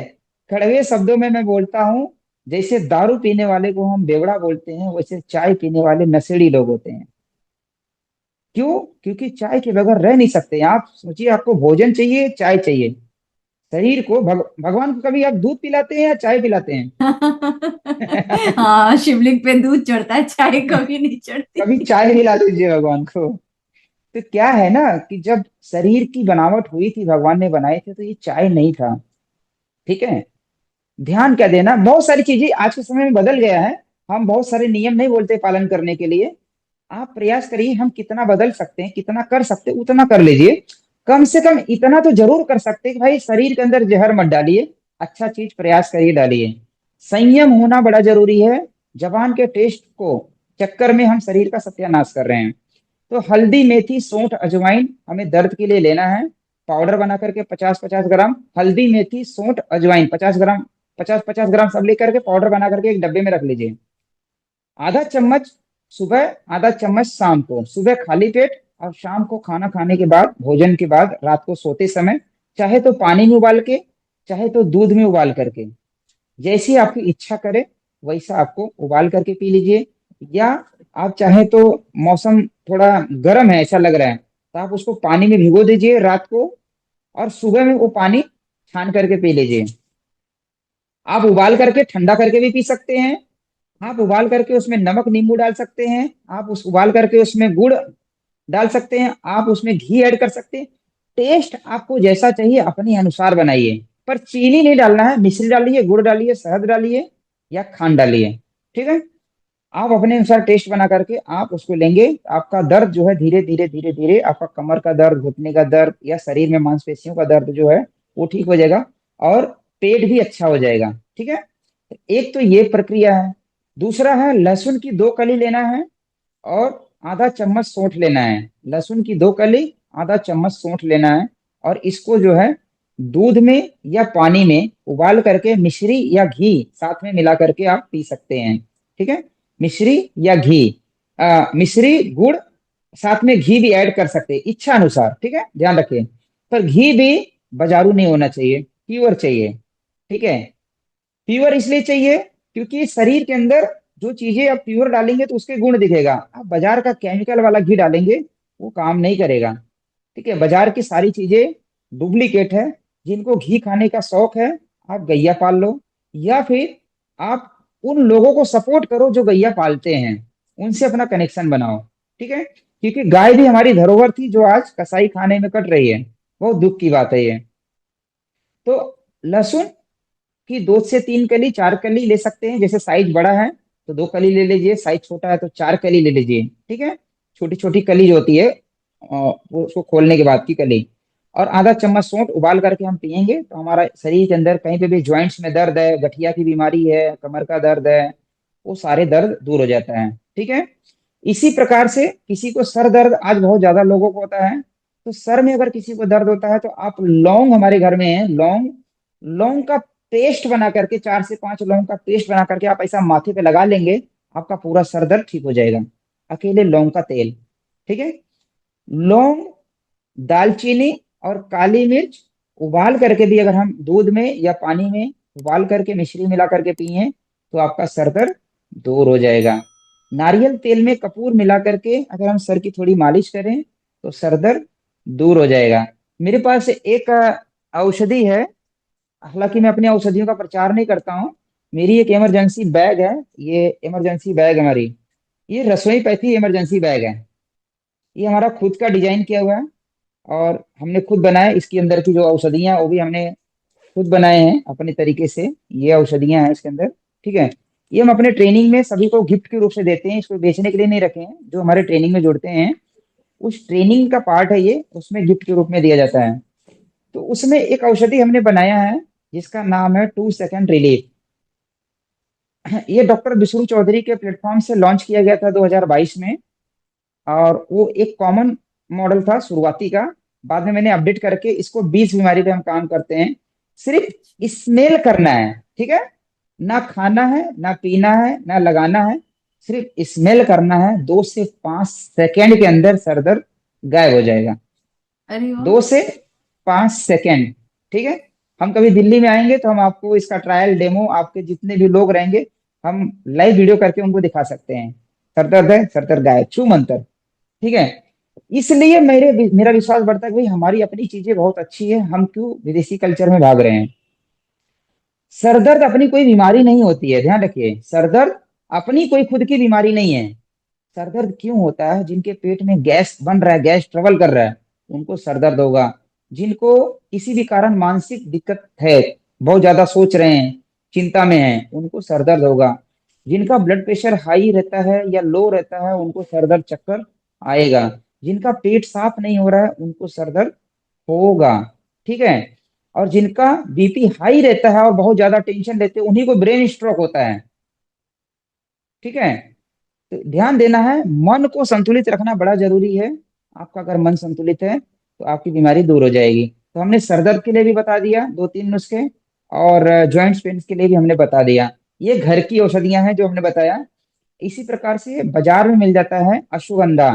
कड़वे शब्दों में मैं बोलता हूँ, जैसे दारू पीने वाले को हम बेवड़ा बोलते हैं, वैसे चाय पीने वाले नशेड़ी लोग होते हैं। क्यों? क्योंकि चाय के बगैर रह नहीं सकते। आप सोचिए, आपको भोजन चाहिए, चाय चाहिए, शरीर को भगवान को कभी आप दूध पिलाते हैं या चाय पिलाते हैं? हाँ, शिवलिंग पे दूध चढ़ता है, चाय कभी नहीं कभी चढ़ती। चाय पिला दीजिए भगवान को। तो क्या है ना कि जब शरीर की बनावट हुई थी, भगवान ने बनाए थे, तो ये चाय नहीं था। ठीक है, ध्यान क्या देना, बहुत सारी चीजें आज के समय में बदल गया है, हम बहुत सारे नियम नहीं बोलते पालन करने के लिए। आप प्रयास करिए, हम कितना बदल सकते हैं, कितना कर सकते हैं उतना कर लीजिए। कम से कम इतना तो जरूर कर सकते हैं कि भाई शरीर के अंदर जहर मत डालिए, अच्छा चीज प्रयास करिए डालिए। संयम होना बड़ा जरूरी है, जबान के टेस्ट को चक्कर में हम शरीर का सत्यानाश कर रहे हैं। तो हल्दी मेथी सौंठ अजवाइन हमें दर्द के लिए लेना है, पाउडर बना करके 50-50 ग्राम, हल्दी मेथी सौंठ अजवाइन 50 ग्राम, 50-50 ग्राम सब लेकर के पाउडर बना करके एक डब्बे में रख लीजिए। आधा चम्मच सुबह, आधा चम्मच शाम को, सुबह खाली पेट और शाम को खाना खाने के बाद, भोजन के बाद, रात को सोते समय, चाहे तो पानी में उबाल के, चाहे तो दूध में उबाल करके, जैसी आपकी इच्छा करे वैसा आपको उबाल करके पी लीजिए। या आप चाहे तो, मौसम थोड़ा गर्म है ऐसा लग रहा है, तो आप उसको पानी में भिगो दीजिए रात को, और सुबह में वो पानी छान करके पी लीजिए। आप उबाल करके ठंडा करके भी पी सकते हैं, आप उबाल करके उसमें नमक नींबू डाल सकते हैं, आप उस उबाल करके उसमें गुड़ डाल सकते हैं, आप उसमें घी ऐड कर सकते हैं। टेस्ट आपको जैसा चाहिए अपने अनुसार बनाइए, पर चीनी नहीं डालना है, मिश्री डालिए, गुड़ डालिए, शहद डालिए या खांड डालिए। ठीक है, आप अपने अनुसार टेस्ट बना करके आप उसको लेंगे, आपका दर्द जो है धीरे धीरे धीरे धीरे, आपका कमर का दर्द, घुटने का दर्द या शरीर में मांसपेशियों का दर्द जो है वो ठीक हो जाएगा, और पेट भी अच्छा हो जाएगा। ठीक है, एक तो ये प्रक्रिया है। दूसरा है, लहसुन की 2 कली लेना है और आधा चम्मच सौंठ लेना है। लहसुन की 2 कली, आधा चम्मच सौंठ लेना है, और इसको जो है दूध में या पानी में उबाल करके मिश्री या घी साथ में मिला करके आप पी सकते हैं। ठीक है, मिश्री या घी, मिश्री गुड़, साथ में घी भी ऐड कर सकते हैं इच्छा अनुसार। ठीक है, ध्यान रखिए, पर घी भी बाजारू नहीं होना चाहिए, प्योर चाहिए। ठीक है, प्योर इसलिए चाहिए क्योंकि शरीर के अंदर जो चीजें आप प्योर डालेंगे तो उसके गुण दिखेगा, आप बाजार का केमिकल वाला घी डालेंगे वो काम नहीं करेगा। ठीक है, बाजार की सारी चीजें डुप्लीकेट है। जिनको घी खाने का शौक है, आप गैया पाल लो, या फिर आप उन लोगों को सपोर्ट करो जो गैया पालते हैं, उनसे अपना कनेक्शन बनाओ। ठीक है, क्योंकि गाय भी हमारी धरोहर थी जो आज कसाई खाने में कट रही है, बहुत दुख की बात है ये। तो लहसुन कि 2 से 3 कली, 4 कली ले सकते हैं, जैसे साइज बड़ा है तो 2 कली ले लीजिए, साइज छोटा है तो 4 कली ले लीजिए। ठीक है, छोटी छोटी कली जो होती है, वो उसको खोलने के बाद की कली। और आधा चम्मच सौंठ उबाल करके हम पियेंगे तो हमारा शरीर के अंदर कहीं पे भी ज्वाइंट्स में दर्द है, गठिया की बीमारी है, कमर का दर्द है, वो सारे दर्द दूर हो जाता है। ठीक है, इसी प्रकार से किसी को सर दर्द आज बहुत ज्यादा लोगों को होता है, तो सर में अगर किसी को दर्द होता है तो आप लौंग, हमारे घर में है लौंग, लौंग का पेस्ट बना करके, 4 से 5 लौंग का पेस्ट बना करके आप ऐसा माथे पे लगा लेंगे, आपका पूरा सर दर्द ठीक हो जाएगा, अकेले लौंग का तेल। ठीक है, लौंग, दालचीनी और काली मिर्च उबाल करके भी अगर हम दूध में या पानी में उबाल करके मिश्री मिला करके पिए तो आपका सर दर्द दूर हो जाएगा। नारियल तेल में कपूर मिला करके अगर हम सर की थोड़ी मालिश करें तो सर दर्द दूर हो जाएगा। मेरे पास एक औषधि है, हालांकि मैं अपनी औषधियों का प्रचार नहीं करता हूँ। मेरी एक इमरजेंसी बैग है, ये इमरजेंसी बैग हमारी, ये रसोई पैथी इमरजेंसी बैग है। ये हमारा खुद का डिजाइन किया हुआ है और हमने खुद बनाया। इसके अंदर की जो औषधियां वो भी हमने खुद बनाए हैं अपने तरीके से। ये औषधियां हैं इसके अंदर, ठीक है। ये हम अपने ट्रेनिंग में सभी को गिफ्ट के रूप से देते हैं, इसको बेचने के लिए नहीं रखे हैं। जो हमारे ट्रेनिंग में जुड़ते हैं उस ट्रेनिंग का पार्ट है ये, उसमें गिफ्ट के रूप में दिया जाता है। तो उसमें एक औषधि हमने बनाया है जिसका नाम है 2 सेकंड रिलीफ। ये डॉक्टर विष्णु चौधरी के प्लेटफॉर्म से लॉन्च किया गया था 2022 में। और वो एक कॉमन मॉडल था शुरुआती का। बाद में मैंने अपडेट करके इसको 20 बीमारी पे हम काम करते हैं। सिर्फ स्मेल करना है, ठीक है। ना खाना है ना पीना है ना लगाना है, सिर्फ स्मेल करना है। 2 से 5 सेकेंड के अंदर सर दर्द गायब हो जाएगा। अरे वाह। 2 से 5 सेकेंड, ठीक है। हम कभी दिल्ली में आएंगे तो हम आपको इसका ट्रायल डेमो, आपके जितने भी लोग रहेंगे हम लाइव वीडियो करके उनको दिखा सकते हैं। सर दर्द है, सर दर्द गायब, छू मंतर, ठीक है। इसलिए मेरा विश्वास बढ़ता है कि भाई हमारी अपनी चीजें बहुत अच्छी है, हम क्यों विदेशी कल्चर में भाग रहे हैं। सरदर्द अपनी कोई बीमारी नहीं होती है, ध्यान रखिए। सरदर्द अपनी कोई खुद की बीमारी नहीं है। सरदर्द क्यों होता है? जिनके पेट में गैस बन रहा है, गैस ट्रेवल कर रहा है, उनको सरदर्द होगा। जिनको किसी भी कारण मानसिक दिक्कत है, बहुत ज्यादा सोच रहे हैं, चिंता में हैं, उनको सरदर्द होगा। जिनका ब्लड प्रेशर हाई रहता है या लो रहता है उनको सरदर्द चक्कर आएगा। जिनका पेट साफ नहीं हो रहा है उनको सरदर्द होगा, ठीक है। और जिनका बीपी हाई रहता है और बहुत ज्यादा टेंशन लेते हैं उन्हीं को ब्रेन स्ट्रोक होता है, ठीक है। तो ध्यान देना है, मन को संतुलित रखना बड़ा जरूरी है। आपका अगर मन संतुलित है तो आपकी बीमारी दूर हो जाएगी। तो हमने सर दर्द के लिए भी बता दिया 2-3 नुस्खे, और जॉइंट्स पेन के लिए भी हमने बता दिया। ये घर की औषधियां हैं जो हमने बताया। इसी प्रकार से बाजार में मिल जाता है अश्वगंधा,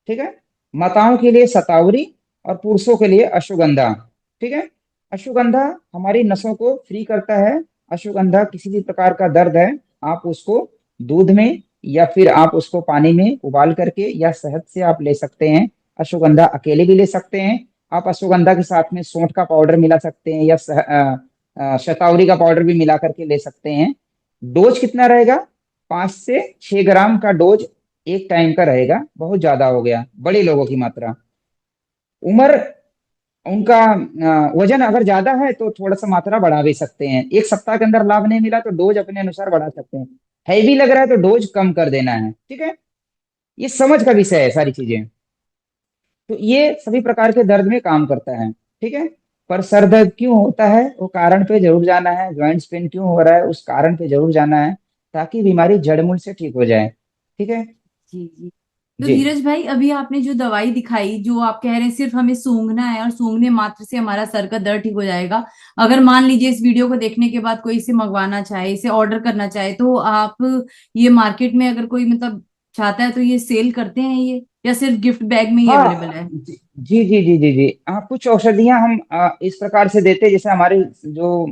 ठीक है। माताओं के लिए शतावरी और पुरुषों के लिए अश्वगंधा, ठीक है। अश्वगंधा हमारी नसों को फ्री करता है। अश्वगंधा किसी भी प्रकार का दर्द है, आप उसको दूध में या फिर आप उसको पानी में उबाल करके या शहद से आप ले सकते हैं। अश्वगंधा अकेले भी ले सकते हैं। आप अश्वगंधा के साथ में सौंठ का पाउडर मिला सकते हैं या शतावरी का पाउडर भी मिला करके ले सकते हैं। डोज कितना रहेगा? 5 से 6 ग्राम का डोज एक टाइम का रहेगा। बहुत ज्यादा हो गया बड़े लोगों की मात्रा। उम्र उनका वजन अगर ज्यादा है तो थोड़ा सा मात्रा बढ़ा भी सकते हैं। एक सप्ताह के अंदर लाभ नहीं मिला तो डोज अपने अनुसार बढ़ा सकते हैं। हैवी लग रहा है तो डोज कम कर देना है, ठीक है। ये समझ का विषय है सारी चीजें। तो ये सभी प्रकार के दर्द में काम करता है, ठीक है। पर सर दर्द क्यों होता है वो कारण पे जरूर जाना है। ज्वाइंट्स पेन क्यों हो रहा है उस कारण पे जरूर जाना है, ताकि बीमारी जड़ मूल से ठीक हो जाए, ठीक है। जी जी। तो जी धीरज भाई, अभी आपने जो दवाई दिखाई, जो आप कह रहे हैं सिर्फ हमें सूंघना है और सूंघने मात्र से हमारा सर का दर्द ठीक हो जाएगा। अगर मान लीजिए इस वीडियो को देखने के बाद कोई इसे मंगवाना चाहे, इसे ऑर्डर करना चाहे, तो आप ये मार्केट में अगर कोई मतलब चाहता है तो ये सेल करते हैं ये, या सिर्फ गिफ्ट बैग में ही अवेलेबल हाँ, है? जी जी जी जी जी जी। कुछ औषधियां हम इस प्रकार से देते हैं, जैसे हमारे जो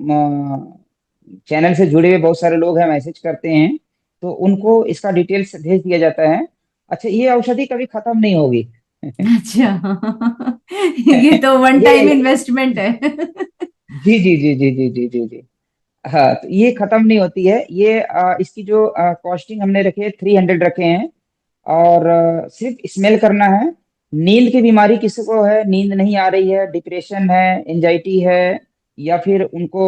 चैनल से जुड़े हुए बहुत सारे लोग हैं मैसेज करते हैं, तो उनको इसका डिटेल्स भेज दिया जाता है। अच्छा, ये औषधि कभी खत्म नहीं होगी। अच्छा। ये तो वन टाइम ये इन्वेस्टमेंट है। जी जी जी जी जी जी जी जी। हाँ, तो ये खत्म नहीं होती है। ये इसकी जो कॉस्टिंग हमने रखी है 300 रखे हैं। और सिर्फ स्मेल करना है। नींद की बीमारी किसी को है, नींद नहीं आ रही है, डिप्रेशन है, एंजाइटी है, या फिर उनको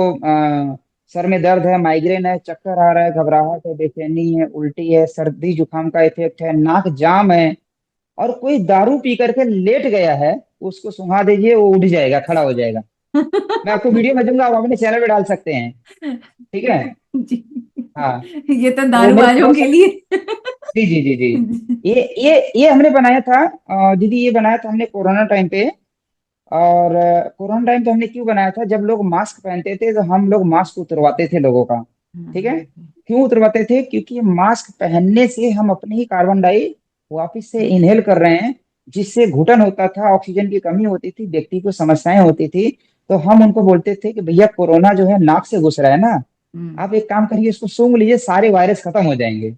सर में दर्द है, माइग्रेन है, चक्कर आ रहा है, घबराहट है, बेचैनी है, उल्टी है, सर्दी जुकाम का इफेक्ट है, नाक जाम है, और कोई दारू पी करके लेट गया है, उसको सुंघा दीजिए वो उठ जाएगा, खड़ा हो जाएगा। मैं आपको वीडियो भेजूंगा, आप अपने चैनल पे डाल सकते हैं, ठीक है। जी। हाँ, ये तो तो मेरे दारूबाजों बहुत के सारे, लिए। जी जी जी जी, ये हमने बनाया था दीदी, ये बनाया था हमने कोरोना टाइम पे। और कोरोना टाइम पे हमने क्यों बनाया था? जब लोग मास्क पहनते थे तो हम लोग मास्क उतरवाते थे लोगों का, ठीक है। क्यों उतरवाते थे? क्योंकि मास्क पहनने से हम अपने ही कार्बन डाई वापिस से इनहेल कर रहे हैं, जिससे घुटन होता था, ऑक्सीजन की कमी होती थी, व्यक्ति को समस्याएं होती थी। तो हम उनको बोलते थे कि भैया कोरोना जो है नाक से घुस रहा है ना, हम्म। आप एक काम करिए, इसको सूंघ लीजिए, सारे वायरस खत्म हो जाएंगे।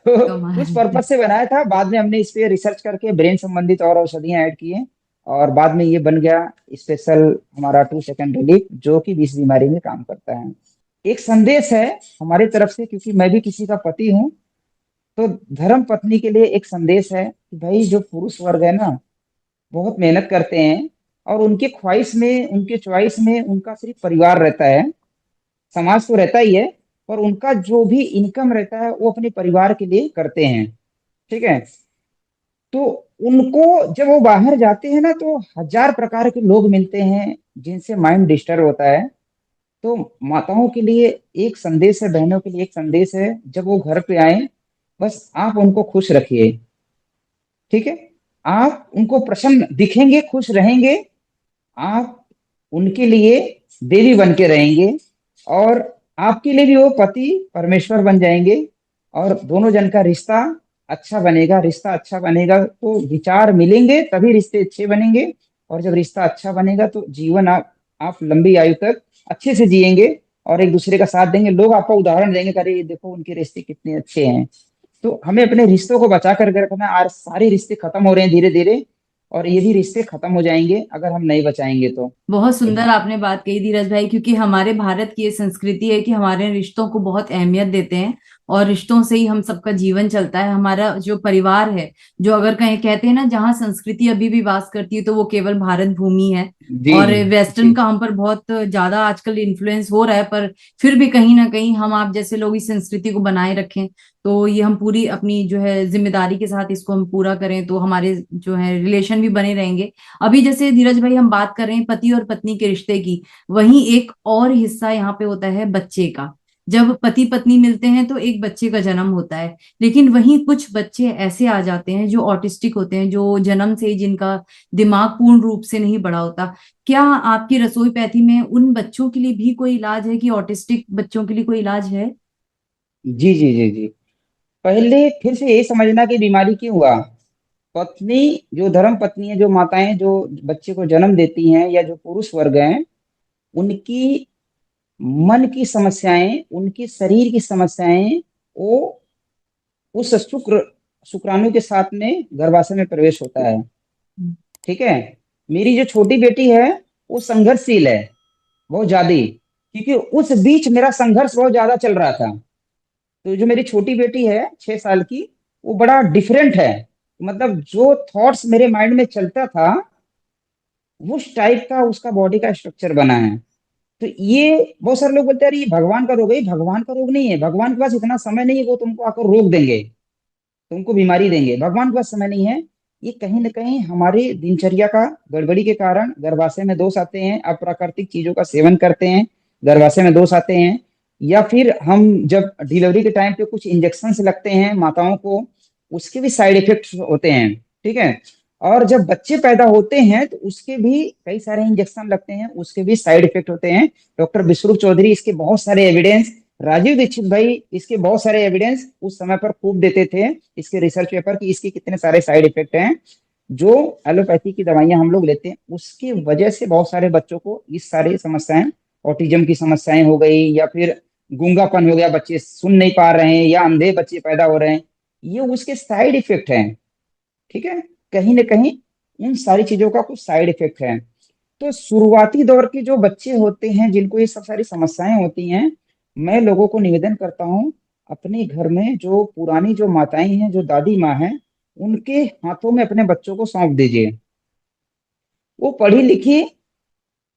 तो उस कमाल। पर्पज से बनाया था। बाद में हमने इस पे रिसर्च करके ब्रेन संबंधित और औषधियां ऐड की हैं, और बाद में ये बन गया स्पेशल हमारा 2 सेकंड रिलीफ, जो कि इस बीमारी में काम करता है। एक संदेश है हमारी तरफ से, क्योंकि मैं भी किसी का पति हूँ, तो धर्म पत्नी के लिए एक संदेश है कि भाई जो पुरुष वर्ग है ना, बहुत मेहनत करते हैं, और उनके ख्वाहिश में, उनके चॉइस में उनका सिर्फ परिवार रहता है। समाज तो रहता ही है, पर उनका जो भी इनकम रहता है वो अपने परिवार के लिए करते हैं। ठीक है। तो उनको जब वो बाहर जाते हैं ना, तो हजार प्रकार के लोग मिलते हैं जिनसे माइंड डिस्टर्ब होता है। तो माताओं के लिए एक संदेश है, बहनों के लिए एक संदेश है, जब वो घर पे आए, बस आप उनको खुश रखिए। ठीक है। आप उनको प्रसन्न दिखेंगे, खुश रहेंगे, आप उनके लिए देवी बन के रहेंगे, और आपके लिए भी वो पति परमेश्वर बन जाएंगे, और दोनों जन का रिश्ता अच्छा बनेगा। रिश्ता अच्छा बनेगा तो विचार मिलेंगे, तभी रिश्ते अच्छे बनेंगे, और जब रिश्ता अच्छा बनेगा तो जीवन आप लंबी आयु तक अच्छे से जिएंगे, और एक दूसरे का साथ देंगे। लोग आपको उदाहरण देंगे, अरे ये देखो उनके रिश्ते कितने अच्छे हैं। तो हमें अपने रिश्तों को बचा करके रखना है। और सारे रिश्ते खत्म हो रहे हैं धीरे धीरे, और ये भी रिश्ते खत्म हो जाएंगे अगर हम नहीं बचाएंगे तो। बहुत सुंदर आपने बात कही धीरज भाई, क्योंकि हमारे भारत की ये संस्कृति है कि हमारे रिश्तों को बहुत अहमियत देते हैं, और रिश्तों से ही हम सबका जीवन चलता है। हमारा जो परिवार है, जो अगर कहीं कहते हैं ना, जहाँ संस्कृति अभी भी वास करती है तो वो केवल भारत भूमि है। जी और जी वेस्टर्न जी का हम पर बहुत ज्यादा आजकल इन्फ्लुएंस हो रहा है, पर फिर भी कहीं ना कहीं हम आप जैसे लोग इस संस्कृति को बनाए रखें, तो ये हम पूरी अपनी जो है जिम्मेदारी के साथ इसको हम पूरा करें, तो हमारे जो है रिलेशन भी बने रहेंगे। अभी जैसे धीरज भाई हम बात कर रहे हैं पति और पत्नी के रिश्ते की, वहीं एक और हिस्सा यहाँ पे होता है बच्चे का। जब पति पत्नी मिलते हैं तो एक बच्चे का जन्म होता है, लेकिन वहीं कुछ बच्चे ऐसे आ जाते हैं जो ऑटिस्टिक होते हैं, जो जन्म से ही जिनका दिमाग पूर्ण रूप से नहीं बड़ा होता। क्या आपकी रसोई पैथी में उन बच्चों के लिए भी कोई इलाज है, कि ऑटिस्टिक बच्चों के लिए कोई इलाज है? जी जी जी जी। पहले फिर से यही समझना कि बीमारी क्यों हुआ। पत्नी, जो धर्म पत्नी है, जो माताएं जो बच्चे को जन्म देती हैं, या जो पुरुष वर्ग हैं, उनकी मन की समस्याएं, उनकी शरीर की समस्याएं, वो उस शुक्राणु के साथ में गर्भाशय में प्रवेश होता है। ठीक है। मेरी जो छोटी बेटी है, वो संघर्षशील है बहुत ज्यादा, क्योंकि उस बीच मेरा संघर्ष बहुत ज्यादा चल रहा था। तो जो मेरी छोटी बेटी है 6 साल की, वो बड़ा डिफरेंट है। मतलब जो थॉट्स मेरे माइंड में चलता था, उस टाइप का उसका बॉडी का स्ट्रक्चर बना है। तो ये बहुत सारे लोग बोलते हैं, अरे ये भगवान का रोग है। ये भगवान का रोग नहीं है। भगवान के पास इतना समय नहीं है, वो तुमको आकर रोक देंगे, तुमको बीमारी देंगे। भगवान के पास समय नहीं है। ये कहीं ना कहीं हमारी दिनचर्या का गड़बड़ी के कारण गर्भाशय में दोष आते हैं, अप्राकृतिक चीजों का सेवन करते हैं, गर्भाशय में दोष आते हैं। या फिर हम जब डिलीवरी के टाइम पे कुछ इंजेक्शन लगते हैं माताओं को, उसके भी साइड इफेक्ट्स होते हैं। ठीक है। और जब बच्चे पैदा होते हैं तो उसके भी कई सारे इंजेक्शन लगते हैं, उसके भी साइड इफेक्ट होते हैं। डॉक्टर विश्वरूप चौधरी इसके बहुत सारे एविडेंस, राजीव दीक्षित भाई इसके बहुत सारे एविडेंस उस समय पर खूब देते थे, इसके रिसर्च पेपर की, इसके कितने सारे साइड इफेक्ट हैं। जो एलोपैथी की दवाइयां हम लोग लेते हैं, उसकी वजह से बहुत सारे बच्चों को इस सारी समस्याएं, ऑटिज्म की समस्याएं हो गई, या फिर गूंगापन हो गया, बच्चे सुन नहीं पा रहे हैं, या अंधे बच्चे पैदा हो रहे हैं, ये उसके साइड इफेक्ट हैं। ठीक है। कहीं ना कहीं उन सारी चीजों का कुछ साइड इफेक्ट है। तो शुरुआती दौर के जो बच्चे होते हैं, जिनको ये सब सारी समस्याएं होती हैं, मैं लोगों को निवेदन करता हूँ, अपने घर में जो पुरानी जो माताएं हैं, जो दादी माँ हैं, उनके हाथों में अपने बच्चों को सौंप दीजिए। वो पढ़ी लिखी,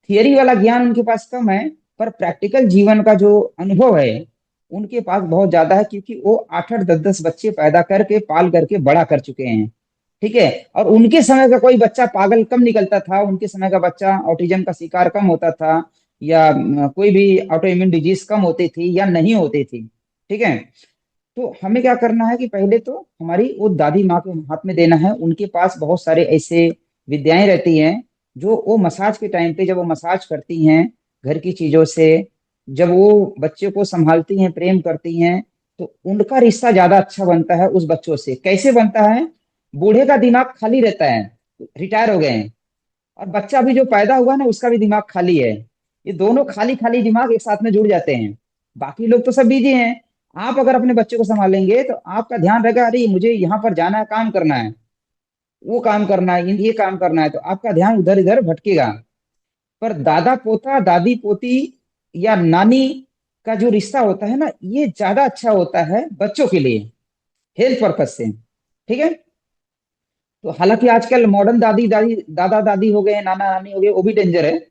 थियरी वाला ज्ञान उनके पास कम है, पर प्रैक्टिकल जीवन का जो अनुभव है उनके पास बहुत ज्यादा है, क्योंकि वो 8 8 10 10 बच्चे पैदा करके, पाल करके बड़ा कर चुके हैं। ठीक है। और उनके समय का कोई बच्चा पागल कम निकलता था, उनके समय का बच्चा ऑटिज्म का शिकार कम होता था, या कोई भी ऑटो इम्यून डिजीज कम होती थी या नहीं होती थी। ठीक है। तो हमें क्या करना है कि पहले तो हमारी वो दादी माँ के हाथ में देना है। उनके पास बहुत सारे ऐसे विद्याएं रहती हैं, जो वो मसाज के टाइम पे, जब वो मसाज करती हैं घर की चीजों से, जब वो बच्चे को संभालती हैं, प्रेम करती हैं, तो उनका रिश्ता ज्यादा अच्छा बनता है उस बच्चों से। कैसे बनता है? बूढ़े का दिमाग खाली रहता है, रिटायर हो गए हैं, और बच्चा भी जो पैदा हुआ ना, उसका भी दिमाग खाली है। ये दोनों खाली खाली दिमाग एक साथ में जुड़ जाते हैं। बाकी लोग तो सब बिजी हैं। आप अगर अपने बच्चे को संभालेंगे तो आपका ध्यान रहेगा, अरे मुझे यहाँ पर जाना है, काम करना है, वो काम करना है, ये काम करना है, तो आपका ध्यान उधर इधर भटकेगा। पर दादा पोता, दादी पोती या नानी का जो रिश्ता होता है ना, ये ज्यादा अच्छा होता है बच्चों के लिए, हेल्थ पर्पज से। ठीक है। तो हालांकि आजकल मॉडर्न दादी दादी दादा दादी हो गए हैं, नाना नानी हो गए, वो भी डेंजर है।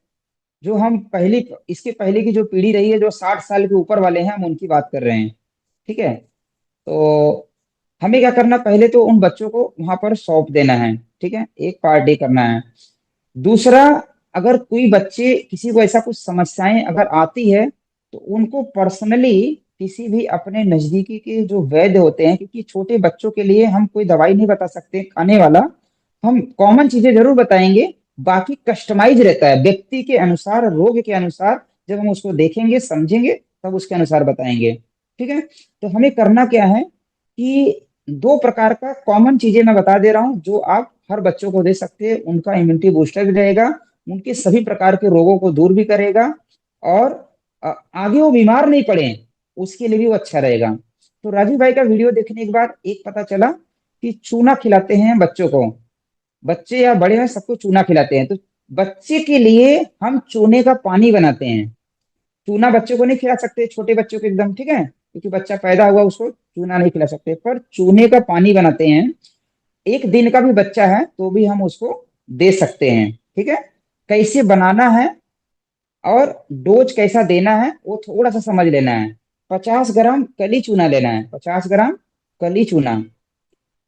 जो हम पहली, इसके पहले की जो पीढ़ी रही है, जो 60 साल के ऊपर वाले हैं, हम उनकी बात कर रहे हैं। ठीक है। तो हमें क्या करना, पहले तो उन बच्चों को वहां पर सौंप देना है। ठीक है, एक पार्टी करना है। दूसरा, अगर कोई बच्चे किसी को ऐसा कुछ समस्याएं अगर आती है, तो उनको पर्सनली किसी भी अपने नजदीकी के जो वैद्य होते हैं, क्योंकि छोटे बच्चों के लिए हम कोई दवाई नहीं बता सकते खाने वाला, हम कॉमन चीजें जरूर बताएंगे। बाकी कस्टमाइज रहता है व्यक्ति के अनुसार, रोग के अनुसार। जब हम उसको देखेंगे समझेंगे तब उसके अनुसार बताएंगे। ठीक है। तो हमें करना क्या है कि 2 प्रकार का कॉमन चीजें मैं बता दे रहा हूं, जो आप हर बच्चों को दे सकते हैं। उनका इम्यूनिटी बूस्टर भी रहेगा, उनके सभी प्रकार के रोगों को दूर भी करेगा, और आगे वो बीमार नहीं पड़े, उसके लिए भी वो अच्छा रहेगा। तो राजीव भाई का वीडियो देखने के बाद एक पता चला कि चूना खिलाते हैं बच्चों को, बच्चे या बड़े हैं सबको चूना खिलाते हैं। तो बच्चे के लिए हम चूने का पानी बनाते हैं। चूना बच्चों को नहीं खिला सकते, छोटे बच्चों को एकदम, ठीक है, क्योंकि बच्चा पैदा हुआ उसको चूना नहीं खिला सकते, पर चूने का पानी बनाते हैं। 1 दिन का भी बच्चा है तो भी हम उसको दे सकते हैं। ठीक है। कैसे बनाना है और डोज कैसा देना है वो थोड़ा सा समझ लेना है। 50 ग्राम कली चूना लेना है, 50 ग्राम कली चूना।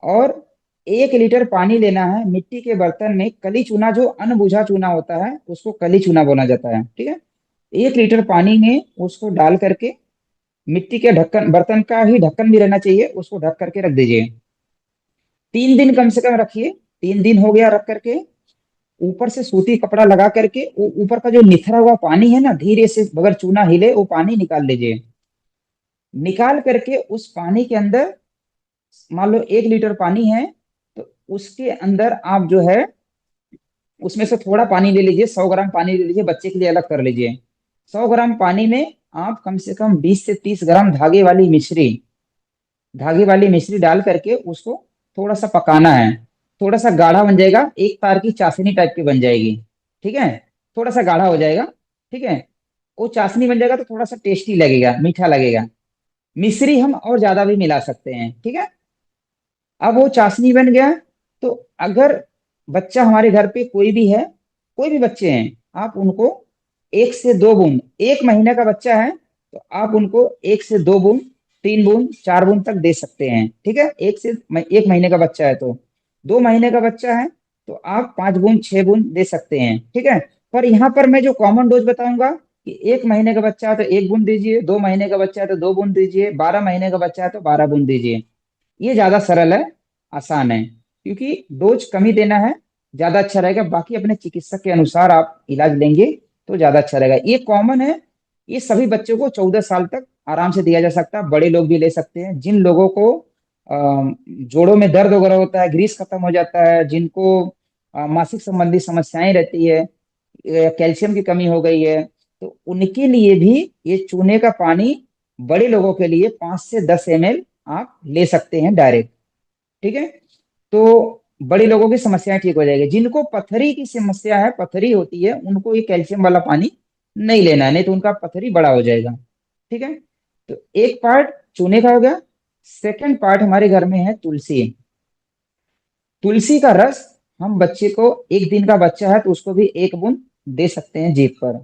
और 1 लीटर पानी लेना है, मिट्टी के बर्तन में कली चूना, जो अनबुझा चूना होता है उसको कली चूना बोला जाता है। ठीक है। 1 लीटर पानी में उसको डाल करके, मिट्टी के ढक्कन, बर्तन का ही ढक्कन भी रहना चाहिए, उसको ढक करके रख दीजिए। 3 दिन कम से कम रखिए। 3 दिन हो गया रख करके, ऊपर से सूती कपड़ा लगा करके वो ऊपर का जो निथरा हुआ पानी है ना, धीरे से बगैर चूना हिले वो पानी निकाल लीजिए। निकाल करके उस पानी के अंदर, मान लो 1 लीटर पानी है, तो उसके अंदर आप जो है उसमें से थोड़ा पानी ले लीजिए, 100 ग्राम पानी ले लीजिए, बच्चे के लिए अलग कर लीजिए। 100 ग्राम पानी में आप कम से कम 20 से 30 ग्राम धागे वाली मिश्री डाल करके उसको थोड़ा सा पकाना है। थोड़ा सा गाढ़ा बन जाएगा, एक तार की चाशनी टाइप की बन जाएगी। ठीक है। थोड़ा सा गाढ़ा हो जाएगा। ठीक है। वो चाशनी बन जाएगा तो थोड़ा सा टेस्टी लगेगा, मीठा लगेगा। मिश्री हम और ज्यादा भी मिला सकते हैं। ठीक है। अब वो चाशनी बन गया, तो अगर बच्चा हमारे घर पे कोई भी है, कोई भी बच्चे हैं, आप उनको 1 से 2 बूंद, 1 महीने का बच्चा है तो आप उनको 1 से 2 बूंद, 3 बूंद, 4 बूंद तक दे सकते हैं। ठीक है। 1 महीने का बच्चा है तो, 2 महीने का बच्चा है तो आप 5 बूंद, 6 बूंद दे सकते हैं। ठीक है। पर यहाँ पर मैं जो कॉमन डोज बताऊंगा कि 1 महीने का बच्चा है तो 1 बूंद दीजिए, 2 महीने का बच्चा है तो 2 बूंद दीजिए, 12 महीने का बच्चा है तो 12 बूंद दीजिए। ये ज्यादा सरल है, आसान है, क्योंकि डोज कम ही देना है, ज्यादा अच्छा रहेगा। बाकी अपने चिकित्सक के अनुसार आप इलाज लेंगे तो ज्यादा अच्छा रहेगा। ये कॉमन है, ये सभी बच्चों को 14 साल तक आराम से दिया जा सकता है, बड़े लोग भी ले सकते हैं। जिन लोगों को जोड़ों में दर्द वगैरह होता है, ग्रीस खत्म हो जाता है, जिनको मासिक संबंधी समस्याएं रहती है, कैल्शियम की कमी हो गई है, तो उनके लिए भी ये चूने का पानी, बड़े लोगों के लिए 5 से 10 ml आप ले सकते हैं डायरेक्ट। ठीक है। तो बड़े लोगों की समस्याएं ठीक हो जाएगी। जिनको पथरी की समस्या है, पथरी होती है, उनको ये कैल्शियम वाला पानी नहीं लेना है, नहीं तो उनका पथरी बड़ा हो जाएगा। ठीक है। तो एक पार्ट चूने का हो गया। सेकंड पार्ट हमारे घर में है तुलसी। तुलसी का रस हम बच्चे को, 1 दिन का बच्चा है तो उसको भी 1 बूंद दे सकते हैं जीभ पर।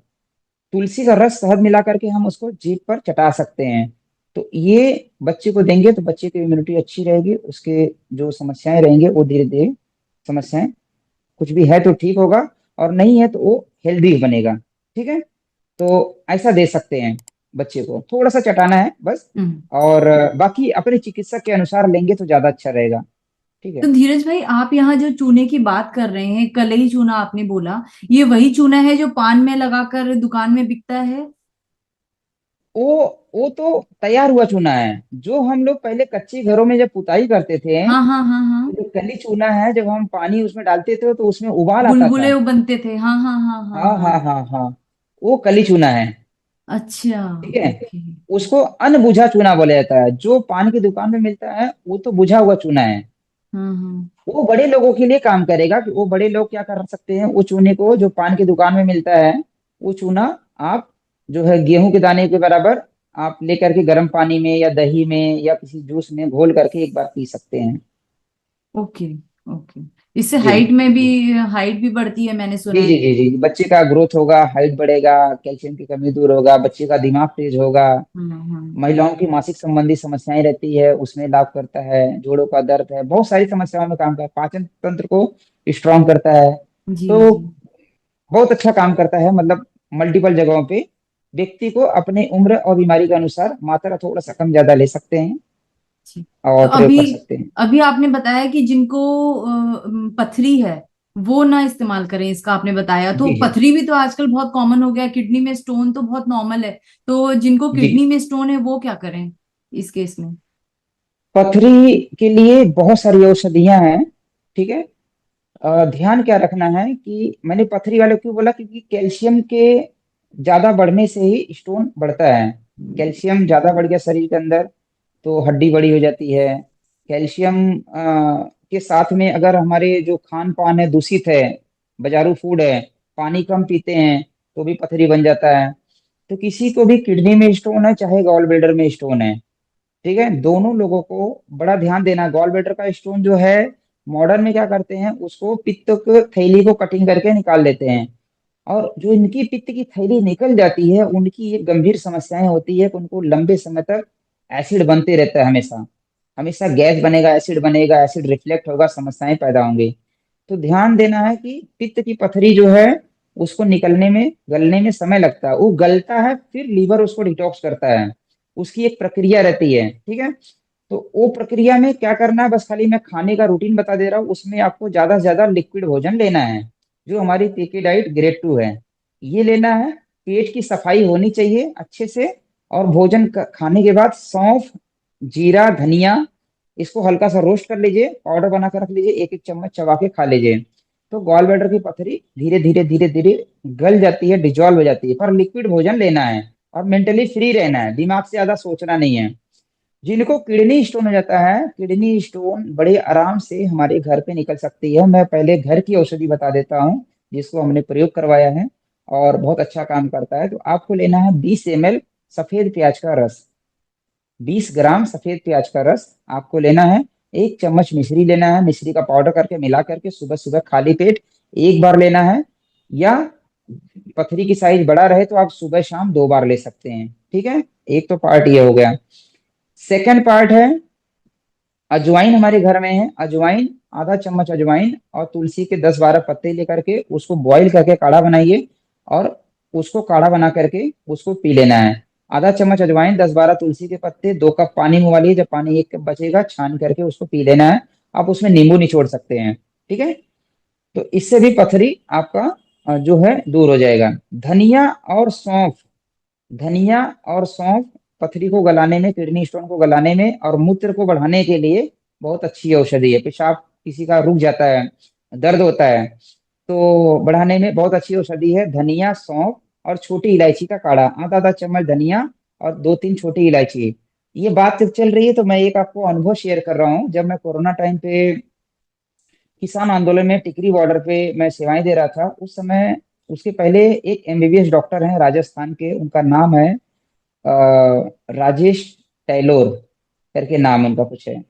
तुलसी का रस शहद मिला करके हम उसको जीभ पर चटा सकते हैं। तो ये बच्चे को देंगे तो बच्चे की इम्यूनिटी अच्छी रहेगी, उसके जो समस्याएं रहेंगे वो धीरे धीरे, समस्याएं कुछ भी है तो ठीक होगा, और नहीं है तो वो हेल्दी बनेगा। ठीक है। तो ऐसा दे सकते हैं, बच्चे को थोड़ा सा चटाना है बस। हम्म। और बाकी अपने चिकित्सक के अनुसार लेंगे तो ज्यादा अच्छा रहेगा। ठीक तो है। धीरज भाई, आप यहाँ जो चूने की बात कर रहे हैं, कलई चूना आपने बोला, ये वही चूना है जो पान में लगाकर दुकान में बिकता है? वो वो तो तैयार हुआ चूना है, जो हम लोग पहले कच्चे घरों में जब पुताई करते थे, हाँ हाँ हाँ हाँ। तो जो कली चूना है, जब हम पानी उसमें डालते थे तो उसमें उबाल आता बुलबुले था। वो बनते थे, हाँ हाँ हाँ हाँ हाँ हाँ। हाँ हाँ हाँ, वो कली चूना है। अच्छा। ठीक है। ओके। उसको अनबुझा चूना बोला जाता है। जो पान की दुकान में मिलता है वो तो बुझा हुआ चूना है। हाँ हाँ। वो बड़े लोगों के लिए काम करेगा कि वो बड़े लोग क्या कर सकते हैं, वो चूने को जो पान की दुकान में मिलता है, वो चूना आप जो है गेहूं के दाने के बराबर आप लेकर के गर्म पानी में या दही में या किसी जूस में घोल करके एक बार पी सकते हैं। ओके। ओके। इससे जी हाइट में भी, जी हाइट भी बढ़ती है मैंने जी सुना जी है। जी जी, बच्चे का ग्रोथ होगा, हाइट बढ़ेगा, कैल्शियम की कमी दूर होगा, बच्चे का दिमाग तेज होगा। हाँ हाँ। महिलाओं की मासिक संबंधी समस्याएं रहती है उसमें लाभ करता है, जोड़ों का दर्द है, बहुत सारी समस्याओं में काम करता है, पाचन तंत्र को स्ट्रांग करता है। जी तो जी। बहुत अच्छा काम करता है, मतलब मल्टीपल जगहों पे। व्यक्ति को अपने उम्र और बीमारी के अनुसार मात्रा थोड़ा सा कम ज्यादा ले सकते हैं जी। तो और प्रयोग अभी, कर सकते हैं। अभी आपने बताया कि जिनको पथरी है वो ना इस्तेमाल करें, इसका आपने बताया। तो जी जी पथरी भी तो आजकल बहुत कॉमन हो गया है, किडनी में स्टोन तो बहुत नॉर्मल है। तो जिनको जी। किडनी में स्टोन है वो क्या करें इस केस में? पथरी के लिए बहुत सारी औषधियां हैं। ठीक है। ध्यान क्या रखना है कि मैंने पथरी वाले को क्यों बोला, क्योंकि कैल्शियम के ज्यादा बढ़ने से ही स्टोन बढ़ता है। कैल्शियम ज्यादा बढ़ गया शरीर के अंदर तो हड्डी बड़ी हो जाती है। कैल्शियम के साथ में अगर हमारे जो खान पान है दूषित है, बाजारू फूड है, पानी कम पीते हैं, तो भी पथरी बन जाता है। तो किसी को भी किडनी में स्टोन है चाहे गॉल ब्लैडर में स्टोन है, ठीक है, दोनों लोगों को बड़ा ध्यान देना। गॉल ब्लैडर का स्टोन जो है, मॉडर्न में क्या करते हैं, उसको पित्त थैली को कटिंग करके निकाल देते हैं। और जो इनकी पित्त की थैली निकल जाती है उनकी एक गंभीर समस्याएं होती है कि उनको लंबे समय तक एसिड बनते रहता है, हमेशा हमेशा गैस बनेगा, एसिड बनेगा, एसिड रिफ्लेक्ट होगा, समस्याएं पैदा होंगी। तो ध्यान देना है कि पित्त की पथरी जो है उसको निकलने में, गलने में समय लगता है, वो गलता है फिर लीवर उसको डिटॉक्स करता है। उसकी एक प्रक्रिया रहती है, ठीक है। तो वो प्रक्रिया में क्या करना है, बस खाली मैं खाने का रूटीन बता दे रहा हूँ, उसमें आपको ज्यादा से ज्यादा लिक्विड भोजन लेना है, जो हमारी पीके डाइट ग्रेड 2 है, ये लेना है। पेट की सफाई होनी चाहिए अच्छे से। और भोजन खाने के बाद सौंफ, जीरा, धनिया, इसको हल्का सा रोस्ट कर लीजिए, पाउडर बना कर रख लीजिए, एक एक चम्मच चबा के खा लीजिए। तो गॉल ब्लैडर की पथरी धीरे धीरे धीरे धीरे गल जाती है, डिजॉल्व हो जाती है। पर लिक्विड भोजन लेना है और मेंटली फ्री रहना है, दिमाग से ज्यादा सोचना नहीं है। जिनको किडनी स्टोन हो जाता है, किडनी स्टोन बड़े आराम से हमारे घर पे निकल सकती है। मैं पहले घर की औषधि बता देता हूँ जिसको हमने प्रयोग करवाया है और बहुत अच्छा काम करता है। तो आपको लेना है 20 ml सफेद प्याज का रस, 20 ग्राम सफेद प्याज का रस आपको लेना है। एक चम्मच मिश्री लेना है, मिश्री का पाउडर करके मिला करके सुबह सुबह खाली पेट एक बार लेना है। या पथरी की साइज बड़ा रहे तो आप सुबह शाम 2 बार ले सकते हैं, ठीक है। एक तो पार्ट ये हो गया। सेकंड पार्ट है अजवाइन। हमारे घर में है अजवाइन, आधा चम्मच अजवाइन और तुलसी के 10-12 पत्ते लेकर के उसको बॉईल करके काढ़ा बनाइए और उसको काढ़ा बना करके उसको पी लेना है। आधा चम्मच अजवाइन, 10-12 तुलसी के पत्ते, 2 कप पानी में उबालिए, जब पानी 1 कप बचेगा छान करके उसको पी लेना है। आप उसमें नींबू निचोड़ सकते हैं, ठीक है। तो इससे भी पथरी आपका जो है दूर हो जाएगा। धनिया और सौंफ, धनिया और सौंफ पथरी को गलाने में, किडनी स्टोन को गलाने में और मूत्र को बढ़ाने के लिए बहुत अच्छी औषधि है। पेशाब किसी का रुक जाता है, दर्द होता है, तो बढ़ाने में बहुत अच्छी औषधि है। धनिया, सौंफ और छोटी इलायची का काढ़ा, आधा आधा चम्मच धनिया और 2-3 छोटी इलायची। ये बात जब चल रही है तो मैं एक आपको अनुभव शेयर कर रहा हूँ। जब मैं कोरोना टाइम पे किसान आंदोलन में टिकरी बॉर्डर पे मैं सेवाएं दे रहा था उस समय, उसके पहले एक एमबीबीएस डॉक्टर हैं राजस्थान के, उनका नाम है राजेश टैलोर करके नाम उनका कुछ है।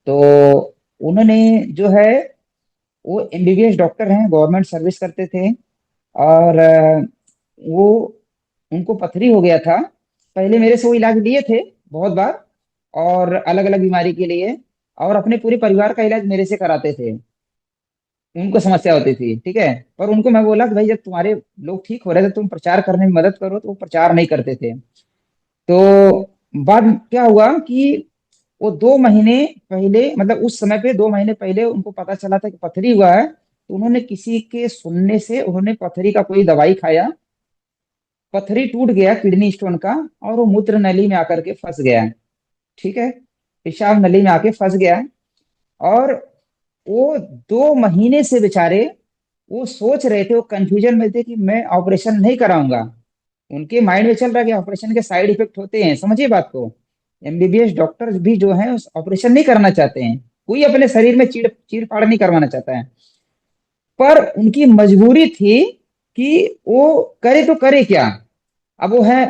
तो उन्होंने जो है, वो एमबीबीएस डॉक्टर हैं, गवर्नमेंट सर्विस करते थे। और वो, उनको पथरी हो गया था। पहले मेरे से वो इलाज लिए थे बहुत बार और अलग अलग बीमारी के लिए, और अपने पूरे परिवार का इलाज मेरे से कराते थे। उनको समस्या होती थी, ठीक है। पर उनको मैं बोला कि भाई जब तुम्हारे लोग ठीक हो रहे थे तुम प्रचार करने में मदद करो, तो वो प्रचार नहीं करते थे। तो बाद में क्या हुआ कि वो 2 महीने पहले, मतलब उस समय पे 2 महीने पहले उनको पता चला था कि पथरी हुआ है, तो उन्होंने किसी के सुनने से उन्होंने पथरी का कोई दवाई खाया, पथरी टूट गया किडनी स्टोन का, और वो मूत्र नली में आकर के फंस गया, ठीक है, पेशाब नली में आके फंस गया। और वो 2 महीने से बेचारे वो सोच रहे थे, वो कंफ्यूजन में थे कि मैं ऑपरेशन नहीं कराऊंगा, उनके माइंड में चल रहा है कि ऑपरेशन के साइड इफेक्ट होते हैं, समझिए बात को। एमबीबीएस डॉक्टर्स भी जो हैं उस ऑपरेशन नहीं करना चाहते हैं, कोई अपने शरीर में चीर चीर फाड़ नहीं करवाना चाहता है। पर उनकी मजबूरी थी कि वो करे तो करे क्या। अब वो है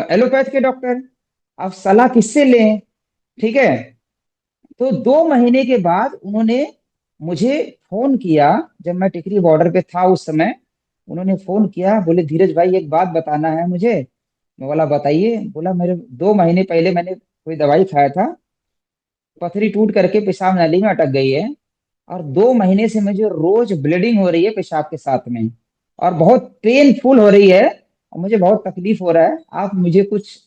एलोपैथ के डॉक्टर, अब सलाह किससे लें। ठीक है। तो 2 महीने के बाद उन्होंने मुझे फोन किया, जब मैं टिकरी बॉर्डर पे था उस समय। उन्होंने फोन किया, बोले धीरज भाई एक बात बताना है मुझे। मैं बोला बताइए। बोला मेरे 2 महीने पहले मैंने कोई दवाई खाया था, पथरी टूट करके पेशाब नाली में अटक गई है, और 2 महीने से मुझे रोज ब्लीडिंग हो रही है पेशाब के साथ में, और बहुत पेनफुल हो रही है, और मुझे बहुत तकलीफ हो रहा है। आप मुझे कुछ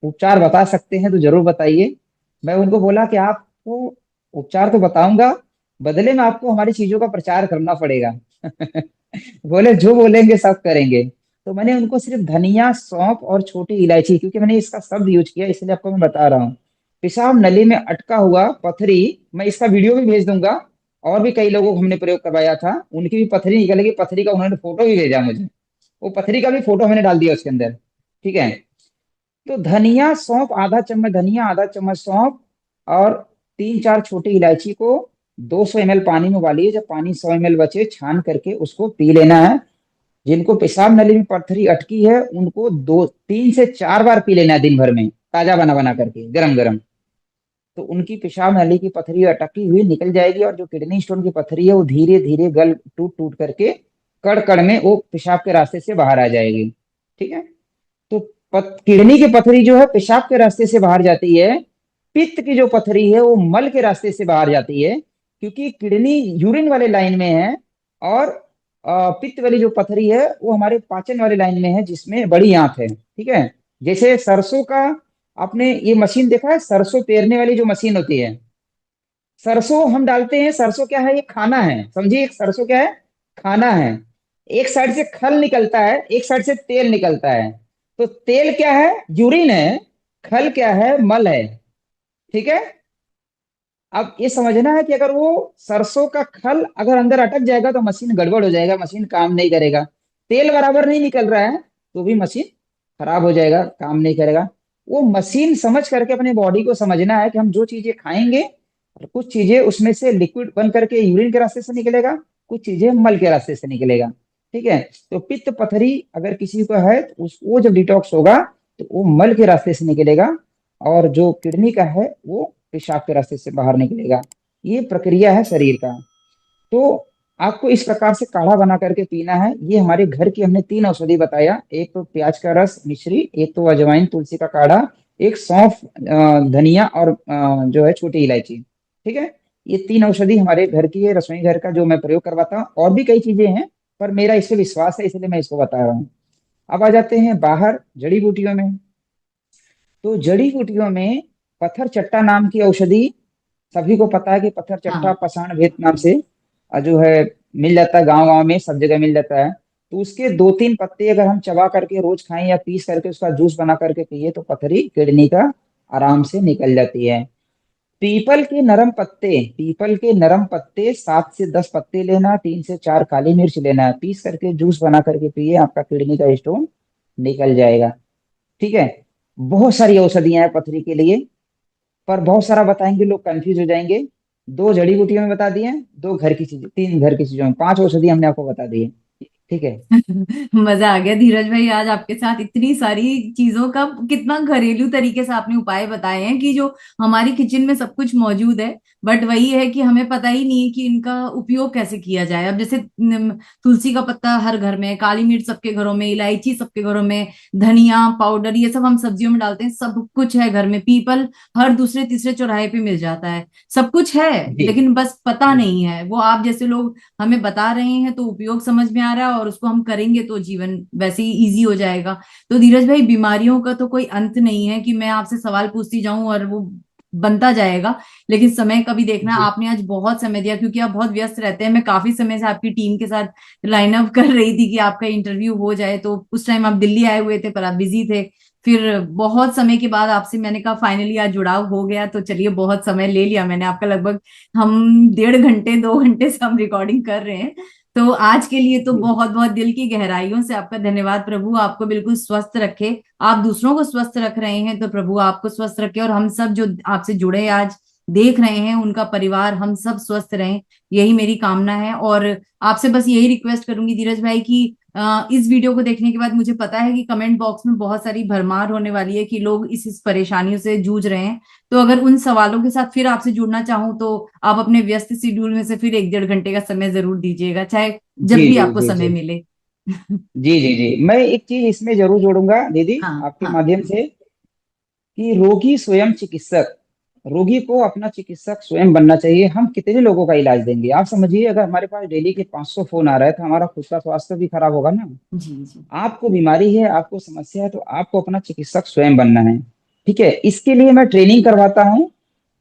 उपचार बता सकते हैं तो जरूर बताइए। मैं उनको बोला कि आपको उपचार तो बताऊंगा, बदले में आपको हमारी चीजों का प्रचार करना पड़ेगा। बोले जो बोलेंगे सब करेंगे। तो मैंने उनको सिर्फ धनिया, सौंफ और छोटी इलायची, क्योंकि मैंने इसका शब्द यूज किया इसलिए आपको मैं बता रहा हूँ। पेशाब नली में अटका हुआ पथरी, मैं इसका वीडियो भी भेज दूंगा। और भी कई लोगों को हमने प्रयोग करवाया था, उनकी भी पथरी निकलेगी, पथरी का उन्होंने फोटो भी भेजा मुझे। वो पथरी का भी फोटो मैंने डाल दिया उसके अंदर। ठीक है। तो धनिया सौंफ, आधा चम्मच धनिया, आधा चम्मच सौंफ, और 3-4 छोटी इलायची को 200 ml पानी में उबालिए। जब पानी 100 ml बचे, छान करके उसको पी लेना है। जिनको पेशाब नली में पत्थरी अटकी है उनको 2, 3 से 4 बार पी लेना है दिन भर में, ताजा बना बना करके गरम गरम। तो उनकी पेशाब नली की पथरी अटकी हुई निकल जाएगी, और जो किडनी स्टोन की पथरी है वो धीरे धीरे गल टूट टूट करके कड़ कड़ में वो पेशाब के रास्ते से बाहर आ जाएगी। ठीक है। तो किडनी की पथरी जो है पेशाब के रास्ते से बाहर जाती है। पित्त की जो पथरी है वो मल के रास्ते से बाहर जाती है, क्योंकि किडनी यूरिन वाले लाइन में है, और पित्त वाली जो पथरी है वो हमारे पाचन वाले लाइन में है, जिसमें बड़ी आंत है। ठीक है। जैसे सरसों का, आपने ये मशीन देखा है, सरसों पेरने वाली जो मशीन होती है, सरसों हम डालते हैं, सरसों क्या है, ये खाना है, समझिए एक सरसों क्या है, खाना है। एक साइड से खल निकलता है, एक साइड से तेल निकलता है। तो तेल क्या है, यूरिन है। खल क्या है, मल है। ठीक है। अब ये समझना है कि अगर वो सरसों का खल अगर अंदर अटक जाएगा तो मशीन गड़बड़ हो जाएगा, मशीन काम नहीं करेगा। तेल बराबर नहीं निकल रहा है तो भी मशीन खराब हो जाएगा, काम नहीं करेगा। वो मशीन समझ करके अपने बॉडी को समझना है कि हम जो चीजें खाएंगे, और कुछ चीजें उसमें से लिक्विड बन करके यूरिन के रास्ते से निकलेगा, कुछ चीजें मल के रास्ते से निकलेगा। ठीक है। तो पित्त पथरी अगर किसी को है तो वो जब डिटॉक्स होगा तो वो मल के रास्ते से निकलेगा, और जो किडनी का है वो पेशाब के रास्ते से बाहर निकलेगा। ये प्रक्रिया है शरीर का। तो आपको इस प्रकार से काढ़ा बना करके पीना है। ये हमारे घर की हमने 3 औषधि बताया, एक तो प्याज का रस मिश्री, एक तो अजवाइन तुलसी का काढ़ा, एक सौंफ, धनिया, और जो है छोटी इलायची। ठीक है। ये 3 औषधि हमारे घर की है, रसोई घर का जो मैं प्रयोग करवाता हूँ। और भी कई चीजें हैं, पर मेरा इससे विश्वास है इसलिए मैं इसको बता रहा हूँ। अब आ जाते हैं बाहर जड़ी बूटियों में। तो जड़ी बूटियों में पत्थर चट्टा नाम की औषधि, सभी को पता है कि पत्थर चट्टा हाँ। पाषाण भेद नाम से जो है मिल जाता है, गांव गांव में सब जगह मिल जाता है। तो उसके 2-3 पत्ते अगर हम चबा करके रोज खाएं या पीस करके उसका जूस बना करके पिए तो पथरी किडनी का आराम से निकल जाती है। पीपल के नरम पत्ते 7 से 10 पत्ते लेना, 3 से 4 काली मिर्च लेना है, पीस करके जूस बना करके पिए, आपका किडनी का स्टोन निकल जाएगा। ठीक है। बहुत सारी औषधियां हैं पथरी के लिए, पर बहुत सारा बताएंगे लोग कंफ्यूज हो जाएंगे। 2 जड़ी बूटियों में बता दिए, 2 घर की चीजें, 3 घर की चीजों में, 5 औषधि हमने आपको बता दी है। ठीक है। मजा आ गया धीरज भाई, आज आपके साथ इतनी सारी चीजों का कितना घरेलू तरीके से आपने उपाय बताए हैं कि जो हमारी किचन में सब कुछ मौजूद है, बट वही है कि हमें पता ही नहीं है कि इनका उपयोग कैसे किया जाए। अब जैसे तुलसी का पत्ता हर घर में, काली मिर्च सबके घरों में, इलायची सबके घरों में, धनिया पाउडर ये सब हम सब्जियों में डालते हैं, सब कुछ है घर में। पीपल हर दूसरे तीसरे चौराहे पे मिल जाता है, सब कुछ है। जी लेकिन बस पता जी नहीं है, वो आप जैसे लोग हमें बता रहे हैं तो उपयोग समझ में आ रहा है, और उसको हम करेंगे तो जीवन वैसे ही इजी हो जाएगा। तो धीरज भाई, बीमारियों का तो कोई अंत नहीं है कि मैं आपसे सवाल पूछती जाऊं और वो बनता जाएगा। लेकिन समय का भी देखना, जी आपने आज बहुत समय दिया क्योंकि आप बहुत व्यस्त रहते हैं। मैं काफी समय से आपकी टीम के साथ लाइन अप कर रही थी कि आपका इंटरव्यू हो जाए, तो उस टाइम आप दिल्ली आए हुए थे पर आप बिजी थे। फिर बहुत समय के बाद आपसे मैंने कहा फाइनली आज जुड़ाव हो गया, तो चलिए बहुत समय ले लिया मैंने आपका, लगभग हम 1.5 घंटे 2 घंटे से हम रिकॉर्डिंग कर रहे हैं। तो आज के लिए तो बहुत बहुत दिल की गहराइयों से आपका धन्यवाद। प्रभु आपको बिल्कुल स्वस्थ रखे। आप दूसरों को स्वस्थ रख रहे हैं तो प्रभु आपको स्वस्थ रखे, और हम सब जो आपसे जुड़े आज देख रहे हैं, उनका परिवार, हम सब स्वस्थ रहें, यही मेरी कामना है। और आपसे बस यही रिक्वेस्ट करूंगी धीरज भाई कि इस वीडियो को देखने के बाद मुझे पता है कि कमेंट बॉक्स में बहुत सारी भरमार होने वाली है कि लोग इस परेशानियों से जूझ रहे हैं। तो अगर उन सवालों के साथ फिर आपसे जुड़ना चाहूँ तो आप अपने व्यस्त शेड्यूल में से फिर 1-1.5 घंटे का समय जरूर दीजिएगा, चाहे जी जब भी जी आपको जी समय जी मिले। जी जी जी, मैं एक चीज इसमें जरूर जोड़ूंगा दीदी हाँ आपके हाँ। माध्यम से, कि रोगी स्वयं चिकित्सक, रोगी को अपना चिकित्सक स्वयं बनना चाहिए। हम कितने लोगों का इलाज देंगे? आप समझिए, अगर हमारे पास डेली के 500 फोन आ रहे हैं तो हमारा खुद का स्वास्थ्य भी खराब होगा ना। जी जी। आपको बीमारी है, आपको समस्या है, तो आपको अपना चिकित्सक स्वयं बनना है। ठीक है, इसके लिए मैं ट्रेनिंग करवाता हूँ।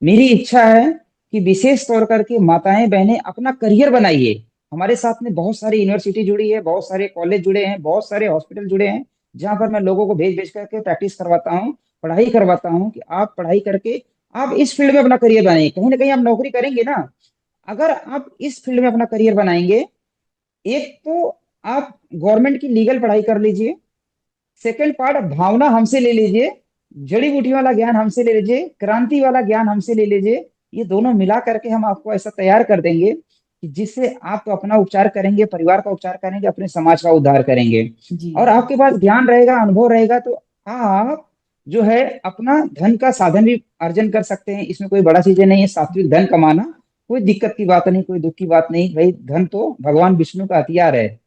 मेरी इच्छा है कि विशेष तौर करके माताएं बहनें अपना करियर बनाइए। हमारे साथ में बहुत सारी यूनिवर्सिटी जुड़ी है, बहुत सारे कॉलेज जुड़े हैं, बहुत सारे हॉस्पिटल जुड़े हैं, जहां पर मैं लोगों को भेज भेज करके प्रैक्टिस करवाता हूँ, पढ़ाई करवाता हूँ कि आप पढ़ाई करके आप इस फील्ड में अपना करियर बनाइए। कहीं ना कहीं आप नौकरी करेंगे ना। अगर आप इस फील्ड में अपना करियर बनाएंगे, एक तो आप गवर्नमेंट की लीगल पढ़ाई कर लीजिए, सेकंड पार्ट भावना हमसे ले लीजिए, जड़ी बूटी वाला ज्ञान हमसे ले लीजिए, क्रांति वाला ज्ञान हमसे ले लीजिए। ये दोनों मिला करके हम आपको ऐसा तैयार कर देंगे कि जिससे आप तो अपना उपचार करेंगे, परिवार का उपचार करेंगे, अपने समाज का उद्धार करेंगे। जी और जी। आपके पास ज्ञान रहेगा, अनुभव रहेगा, तो आप जो है अपना धन का साधन भी अर्जन कर सकते हैं। इसमें कोई बड़ा चीजें नहीं है, सात्विक धन कमाना कोई दिक्कत की बात नहीं, कोई दुख की बात नहीं भाई। धन तो भगवान विष्णु का हथियार है।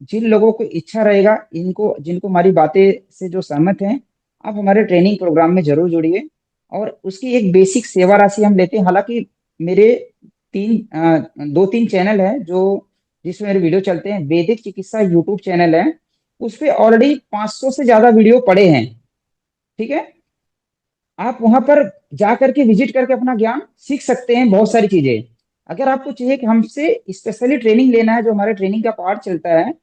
जिन लोगों को इच्छा रहेगा, इनको जिनको हमारी बातें से जो सहमत हैं, आप हमारे ट्रेनिंग प्रोग्राम में जरूर जुड़िए। और उसकी एक बेसिक सेवा राशि हम लेते हैं। हालांकि मेरे 2-3 चैनल हैं जो जिसमें मेरे वीडियो चलते हैं। वैदिक चिकित्सा यूट्यूब चैनल है, उस पे ऑलरेडी 500 से ज्यादा वीडियो पड़े हैं। ठीक है, आप वहां पर जा करके विजिट करके अपना ज्ञान सीख सकते हैं, बहुत सारी चीजें। अगर आपको चाहिए कि हमसे स्पेशली ट्रेनिंग लेना है, जो हमारे ट्रेनिंग का पार्ट चलता है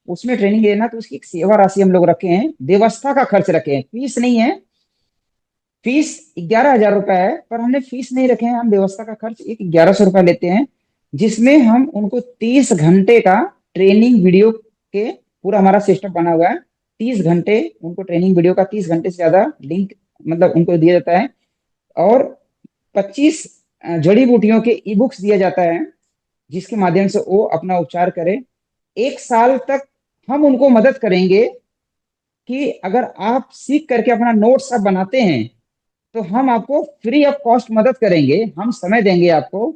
उसमें ट्रेनिंग लेना, तो उसकी एक सेवा राशि हम लोग रखे हैं, व्यवस्था का खर्च रखे हैं, फीस नहीं है। फीस 11,000 रुपए है, पर हमने फीस नहीं रखे हैं, हम व्यवस्था का खर्च एक 1,100 रुपए लेते हैं, जिसमें हम उनको 30 घंटे का ट्रेनिंग वीडियो के पूरा हमारा सिस्टम बना हुआ है। 30 घंटे उनको ट्रेनिंग वीडियो का, 30 घंटे से ज्यादा लिंक मतलब उनको दिया जाता है। और 25 जड़ी बूटियों के ई बुक्स दिया जाता है, जिसके माध्यम से वो अपना उपचार करें। 1 साल तक हम उनको मदद करेंगे कि अगर आप सीख करके अपना नोट्स आप बनाते हैं तो हम आपको फ्री ऑफ कॉस्ट मदद करेंगे, हम समय देंगे आपको।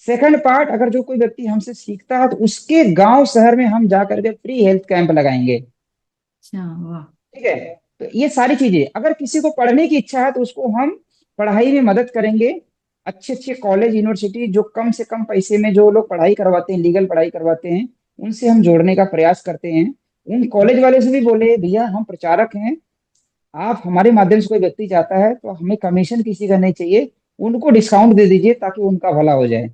सेकंड पार्ट, अगर जो कोई व्यक्ति हमसे सीखता है तो उसके गांव शहर में हम जा करके फ्री हेल्थ कैंप लगाएंगे। अच्छा, वाह। ठीक है, तो ये सारी चीजें, अगर किसी को पढ़ने की इच्छा है तो उसको हम पढ़ाई में मदद करेंगे। अच्छे अच्छे कॉलेज यूनिवर्सिटी जो कम से कम पैसे में जो लोग पढ़ाई करवाते हैं, लीगल पढ़ाई करवाते हैं, उनसे हम जोड़ने का प्रयास करते हैं। उन कॉलेज वाले से भी बोले भैया हम प्रचारक हैं, आप हमारे माध्यम से कोई व्यक्ति चाहता है तो हमें कमीशन किसी का नहीं चाहिए, उनको डिस्काउंट दे दीजिए ताकि उनका भला हो जाए।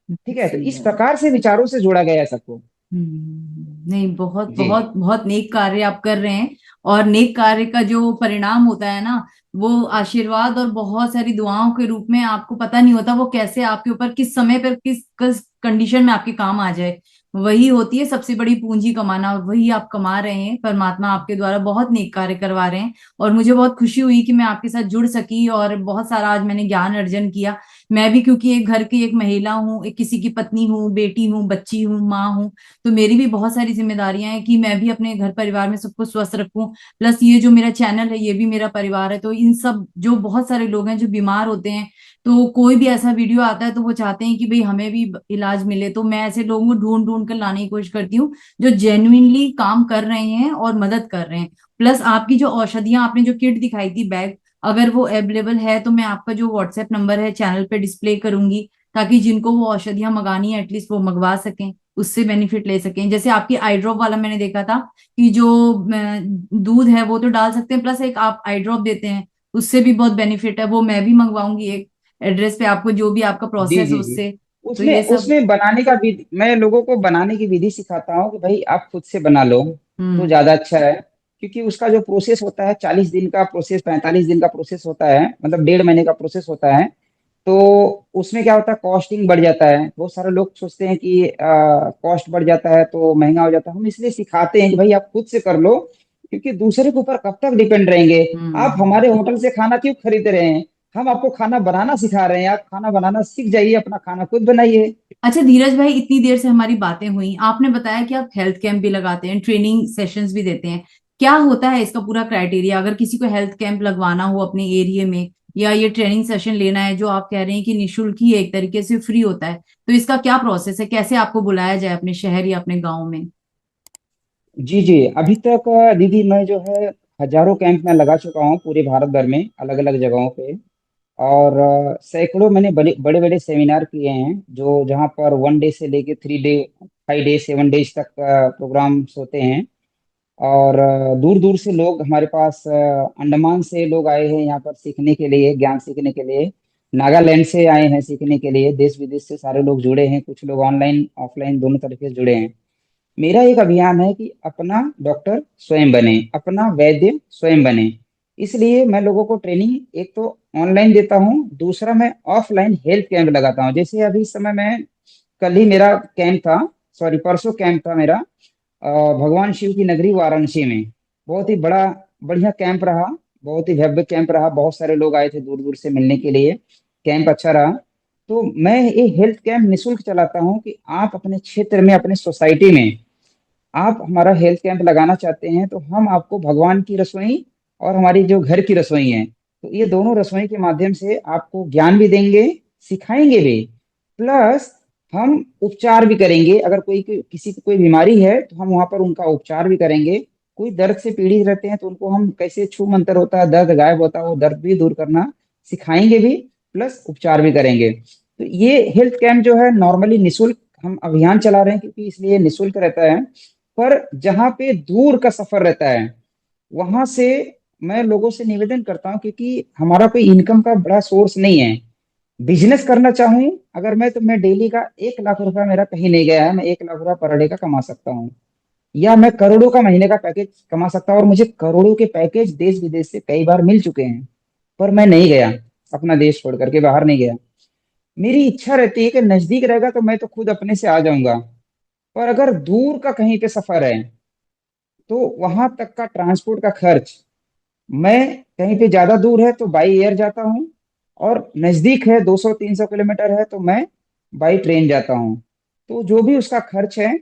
ठीक है, तो सही इस है। प्रकार से विचारों से जोड़ा गया है सबको। नहीं, बहुत जी बहुत बहुत नेक कार्य आप कर रहे हैं। और नेक कार्य का जो परिणाम होता है ना, वो आशीर्वाद और बहुत सारी दुआओं के रूप में आपको पता नहीं होता वो कैसे आपके ऊपर किस समय पर किस कंडीशन में आपके काम आ जाए। वही होती है सबसे बड़ी पूंजी कमाना, और वही आप कमा रहे हैं। परमात्मा आपके द्वारा बहुत नेक कार्य करवा रहे हैं। और मुझे बहुत खुशी हुई कि मैं आपके साथ जुड़ सकी, और बहुत सारा आज मैंने ज्ञान अर्जन किया। मैं भी क्योंकि एक घर की एक महिला हूँ, एक किसी की पत्नी हूँ, बेटी हूँ, बच्ची हूँ, माँ हूँ, तो मेरी भी बहुत सारी जिम्मेदारियां हैं कि मैं भी अपने घर परिवार में सबको स्वस्थ रखूं। प्लस ये जो मेरा चैनल है ये भी मेरा परिवार है। तो इन सब जो बहुत सारे लोग हैं जो बीमार होते हैं, तो कोई भी ऐसा वीडियो आता है तो वो चाहते हैं कि भाई हमें भी इलाज मिले, तो मैं ऐसे लोगों को ढूंढ ढूंढ कर लाने की कोशिश करती हूँ जो जेन्युइनली काम कर रहे हैं और मदद कर रहे हैं। प्लस आपकी जो औषधियां, आपने जो किट दिखाई थी बैग, अगर वो अवेलेबल है तो मैं आपका जो व्हाट्सएप नंबर है चैनल पे डिस्प्ले करूंगी, ताकि जिनको वो औषधियां मंगानी है एटलीस्ट वो मंगवा सकें, उससे बेनिफिट ले सकें। जैसे आपकी आई ड्रॉप वाला मैंने देखा था कि जो दूध है वो तो डाल सकते हैं, प्लस एक आप आई ड्रॉप देते हैं, उससे भी बहुत बेनिफिट है। वो मैं भी मंगवाऊंगी एक एड्रेस पे आपको, जो भी आपका जी प्रोसेस है जी जी, उससे। तो ये उसमें सब। उसमें बनाने का विधि, मैं लोगों को बनाने की विधि सिखाता हूँ कि भाई आप खुद से बना लो तो हम्म। ज्यादा अच्छा है। क्योंकि उसका जो प्रोसेस होता है 40 दिन का प्रोसेस, 45 दिन का प्रोसेस होता है, मतलब 1.5 महीने का प्रोसेस होता है। तो उसमें क्या होता है, कॉस्टिंग बढ़ जाता है। बहुत सारे लोग सोचते हैं कि कॉस्ट बढ़ जाता है तो महंगा हो जाता है। हम इसलिए सिखाते हैं कि भाई आप खुद से कर लो, क्योंकि दूसरे के ऊपर कब तक डिपेंड रहेंगे। आप हम्म। हमारे होटल से खाना क्यों खरीद रहे हैं? हम आपको खाना बनाना सिखा रहे हैं, आप खाना बनाना सीख जाइए, अपना खाना खुद बनाइए। अच्छा धीरज भाई, इतनी देर से हमारी बातें हुई, आपने बताया कि आप हेल्थ कैंप भी लगाते हैं, ट्रेनिंग सेशंस भी देते हैं। क्या होता है इसका पूरा क्राइटेरिया, अगर किसी को हेल्थ कैंप लगवाना हो अपने एरिया में, या ये ट्रेनिंग सेशन लेना है जो आप कह रहे हैं कि निशुल्क ही है, एक तरीके से फ्री होता है, तो इसका क्या प्रोसेस है, कैसे आपको बुलाया जाए अपने शहर या अपने गाँव में? जी जी, अभी तक दीदी मैं जो है हजारों कैंप में लगा चुका हूँ पूरे भारत भर में, अलग अलग जगहों पे। और सैकड़ों मैंने बड़े बड़े बड़े सेमिनार किए हैं, जो जहाँ पर 1 डे से लेके 3 डे, 5 डे, 7 डेज तक प्रोग्राम्स होते हैं। और दूर दूर से लोग हमारे पास, अंडमान से लोग आए हैं यहाँ पर सीखने के लिए, ज्ञान सीखने के लिए। नागालैंड से आए हैं सीखने के लिए। देश विदेश से सारे लोग जुड़े हैं, कुछ लोग ऑनलाइन ऑफलाइन दोनों तरीके से जुड़े हैं। मेरा एक अभियान है कि अपना डॉक्टर स्वयं बने, अपना वैद्य स्वयं बने। इसलिए मैं लोगों को ट्रेनिंग एक तो ऑनलाइन देता हूँ, दूसरा मैं ऑफलाइन हेल्थ कैंप लगाता हूँ। जैसे अभी इस समय मैं, कल ही मेरा कैंप था, सॉरी परसों कैंप था मेरा, भगवान शिव की नगरी वाराणसी में। बहुत ही बड़ा बढ़िया कैंप रहा, बहुत ही भव्य कैंप रहा। बहुत सारे लोग आए थे दूर दूर से मिलने के लिए। कैंप अच्छा रहा। तो मैं ये हेल्थ कैंप निशुल्क चलाता हूँ कि आप अपने क्षेत्र में, अपने सोसाइटी में आप हमारा हेल्थ कैंप लगाना चाहते हैं, तो हम आपको भगवान की रसोई और हमारी जो घर की रसोई है, तो ये दोनों रसोई के माध्यम से आपको ज्ञान भी देंगे, सिखाएंगे भी, प्लस हम उपचार भी करेंगे। अगर किसी को कोई बीमारी है तो हम वहां पर उनका उपचार भी करेंगे। कोई दर्द से पीड़ित रहते हैं तो उनको हम कैसे छू मंतर होता है, दर्द गायब होता है, वो दर्द भी दूर करना सिखाएंगे भी, प्लस उपचार भी करेंगे। तो ये हेल्थ कैंप जो है नॉर्मली निशुल्क हम अभियान चला रहे हैं, क्योंकि इसलिए निशुल्क रहता है। पर जहाँ पे दूर का सफर रहता है, वहां से मैं लोगों से निवेदन करता हूँ, क्योंकि हमारा कोई इनकम का बड़ा सोर्स नहीं है। बिजनेस करना चाहूँ अगर मैं, तो मैं डेली का 1 लाख रुपया मेरा कहीं नहीं गया है, मैं 1 लाख रुपया पर डे का कमा सकता हूँ। या मैं करोड़ों का महीने का पैकेज कमा सकता हूँ, और मुझे करोड़ों के पैकेज देश विदेश से कई बार मिल चुके हैं। पर मैं नहीं गया, अपना देश छोड़ करके बाहर नहीं गया। मेरी इच्छा रहती है कि नजदीक रहेगा तो मैं तो खुद अपने से आ जाऊंगा। पर अगर दूर का कहीं पे सफर है, तो वहां तक का ट्रांसपोर्ट का खर्च, मैं कहीं पे ज्यादा दूर है तो बाई एयर जाता हूँ, और नजदीक है 200-300 किलोमीटर है तो मैं बाई ट्रेन जाता हूँ। तो जो भी उसका खर्च है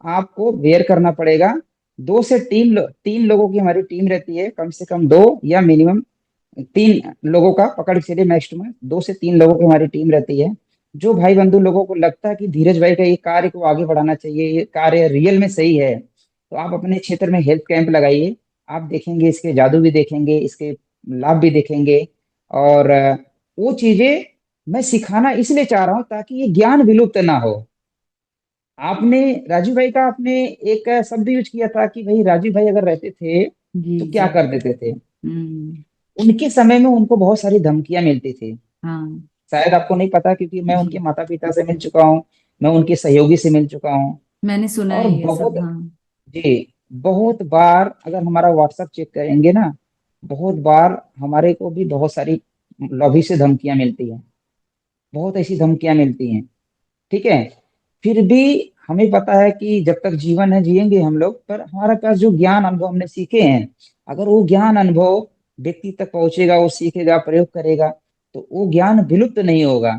आपको बेयर करना पड़ेगा। 2 से 3 लोगों की हमारी टीम रहती है, कम से कम दो, या मिनिमम 3 लोगों का पकड़ के चलिए, मैक्सिमम 2 से 3 लोगों की हमारी टीम रहती है। जो भाई बंधु लोगों को लगता है कि धीरज भाई का ये कार्य को आगे बढ़ाना चाहिए, ये कार्य रियल में सही है, तो आप अपने क्षेत्र में हेल्थ कैंप लगाइए। आप देखेंगे, इसके जादू भी देखेंगे, इसके लाभ भी देखेंगे। और वो चीजें मैं सिखाना इसलिए चाह रहा हूँ ताकि ये ज्ञान विलुप्त ना हो। आपने, राजू भाई का आपने एक शब्द यूज किया था कि भाई राजू भाई अगर रहते थे जी तो क्या जी। कर देते थे। हम्म। उनके समय में उनको बहुत सारी धमकियां मिलती थी। हाँ, शायद आपको नहीं पता, क्योंकि मैं जी। उनके माता पिता से मिल चुका हूँ, मैं उनके सहयोगी से मिल चुका हूँ। मैंने सुना और है ये सब, बहुत, हाँ। जी, बहुत बार अगर हमारा व्हाट्सएप चेक करेंगे ना, बहुत बार हमारे को भी बहुत सारी लॉबी से धमकियां मिलती हैं, बहुत ऐसी धमकियां मिलती हैं। ठीक है। फिर भी हमें पता है कि जब तक जीवन है जिएंगे हम लोग, पर हमारे पास जो ज्ञान अनुभव हमने सीखे हैं, अगर वो ज्ञान अनुभव व्यक्ति तक पहुंचेगा, वो सीखेगा, प्रयोग करेगा, तो वो ज्ञान विलुप्त नहीं होगा।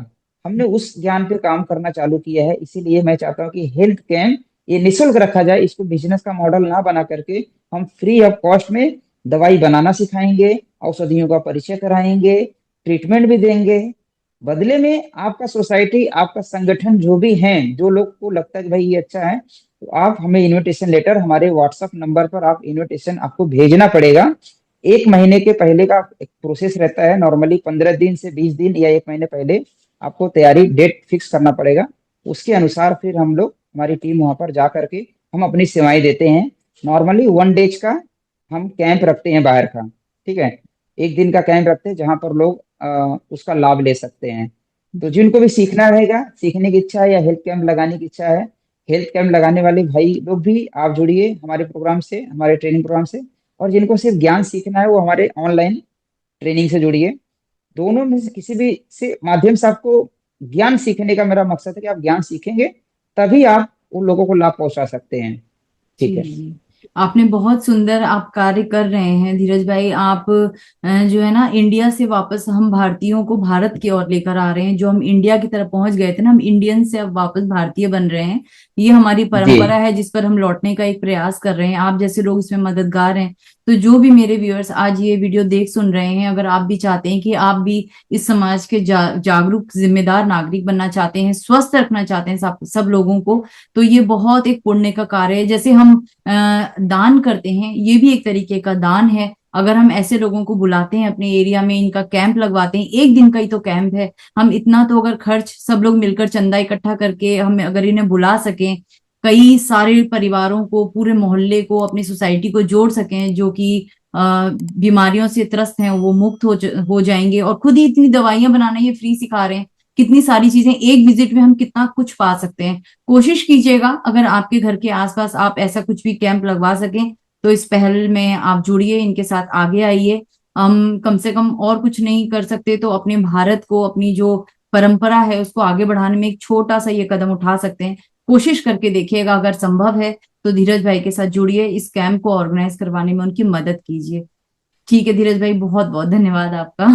हमने उस ज्ञान पे काम करना चालू किया है। इसीलिए मैं चाहता हूँ कि हेल्थ कैंप ये निशुल्क रखा जाए, इसको बिजनेस का मॉडल ना बना करके हम फ्री ऑफ कॉस्ट में दवाई बनाना सिखाएंगे, औषधियों का परिचय कराएंगे, ट्रीटमेंट भी देंगे। बदले में आपका सोसाइटी, आपका संगठन जो भी है, जो लोग को लगता है कि भाई ये अच्छा है, तो आप हमें इनविटेशन लेटर, हमारे व्हाट्सएप नंबर पर आप इनविटेशन आपको भेजना पड़ेगा। 1 महीने के पहले का एक प्रोसेस रहता है, नॉर्मली 15 दिन से 20 दिन या 1 महीने पहले आपको तैयारी डेट फिक्स करना पड़ेगा। उसके अनुसार फिर हम लोग, हमारी टीम वहां पर जा करके हम अपनी सेवाएं देते हैं। नॉर्मली 1 डेज का हम कैंप रखते हैं बाहर का। ठीक है। एक दिन का कैंप रखते हैं जहां पर लोग उसका लाभ ले सकते हैं। तो जिनको भी सीखना रहेगा, सीखने की इच्छा है या हेल्थ कैंप लगाने की इच्छा है, हेल्थ कैंप लगाने वाले भाई लोग भी आप जुड़िए हमारे प्रोग्राम से, हमारे ट्रेनिंग प्रोग्राम से। और जिनको सिर्फ ज्ञान सीखना है वो हमारे ऑनलाइन ट्रेनिंग से जुड़िए। दोनों में से किसी भी से माध्यम से आपको ज्ञान सीखने का मेरा मकसद है कि आप ज्ञान सीखेंगे, तभी आप उन लोगों को लाभ पहुंचा सकते हैं। जी ठीक है। जी। आपने बहुत सुंदर आप कार्य कर रहे हैं धीरज भाई। आप जो है ना, इंडिया से वापस हम भारतीयों को भारत की ओर लेकर आ रहे हैं। जो हम इंडिया की तरफ पहुंच गए थे ना, हम इंडियन से अब वापस भारतीय बन रहे हैं। ये हमारी जी परंपरा है जिस पर हम लौटने का एक प्रयास कर रहे हैं। आप जैसे लोग इसमें मददगार हैं। तो जो भी मेरे व्यूअर्स आज ये वीडियो देख सुन रहे हैं, अगर आप भी चाहते हैं कि आप भी इस समाज के जागरूक जिम्मेदार नागरिक बनना चाहते हैं, स्वस्थ रखना चाहते हैं सब लोगों को, तो ये बहुत एक पुण्य का कार्य है। जैसे हम दान करते हैं, ये भी एक तरीके का दान है। अगर हम ऐसे लोगों को बुलाते हैं अपने एरिया में, इनका कैंप लगवाते हैं, एक दिन का ही तो कैंप है, हम इतना तो अगर खर्च सब लोग मिलकर चंदा इकट्ठा करके हम अगर इन्हें बुला सकें, कई सारे परिवारों को, पूरे मोहल्ले को, अपनी सोसाइटी को जोड़ सकें जो कि बीमारियों से त्रस्त हैं, वो मुक्त हो जाएंगे। और खुद ही इतनी दवाइयां बनाना ये फ्री सिखा रहे हैं। कितनी सारी चीजें एक विजिट में हम कितना कुछ पा सकते हैं। कोशिश कीजिएगा, अगर आपके घर के आसपास आप ऐसा कुछ भी कैंप लगवा सकें, तो इस पहल में आप जुड़िए, इनके साथ आगे आइए। हम कम से कम और कुछ नहीं कर सकते तो अपने भारत को, अपनी जो परंपरा है उसको आगे बढ़ाने में एक छोटा सा ये कदम उठा सकते हैं। कोशिश करके देखिएगा, अगर संभव है तो धीरज भाई के साथ जुड़िए, इस कैंप को ऑर्गेनाइज करवाने में उनकी मदद कीजिए। ठीक है धीरज भाई, बहुत बहुत धन्यवाद आपका।